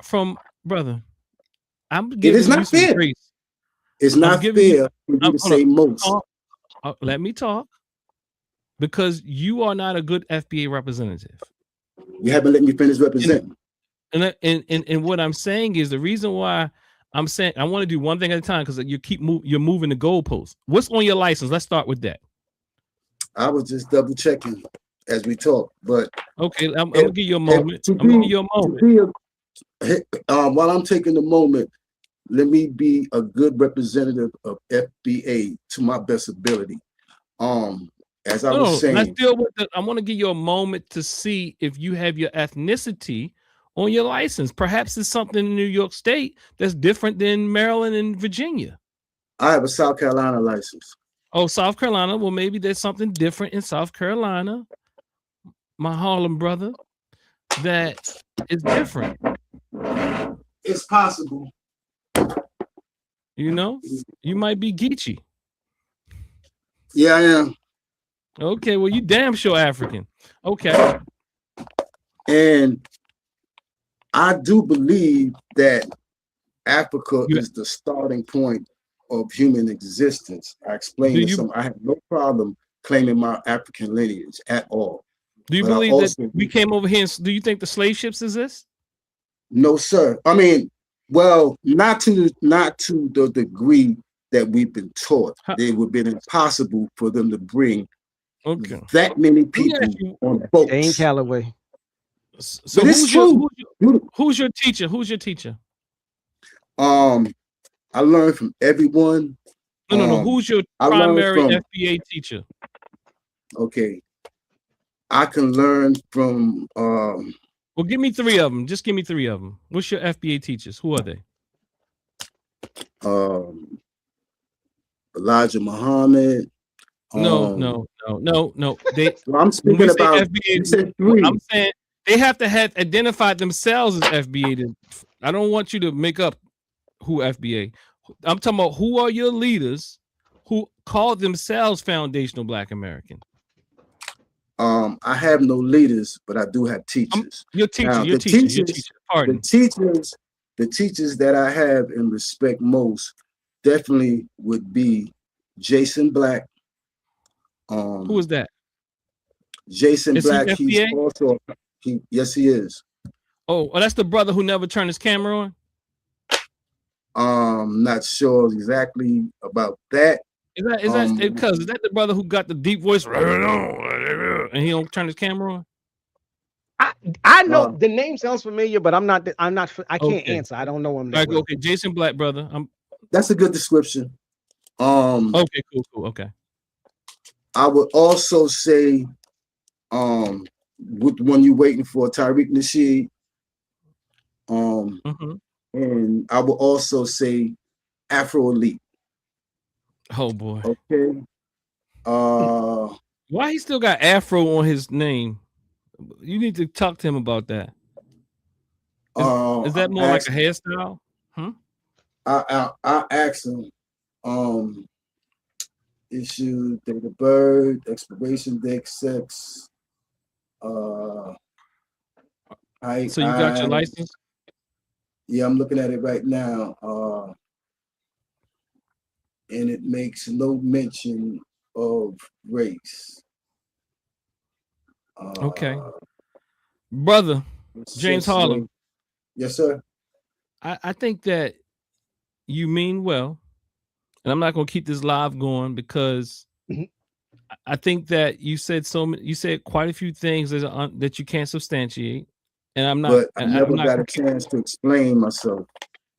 Speaker 1: From brother, I'm giving
Speaker 7: it is not
Speaker 1: you some
Speaker 7: fair.
Speaker 1: grace.
Speaker 7: It's not fair for you to say most.
Speaker 1: Let me talk, because you are not a good FBA representative.
Speaker 7: You haven't let me finish representing.
Speaker 1: And what I'm saying is the reason why I'm saying I want to do one thing at a time, because you're moving the goalposts. What's on your license? Let's start with that. I
Speaker 7: was just double checking as we talk, but
Speaker 1: okay, I'm gonna give you a moment.
Speaker 7: While I'm taking the moment, let me be a good representative of FBA to my best ability. As I was saying,
Speaker 1: let's deal with I want to give you a moment to see if you have your ethnicity on your license. Perhaps it's something in New York State that's different than Maryland and Virginia.
Speaker 7: I have a South Carolina license.
Speaker 1: Oh, South Carolina. Well, maybe there's something different in South Carolina, my Harlem brother, that is different.
Speaker 7: It's possible.
Speaker 1: You know, you might be Geechee.
Speaker 7: Yeah, I am.
Speaker 1: Okay, well, you damn sure African. Okay.
Speaker 7: And I do believe that Africa is the starting point of human existence. I explained I have no problem claiming my African lineage at all.
Speaker 1: Do you believe that we came over here? Do you think the slave ships exist?
Speaker 7: No, sir. I mean, well, not to the degree that we've been taught. It would have been impossible for them to bring that many people on boats.
Speaker 2: Dane Calloway.
Speaker 1: So
Speaker 7: but it's true.
Speaker 1: Who's your teacher? Who's your teacher?
Speaker 7: I learned from everyone.
Speaker 1: No. Who's your primary FBA teacher?
Speaker 7: Okay. I can learn from
Speaker 1: well, give me three of them. Just give me three of them. What's your FBA teachers? Who are they?
Speaker 7: Elijah Muhammad.
Speaker 1: No. They
Speaker 7: Well, I'm
Speaker 1: when we
Speaker 7: speaking
Speaker 1: say
Speaker 7: about.
Speaker 1: FBA,
Speaker 7: You said three.
Speaker 1: I'm saying they have to have identified themselves as FBA. I don't want you to make up who FBA. I'm talking about who are your leaders who call themselves Foundational Black American.
Speaker 7: I have no leaders, but I do have teachers.
Speaker 1: Your teacher,
Speaker 7: Now,
Speaker 1: your teacher. Pardon.
Speaker 7: The teachers that I have and respect most definitely would be Jason Black.
Speaker 1: Who is that?
Speaker 7: Jason
Speaker 1: Is he
Speaker 7: Black. He's
Speaker 1: FBA?
Speaker 7: also yes, he is.
Speaker 1: Oh, that's the brother who never turned his camera on.
Speaker 7: Not sure exactly about that.
Speaker 1: Is that the brother who got the deep voice and he don't turn his camera on?
Speaker 2: I know the name sounds familiar, but I can't answer. I don't know him.
Speaker 1: Right, okay, Jason Black, brother.
Speaker 7: That's a good description.
Speaker 1: Okay, cool. Okay.
Speaker 7: I would also say, with the one you're waiting for, Tariq Nasheed. And I will also say Afro Elite.
Speaker 1: Oh boy.
Speaker 7: Okay.
Speaker 1: Why he still got Afro on his name? You need to talk to him about that. Is that more like a hairstyle?
Speaker 7: I asked him. Issue, date of birth, expiration date, sex.
Speaker 1: So you got your license?
Speaker 7: Yeah, I'm looking at it right now. And it makes no mention of race.
Speaker 1: Okay. Brother, James Harlem.
Speaker 7: Yes, sir.
Speaker 1: I think that you mean well. And I'm not going to keep this live going because I think that you said quite a few things that you can't substantiate. And I'm not.
Speaker 7: But I never got a chance to explain myself.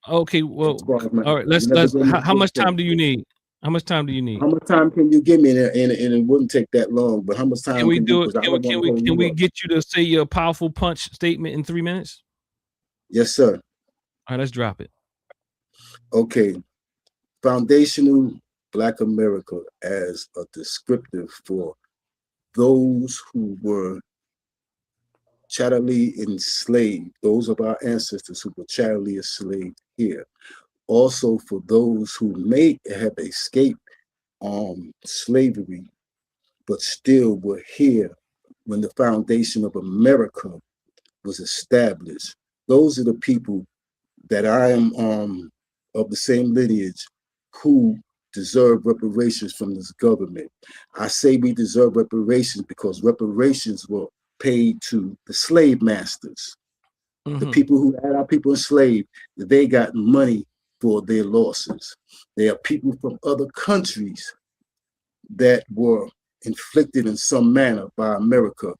Speaker 1: Okay, well, all right. Let's. How much time do you need? How much time
Speaker 7: can you give me? And it wouldn't take that long. But how much time
Speaker 1: can we do it? Can we get you to say your powerful punch statement in 3 minutes?
Speaker 7: Yes, sir.
Speaker 1: All right, let's drop it.
Speaker 7: Okay. Foundational Black America as a descriptive for those who were chattelly enslaved, those of our ancestors who were chattelly enslaved here. Also for those who may have escaped slavery, but still were here when the foundation of America was established. Those are the people that I am of the same lineage who deserve reparations from this government. I say we deserve reparations because reparations were paid to the slave masters. The people who had our people enslaved, they got money for their losses. There are people from other countries that were inflicted in some manner by America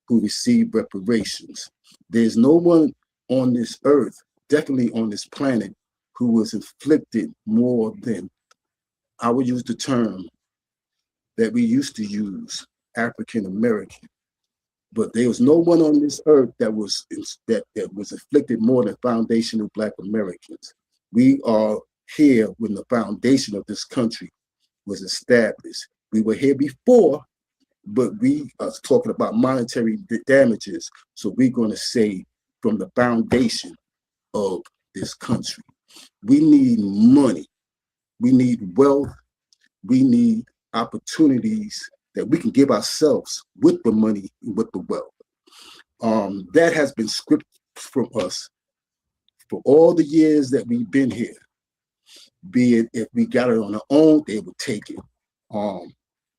Speaker 7: who received reparations. There's no one on this earth, definitely on this planet, who was inflicted more than, I would use the term that we used to use, African American. But there was no one on this earth that was inflicted more than foundational Black Americans. We are here when the foundation of this country was established. We were here before, but we are talking about monetary damages. So we're going to say from the foundation of this country. We need money. We need wealth. We need opportunities that we can give ourselves with the money and with the wealth. That has been scripted from us for all the years that we've been here. Be it if we got it on our own, they would take it.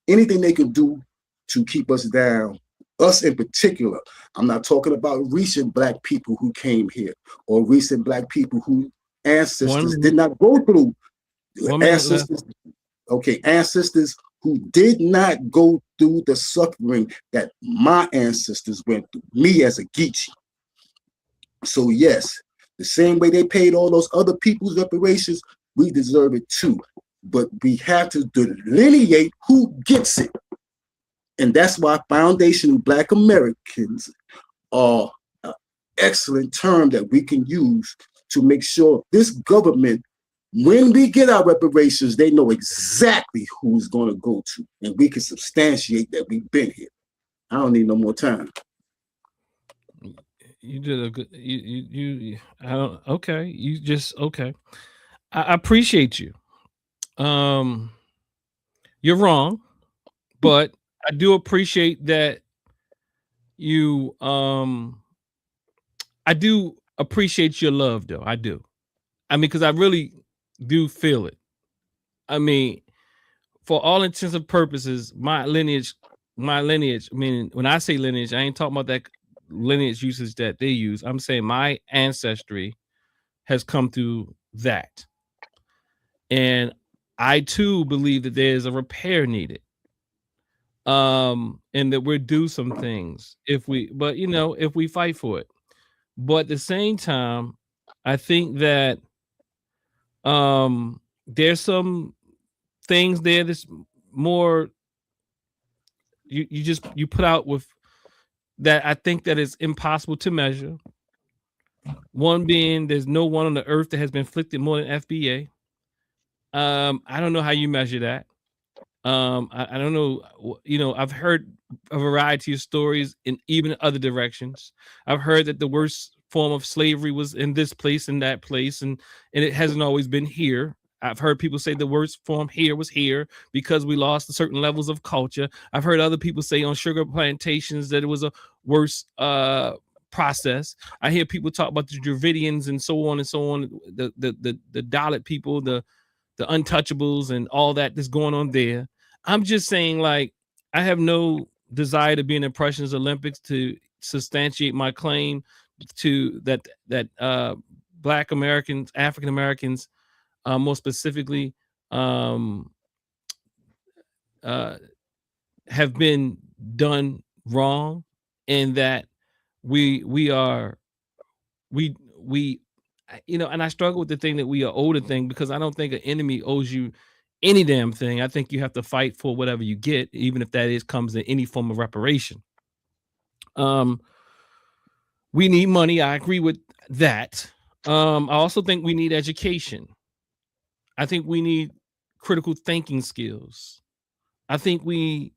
Speaker 7: Anything they can do to keep us down, us in particular. I'm not talking about recent Black people who came here or recent Black people who ancestors did not go through. Ancestors who did not go through the suffering that my ancestors went through, me as a Geechee. So yes, the same way they paid all those other people's reparations, we deserve it too. But we have to delineate who gets it. And that's why foundational Black Americans are an excellent term that we can use to make sure this government When we get our reparations, they know exactly who it's going to go to, and we can substantiate that we've been here. I don't need no more time.
Speaker 1: You did a good. I don't. Okay. You just okay. I appreciate you. You're wrong, but I do appreciate that you. I do appreciate your love, though. I do. I mean, because I really do feel it. I mean, for all intents and purposes, my lineage. I mean, when I say lineage, I ain't talking about that lineage usage that they use. I'm saying my ancestry has come through that. And I too believe that there's a repair needed. And that we're due some things if we fight for it. But at the same time, I think that there's some things there that's more you put out with that I think that is impossible to measure. One being there's no one on the earth that has been inflicted more than FBA. I don't know how you measure that. I don't know. I've heard a variety of stories in even other directions. I've heard that the worst form of slavery was in this place and that place, and it hasn't always been here. I've heard people say the worst form here was here because we lost certain levels of culture. I've heard other people say on sugar plantations that it was a worse process. I hear people talk about the Dravidians and so on and so on. The Dalit people, the untouchables and all that that's going on there. I'm just saying, like, I have no desire to be in the Impressions Olympics to substantiate my claim to that Black Americans, African Americans, more specifically, have been done wrong, and that we are and I struggle with the thing that we are owed a thing, because I don't think an enemy owes you any damn thing. I think you have to fight for whatever you get, even if that comes in any form of reparation. We need money. I agree with that. I also think we need education. I think we need critical thinking skills. I think we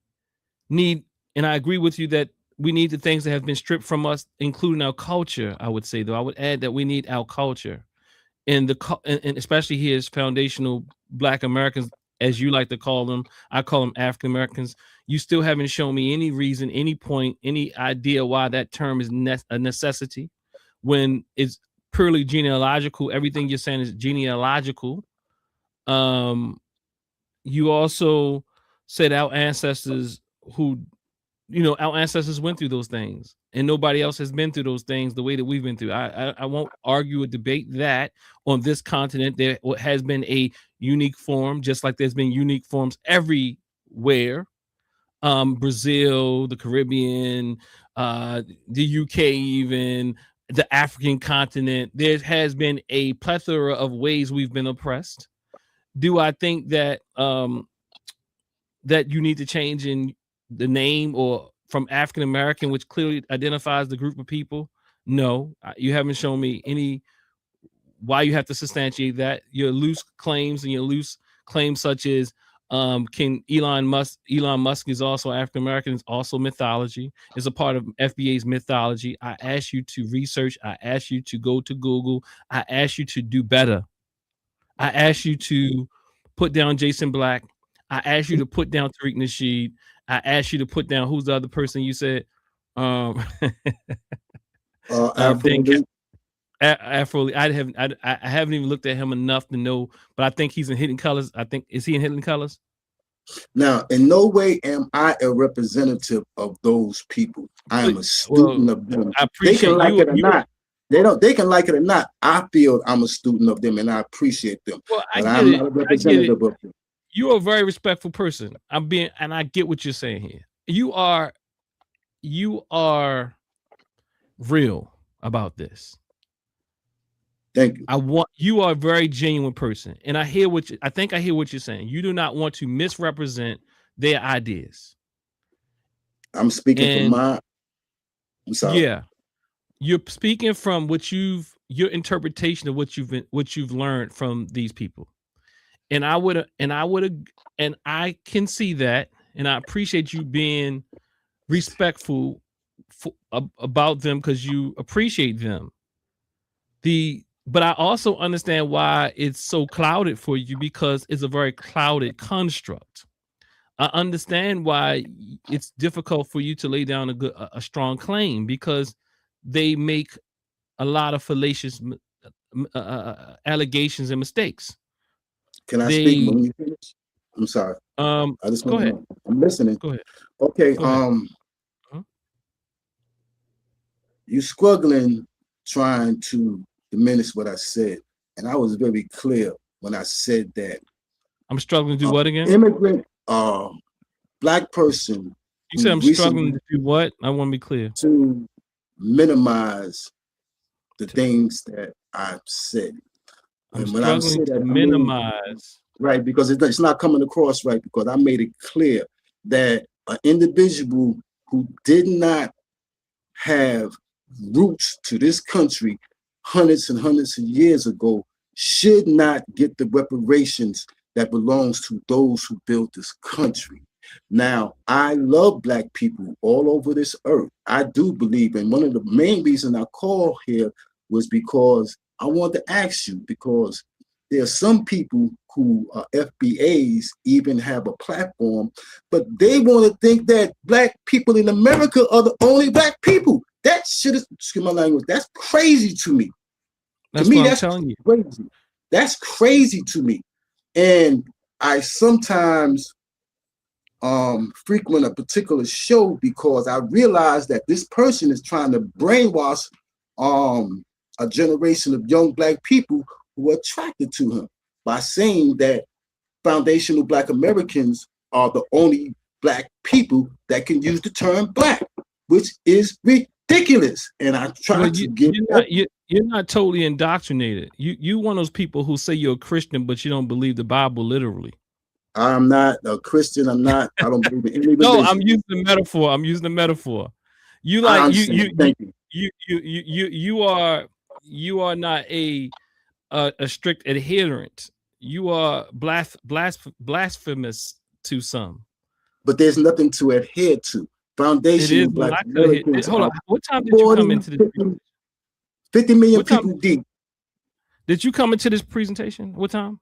Speaker 1: need, and I agree with you that we need the things that have been stripped from us, including our culture. I would say, though, I would add that we need our culture, and and especially here as foundational Black Americans, as you like to call them. I call them African Americans. You still haven't shown me any reason, any point, any idea why that term is a necessity when it's purely genealogical. Everything you're saying is genealogical. You also said our ancestors our ancestors went through those things, and nobody else has been through those things the way that we've been through. I won't argue or debate that on this continent there has been a unique form, just like there's been unique forms everywhere. Brazil, the Caribbean, the UK, even the African continent. There has been a plethora of ways we've been oppressed. Do I think that that you need to change in the name or from African American, which clearly identifies the group of people? No, you haven't shown me any why you have to substantiate that. Your loose claims and your loose claims such as can Elon Musk is also African American, is also mythology. It's a part of FBA's mythology. I ask you to research. I ask you to go to Google. I ask you to do better. I ask you to put down Jason Black. I asked you to put down Tariq Nasheed. I asked you to put down, who's the other person you said? Afro. I haven't even looked at him enough to know, but I think he's in Hidden Colors. Is he in Hidden Colors?
Speaker 7: Now, in no way am I a representative of those people. I am a student of them.
Speaker 1: I appreciate
Speaker 7: they can like it or not. They can like it or not. I feel I'm a student of them, and I appreciate them.
Speaker 1: Well,
Speaker 7: but I'm not a representative of them.
Speaker 1: You are a very respectful person. And I get what you're saying here. You are real about this.
Speaker 7: Thank you.
Speaker 1: You are a very genuine person, and I hear what you're saying. You do not want to misrepresent their ideas.
Speaker 7: I'm speaking from my. I'm sorry.
Speaker 1: Yeah, you're speaking from what you've your interpretation of what you've learned from these people. And I can see that, and I appreciate you being respectful about them because you appreciate them. But I also understand why it's so clouded for you, because it's a very clouded construct. I understand why it's difficult for you to lay down a strong claim, because they make a lot of fallacious allegations and mistakes.
Speaker 7: Can I speak when you finish? I'm sorry. I just
Speaker 1: go ahead.
Speaker 7: I'm listening.
Speaker 1: Go ahead.
Speaker 7: Okay.
Speaker 1: Go ahead.
Speaker 7: You struggling trying to diminish what I said, and I was very clear when I said that.
Speaker 1: I'm struggling to do what again?
Speaker 7: Immigrant, black person.
Speaker 1: You said I'm struggling to do what? I want to be clear.
Speaker 7: To minimize the things that I've said.
Speaker 1: And when I say that, minimize.
Speaker 7: Right, because it's not coming across right, because I made it clear that an individual who did not have roots to this country hundreds and hundreds of years ago should not get the reparations that belongs to those who built this country. Now, I love black people all over this earth. I do believe, and one of the main reasons I call here was because I want to ask you, because there are some people who are FBAs, even have a platform, but they want to think that black people in America are the only black people. That shit is, excuse my language, that's crazy to me.
Speaker 1: That's to me, that's telling
Speaker 7: crazy. You. That's crazy to me. And I sometimes frequent a particular show because I realize that this person is trying to brainwash a generation of young black people who are attracted to him by saying that foundational black Americans are the only black people that can use the term black, which is ridiculous. And I try to get
Speaker 1: you're not totally indoctrinated. You one of those people who say you're a Christian, but you don't believe the Bible literally.
Speaker 7: I'm not a Christian. I don't believe in any religion.
Speaker 1: No, I'm using the metaphor. You like you are not a strict adherent. You are blasphemous to some.
Speaker 7: But there's nothing to adhere to. Foundation of black Americans.
Speaker 1: Hold on. What time did you come into this?
Speaker 7: 50 million people deep.
Speaker 1: Did you come into this presentation? What time?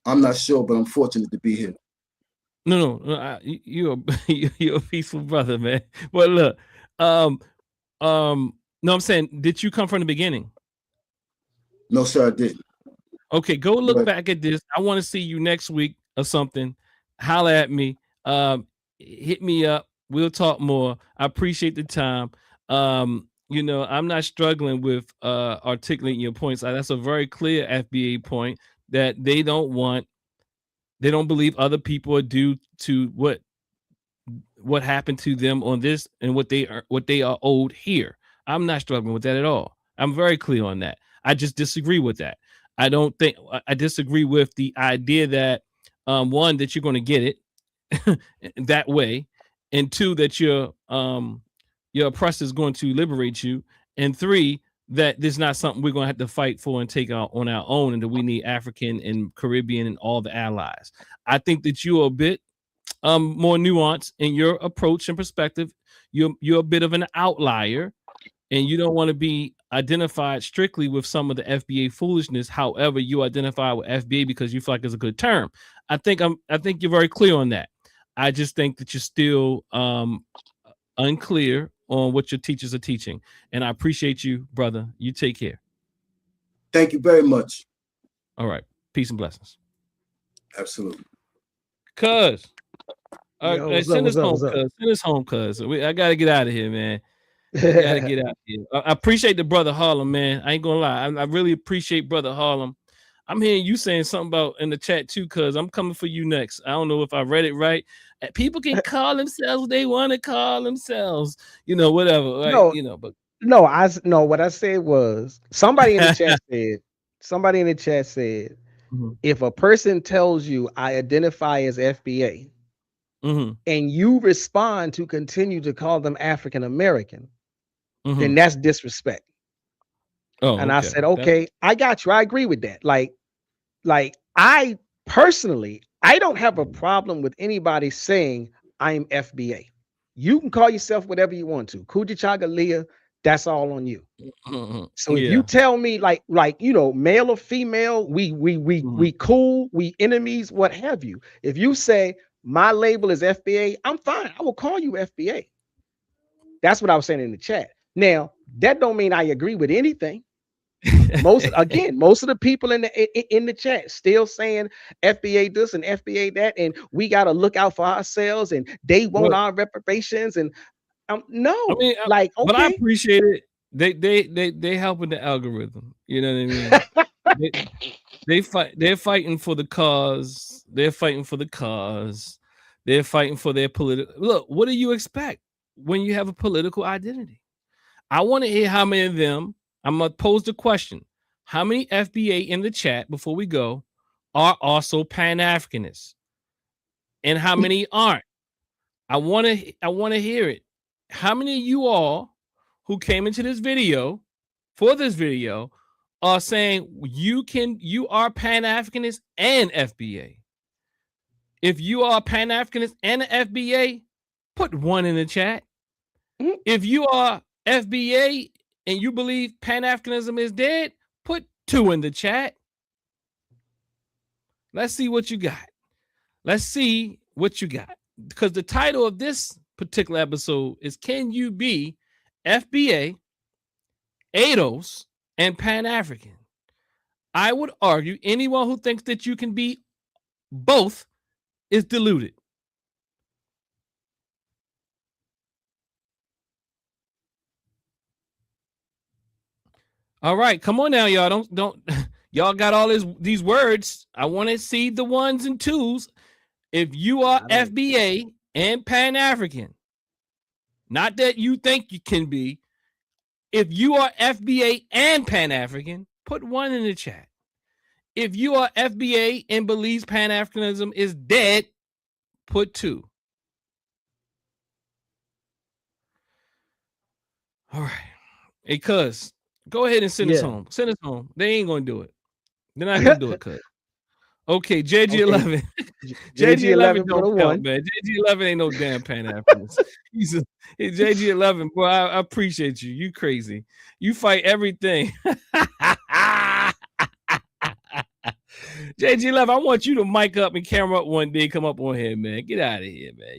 Speaker 7: I'm not sure, but I'm fortunate to be here.
Speaker 1: No, you're a peaceful brother, man. But look, no, I'm saying, did you come from the beginning?
Speaker 7: No, sir, I didn't.
Speaker 1: Okay, go look back at this. I want to see you next week or something. Holler at me. Hit me up. We'll talk more. I appreciate the time. You know, I'm not struggling with articulating your points. That's a very clear FBA point that they don't believe other people are due to what happened to them on this and what they are owed here. I'm not struggling with that at all. I'm very clear on that. I just disagree with that. I disagree with the idea that one, that you're going to get it that way, and two, that your oppressor is going to liberate you, and three, that there's not something we're going to have to fight for and take out on our own, and that we need African and Caribbean and all the allies. I think that you're a bit more nuanced in your approach and perspective. You're a bit of an outlier, and you don't want to be identified strictly with some of the FBA foolishness. However, you identify with FBA because you feel like it's a good term. I think you're very clear on that. I just think that you're still unclear on what your teachers are teaching. And I appreciate you, brother. You take care.
Speaker 7: Thank you very much.
Speaker 1: All right. Peace and blessings.
Speaker 7: Absolutely.
Speaker 1: Cuz. Send us home, cuz. Send us home, cuz. I got to get out of here, man. I got to get out of here. I appreciate the brother Harlem, man. I ain't going to lie. I really appreciate brother Harlem. I'm hearing you saying something about in the chat too, cuz I'm coming for you next. I don't know if I read it right. People can call themselves what they want to call themselves, whatever. Right?
Speaker 2: No,
Speaker 1: but
Speaker 2: what I said was somebody in the chat said,
Speaker 1: mm-hmm.
Speaker 2: if a person tells you I identify as FBA,
Speaker 1: mm-hmm.
Speaker 2: and you respond to continue to call them African American, then that's disrespect.
Speaker 1: Oh,
Speaker 2: and I
Speaker 1: okay.
Speaker 2: said, okay, I got you. I agree with that. Like I personally, I don't have a problem with anybody saying I'm FBA. You can call yourself whatever you want to. Kujichaga Leah, that's all on you. So if you
Speaker 1: Yeah.
Speaker 2: tell me like male or female, we cool, we enemies, what have you. If you say my label is FBA, I'm fine. I will call you FBA. That's what I was saying in the chat. Now, that don't mean I agree with anything. Most of the people in the chat still saying FBA this and FBA that, and we got to look out for ourselves, and they want our reparations. And no,
Speaker 1: I mean,
Speaker 2: like,
Speaker 1: but I
Speaker 2: okay,
Speaker 1: appreciate it. They helping the algorithm. You know what I mean? They're fighting for the cause. They're fighting for the cause. They're fighting for their political. Look, what do you expect when you have a political identity? I want to hear how many of them. I'm gonna pose the question: how many FBA in the chat before we go are also Pan-Africanists, and how many aren't? I want to hear it. How many of you all who came into this video for this video are saying you are Pan-Africanist and FBA? If you are Pan-Africanist and an FBA, put 1 in the chat. If you are FBA and you believe Pan-Africanism is dead, put 2 in the chat. Let's see what you got. Let's see what you got. Because the title of this particular episode is Can You Be FBA, ADOS, and Pan-African? I would argue anyone who thinks that you can be both is deluded. All right, come on now, y'all. Don't y'all got all these words. I want to see the 1s and 2s. If you are FBA and Pan-African, not that you think you can be, if you are FBA and Pan-African, put 1 in the chat. If you are FBA and believes Pan-Africanism is dead, put 2. All right. Hey, cuz, go ahead and send us home. Send us home. They ain't going to do it. They're not going to do it, cuz. Okay, JG11. JG11 don't count, man. JG11 ain't no damn Pan-Africanist. He's JG11, boy, I appreciate you. You crazy. You fight everything. JG11, I want you to mic up and camera up one day. Come up on here, man. Get out of here, man.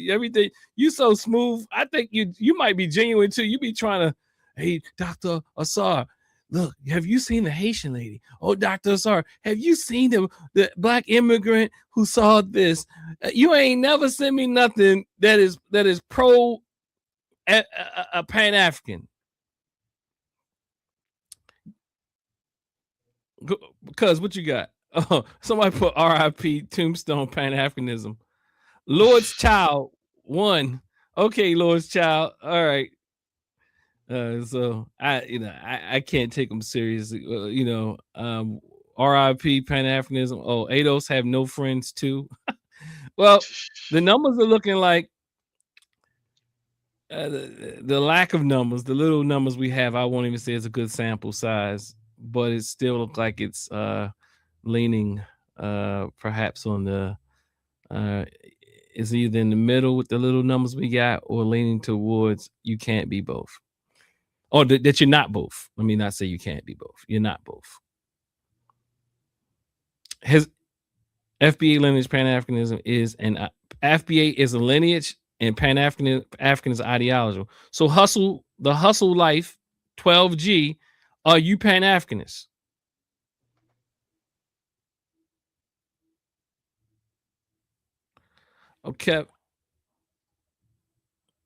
Speaker 1: Everything. You so smooth. I think you might be genuine too. You be trying to, hey, Dr. Asar, look, have you seen the Haitian lady? Oh, Dr. Asar, have you seen the black immigrant who saw this? You ain't never sent me nothing that is pro a Pan-African. Because what you got? Oh, somebody put RIP Tombstone Pan-Africanism. Lord's Child 1. Okay, Lord's Child. All right. So I can't take them seriously. RIP Pan-Africanism. Oh, ADOS have no friends too. Well, the numbers are looking like the lack of numbers, the little numbers we have. I won't even say it's a good sample size, but it still looks like it's leaning perhaps on the is either in the middle with the little numbers we got or leaning towards you can't be both. Or that you're not both. Let me not say you can't be both. You're not both. His FBA lineage Pan-Africanism is an FBA is a lineage and Pan-African is ideology. So the hustle life 12G, are you Pan-Africanist? Okay.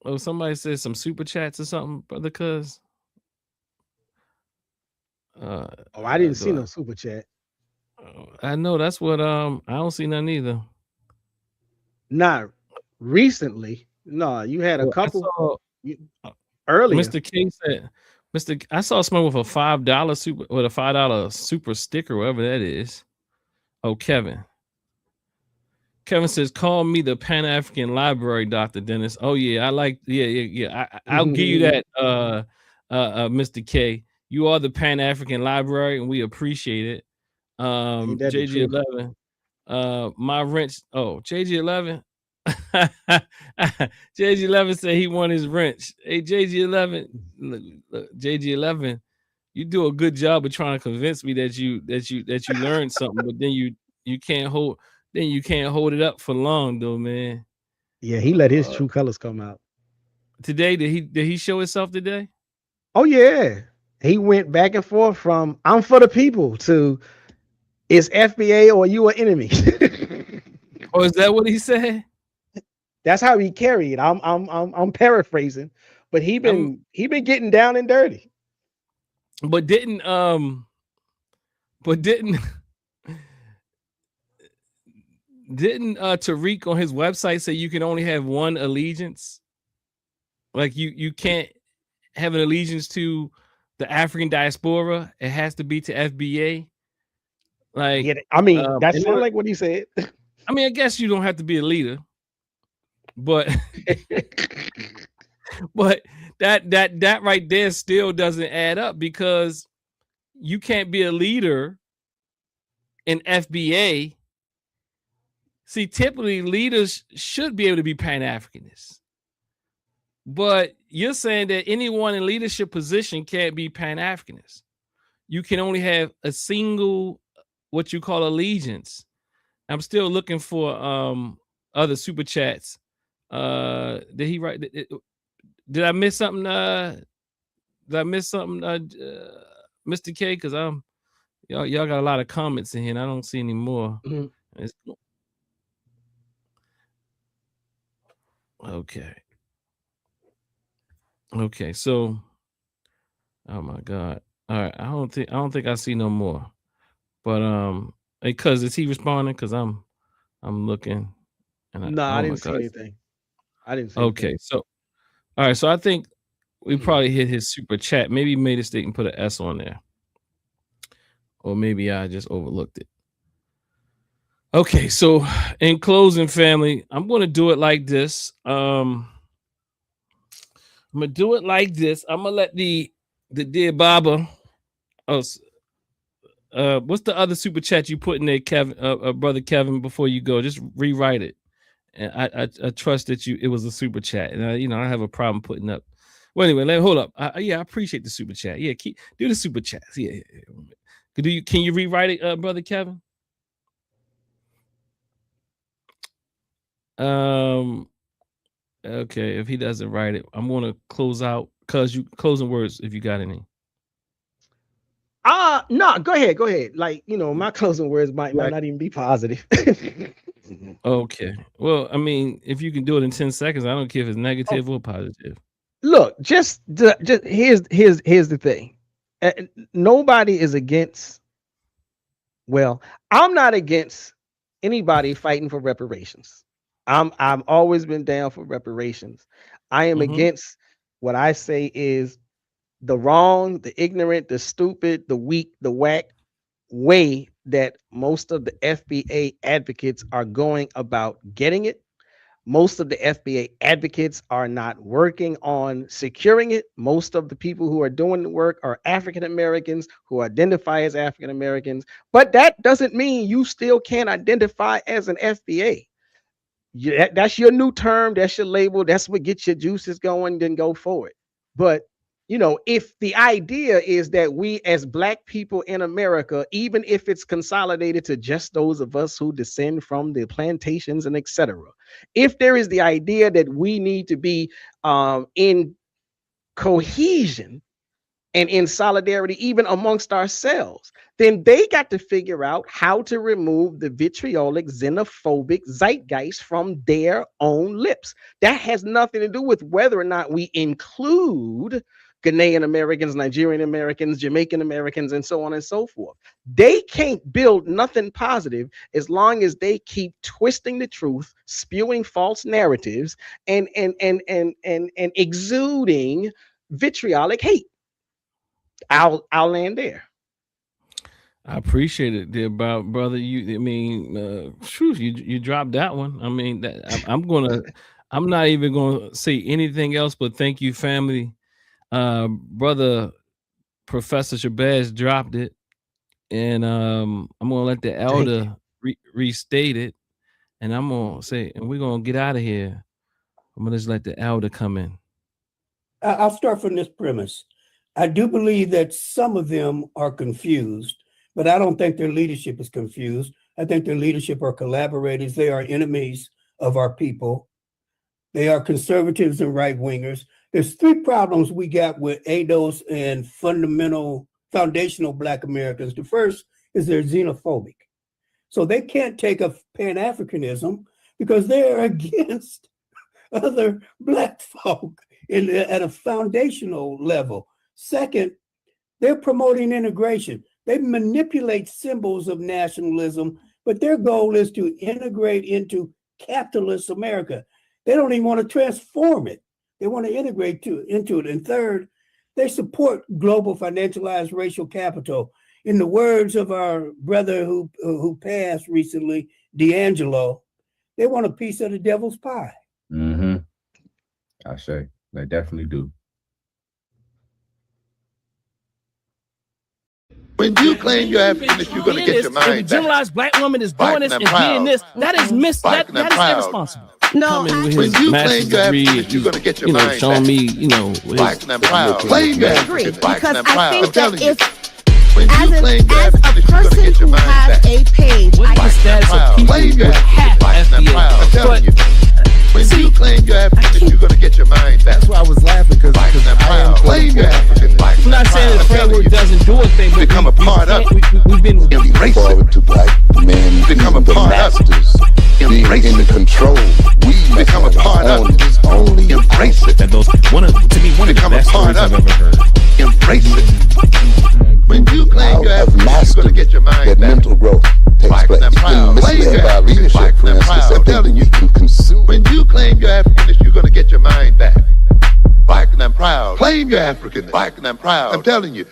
Speaker 1: Oh, somebody says some super chats or something, brother. Cuz.
Speaker 2: I didn't see no super chat.
Speaker 1: I know that's what I don't see none either.
Speaker 2: Not recently. No, you had a couple earlier.
Speaker 1: Mr. K said, I saw someone with a $5 super sticker, whatever that is. Oh, Kevin. Kevin says, "Call me the Pan African Library, Dr. Dennis." Oh yeah, I like. Yeah. I'll give you that, Mr. K. You are the Pan African Library, and we appreciate it.
Speaker 2: Ain't that the truth?
Speaker 1: JG11. My wrench. Oh, JG11. JG11 said he won his wrench. Hey, JG11. Look, JG11. You do a good job of trying to convince me that you learned something, but then you can't hold it up for long though, man.
Speaker 2: Yeah, he let his true colors come out.
Speaker 1: Today, did he show himself today?
Speaker 2: Oh yeah, he went back and forth from "I'm for the people" to "Is FBA or you an enemy?"
Speaker 1: Oh, is that what he said?
Speaker 2: That's how he carried. I'm paraphrasing, but he been getting down and dirty.
Speaker 1: But didn't Tariq on his website say you can only have one allegiance? Like you can't have an allegiance to the African diaspora. It has to be to FBA. Like,
Speaker 2: Yeah, I mean, that sounds like what he said.
Speaker 1: I mean, I guess you don't have to be a leader, but but that right there still doesn't add up, because you can't be a leader in FBA. See, typically leaders should be able to be Pan-Africanists, but you're saying that anyone in leadership position can't be Pan-Africanist. You can only have a single, what you call, allegiance. I'm still looking for other super chats. Did he write? Did I miss something? Did I miss something, Mr. K? Because y'all got a lot of comments in here, and I don't see any more. Mm-hmm. Okay. So, oh my God. All right. I don't think I see no more. But hey, cuz, is he responding? Because I'm looking. And
Speaker 2: I didn't see anything. I didn't see.
Speaker 1: Okay.
Speaker 2: Anything.
Speaker 1: So, all right. So I think we probably hit his super chat. Maybe he made a mistake and put an S on there, or maybe I just overlooked it. Okay. So, in closing, family, I'm going to do it like this. I'm gonna do it like this. I'm gonna let the dear Baba. What's the other super chat you put in there, Kevin? Brother Kevin, before you go, just rewrite it. And I trust that it was a super chat, and I don't have a problem putting up. Well, anyway, hold up. I appreciate the super chat. Yeah, do the super chats. Yeah. Can you rewrite it, Brother Kevin? Okay, if he doesn't write it, I'm gonna close out. Closing words, if you got any.
Speaker 2: No, go ahead. Like, my closing words might not even be positive.
Speaker 1: Okay. Well, I mean, if you can do it in 10 seconds, I don't care if it's negative or positive.
Speaker 2: Look, just here's the thing. Nobody is against. Well, I'm not against anybody fighting for reparations. I've always been down for reparations. I am against what I say is the wrong, the ignorant, the stupid, the weak, the whack way that most of the FBA advocates are going about getting it. Most of the FBA advocates are not working on securing it. Most of the people who are doing the work are African Americans who identify as African Americans. But that doesn't mean you still can't identify as an FBA. That's your new term. That's your label. That's what gets your juices going. Then go forward. But if the idea is that we as Black people in America, even if it's consolidated to just those of us who descend from the plantations and etc., if there is the idea that we need to be in cohesion and in solidarity, even amongst ourselves, then they got to figure out how to remove the vitriolic, xenophobic zeitgeist from their own lips. That has nothing to do with whether or not we include Ghanaian Americans, Nigerian Americans, Jamaican Americans, and so on and so forth. They can't build nothing positive as long as they keep twisting the truth, spewing false narratives, and exuding vitriolic hate. I'll land there.
Speaker 1: I appreciate it, dear brother. I mean, you dropped that one. I mean, I'm not even gonna say anything else but thank you, family. Brother Professor Shabazz dropped it, and I'm gonna let the
Speaker 2: Thank you.
Speaker 1: elder restate it, and I'm gonna say, and we're gonna get out of here. I'm gonna just let the elder come in.
Speaker 4: I'll start from this premise. I do believe that some of them are confused, but I don't think their leadership is confused. I think their leadership are collaborators. They are enemies of our people. They are conservatives and right wingers. There's three problems we got with ADOS and foundational Black Americans. The first is they're xenophobic. So they can't take a Pan-Africanism because they're against other Black folk at a foundational level. Second, they're promoting integration. They manipulate symbols of nationalism, but their goal is to integrate into capitalist America. They don't even want to transform it. They want to integrate into it. And third, they support global financialized racial capital. In the words of our brother who passed recently, D'Angelo, they want a piece of the devil's pie.
Speaker 5: Mm-hmm. I say they definitely do.
Speaker 3: When you claim your Africanness, you're going to get your mind
Speaker 1: If a generalized Black woman is doing this and being this, that is that is irresponsible.
Speaker 8: No,
Speaker 1: Coming with
Speaker 3: when
Speaker 1: his
Speaker 3: you
Speaker 1: master's
Speaker 3: claim your
Speaker 1: degree,
Speaker 3: Africanness, you're going to get your mind
Speaker 1: showing
Speaker 3: back.
Speaker 1: me, his,
Speaker 3: Black and proud. Claim your
Speaker 8: I agree,
Speaker 3: Africanness. Black
Speaker 8: because
Speaker 3: and
Speaker 8: I
Speaker 3: proud.
Speaker 8: think
Speaker 3: I'm telling
Speaker 8: that
Speaker 3: you.
Speaker 8: if
Speaker 3: When
Speaker 8: as
Speaker 3: you claim your
Speaker 8: a
Speaker 3: Africanness, you're going to
Speaker 8: person
Speaker 3: get your
Speaker 8: who
Speaker 3: mind
Speaker 8: has
Speaker 3: back.
Speaker 8: a page,
Speaker 1: what is the status of people
Speaker 3: Claim your
Speaker 1: with half
Speaker 3: Black and proud. I'm
Speaker 1: FBA?
Speaker 3: telling you. When
Speaker 1: See,
Speaker 3: you claim your Africanness, you're going to get your mind back.
Speaker 9: That's why I was laughing because
Speaker 3: Black and
Speaker 9: I am
Speaker 3: proud. Claim your Africanness. Black
Speaker 1: I'm not
Speaker 3: and
Speaker 1: saying the
Speaker 3: proud. I'm telling
Speaker 1: framework
Speaker 3: you.
Speaker 1: doesn't do a thing, but
Speaker 3: Become a part of it.
Speaker 1: we've been
Speaker 3: Embrace it.
Speaker 7: Forward to Black men
Speaker 3: Become a
Speaker 7: being the
Speaker 3: part of it.
Speaker 7: masters, being
Speaker 3: Embrace
Speaker 7: in
Speaker 3: it.
Speaker 7: control. We
Speaker 3: Become a
Speaker 7: must have
Speaker 3: part
Speaker 7: our
Speaker 3: of
Speaker 7: own.
Speaker 3: it.
Speaker 7: It's only
Speaker 3: Embrace it.
Speaker 9: that those one of the
Speaker 3: Become a
Speaker 9: best
Speaker 3: part
Speaker 9: stories I've
Speaker 3: of it.
Speaker 9: ever heard.
Speaker 3: Embrace it. When you claim your
Speaker 7: Out of
Speaker 3: Africanness, you're going to
Speaker 7: mastery
Speaker 3: get your mind
Speaker 7: that
Speaker 3: back.
Speaker 7: mental growth takes
Speaker 3: Black
Speaker 7: place.
Speaker 3: and
Speaker 7: You've
Speaker 3: proud.
Speaker 7: been
Speaker 3: Claim
Speaker 7: misled
Speaker 3: your
Speaker 7: by
Speaker 3: Africanness.
Speaker 7: leadership,
Speaker 3: Black
Speaker 7: for
Speaker 3: and
Speaker 7: instance,
Speaker 3: proud.
Speaker 7: that
Speaker 3: I'm
Speaker 7: think
Speaker 3: telling
Speaker 7: we
Speaker 3: you.
Speaker 7: can consume.
Speaker 3: When you claim your Africanness, you're going to get your mind back. Black and proud. Claim your Africanness. Black and proud. I'm telling you.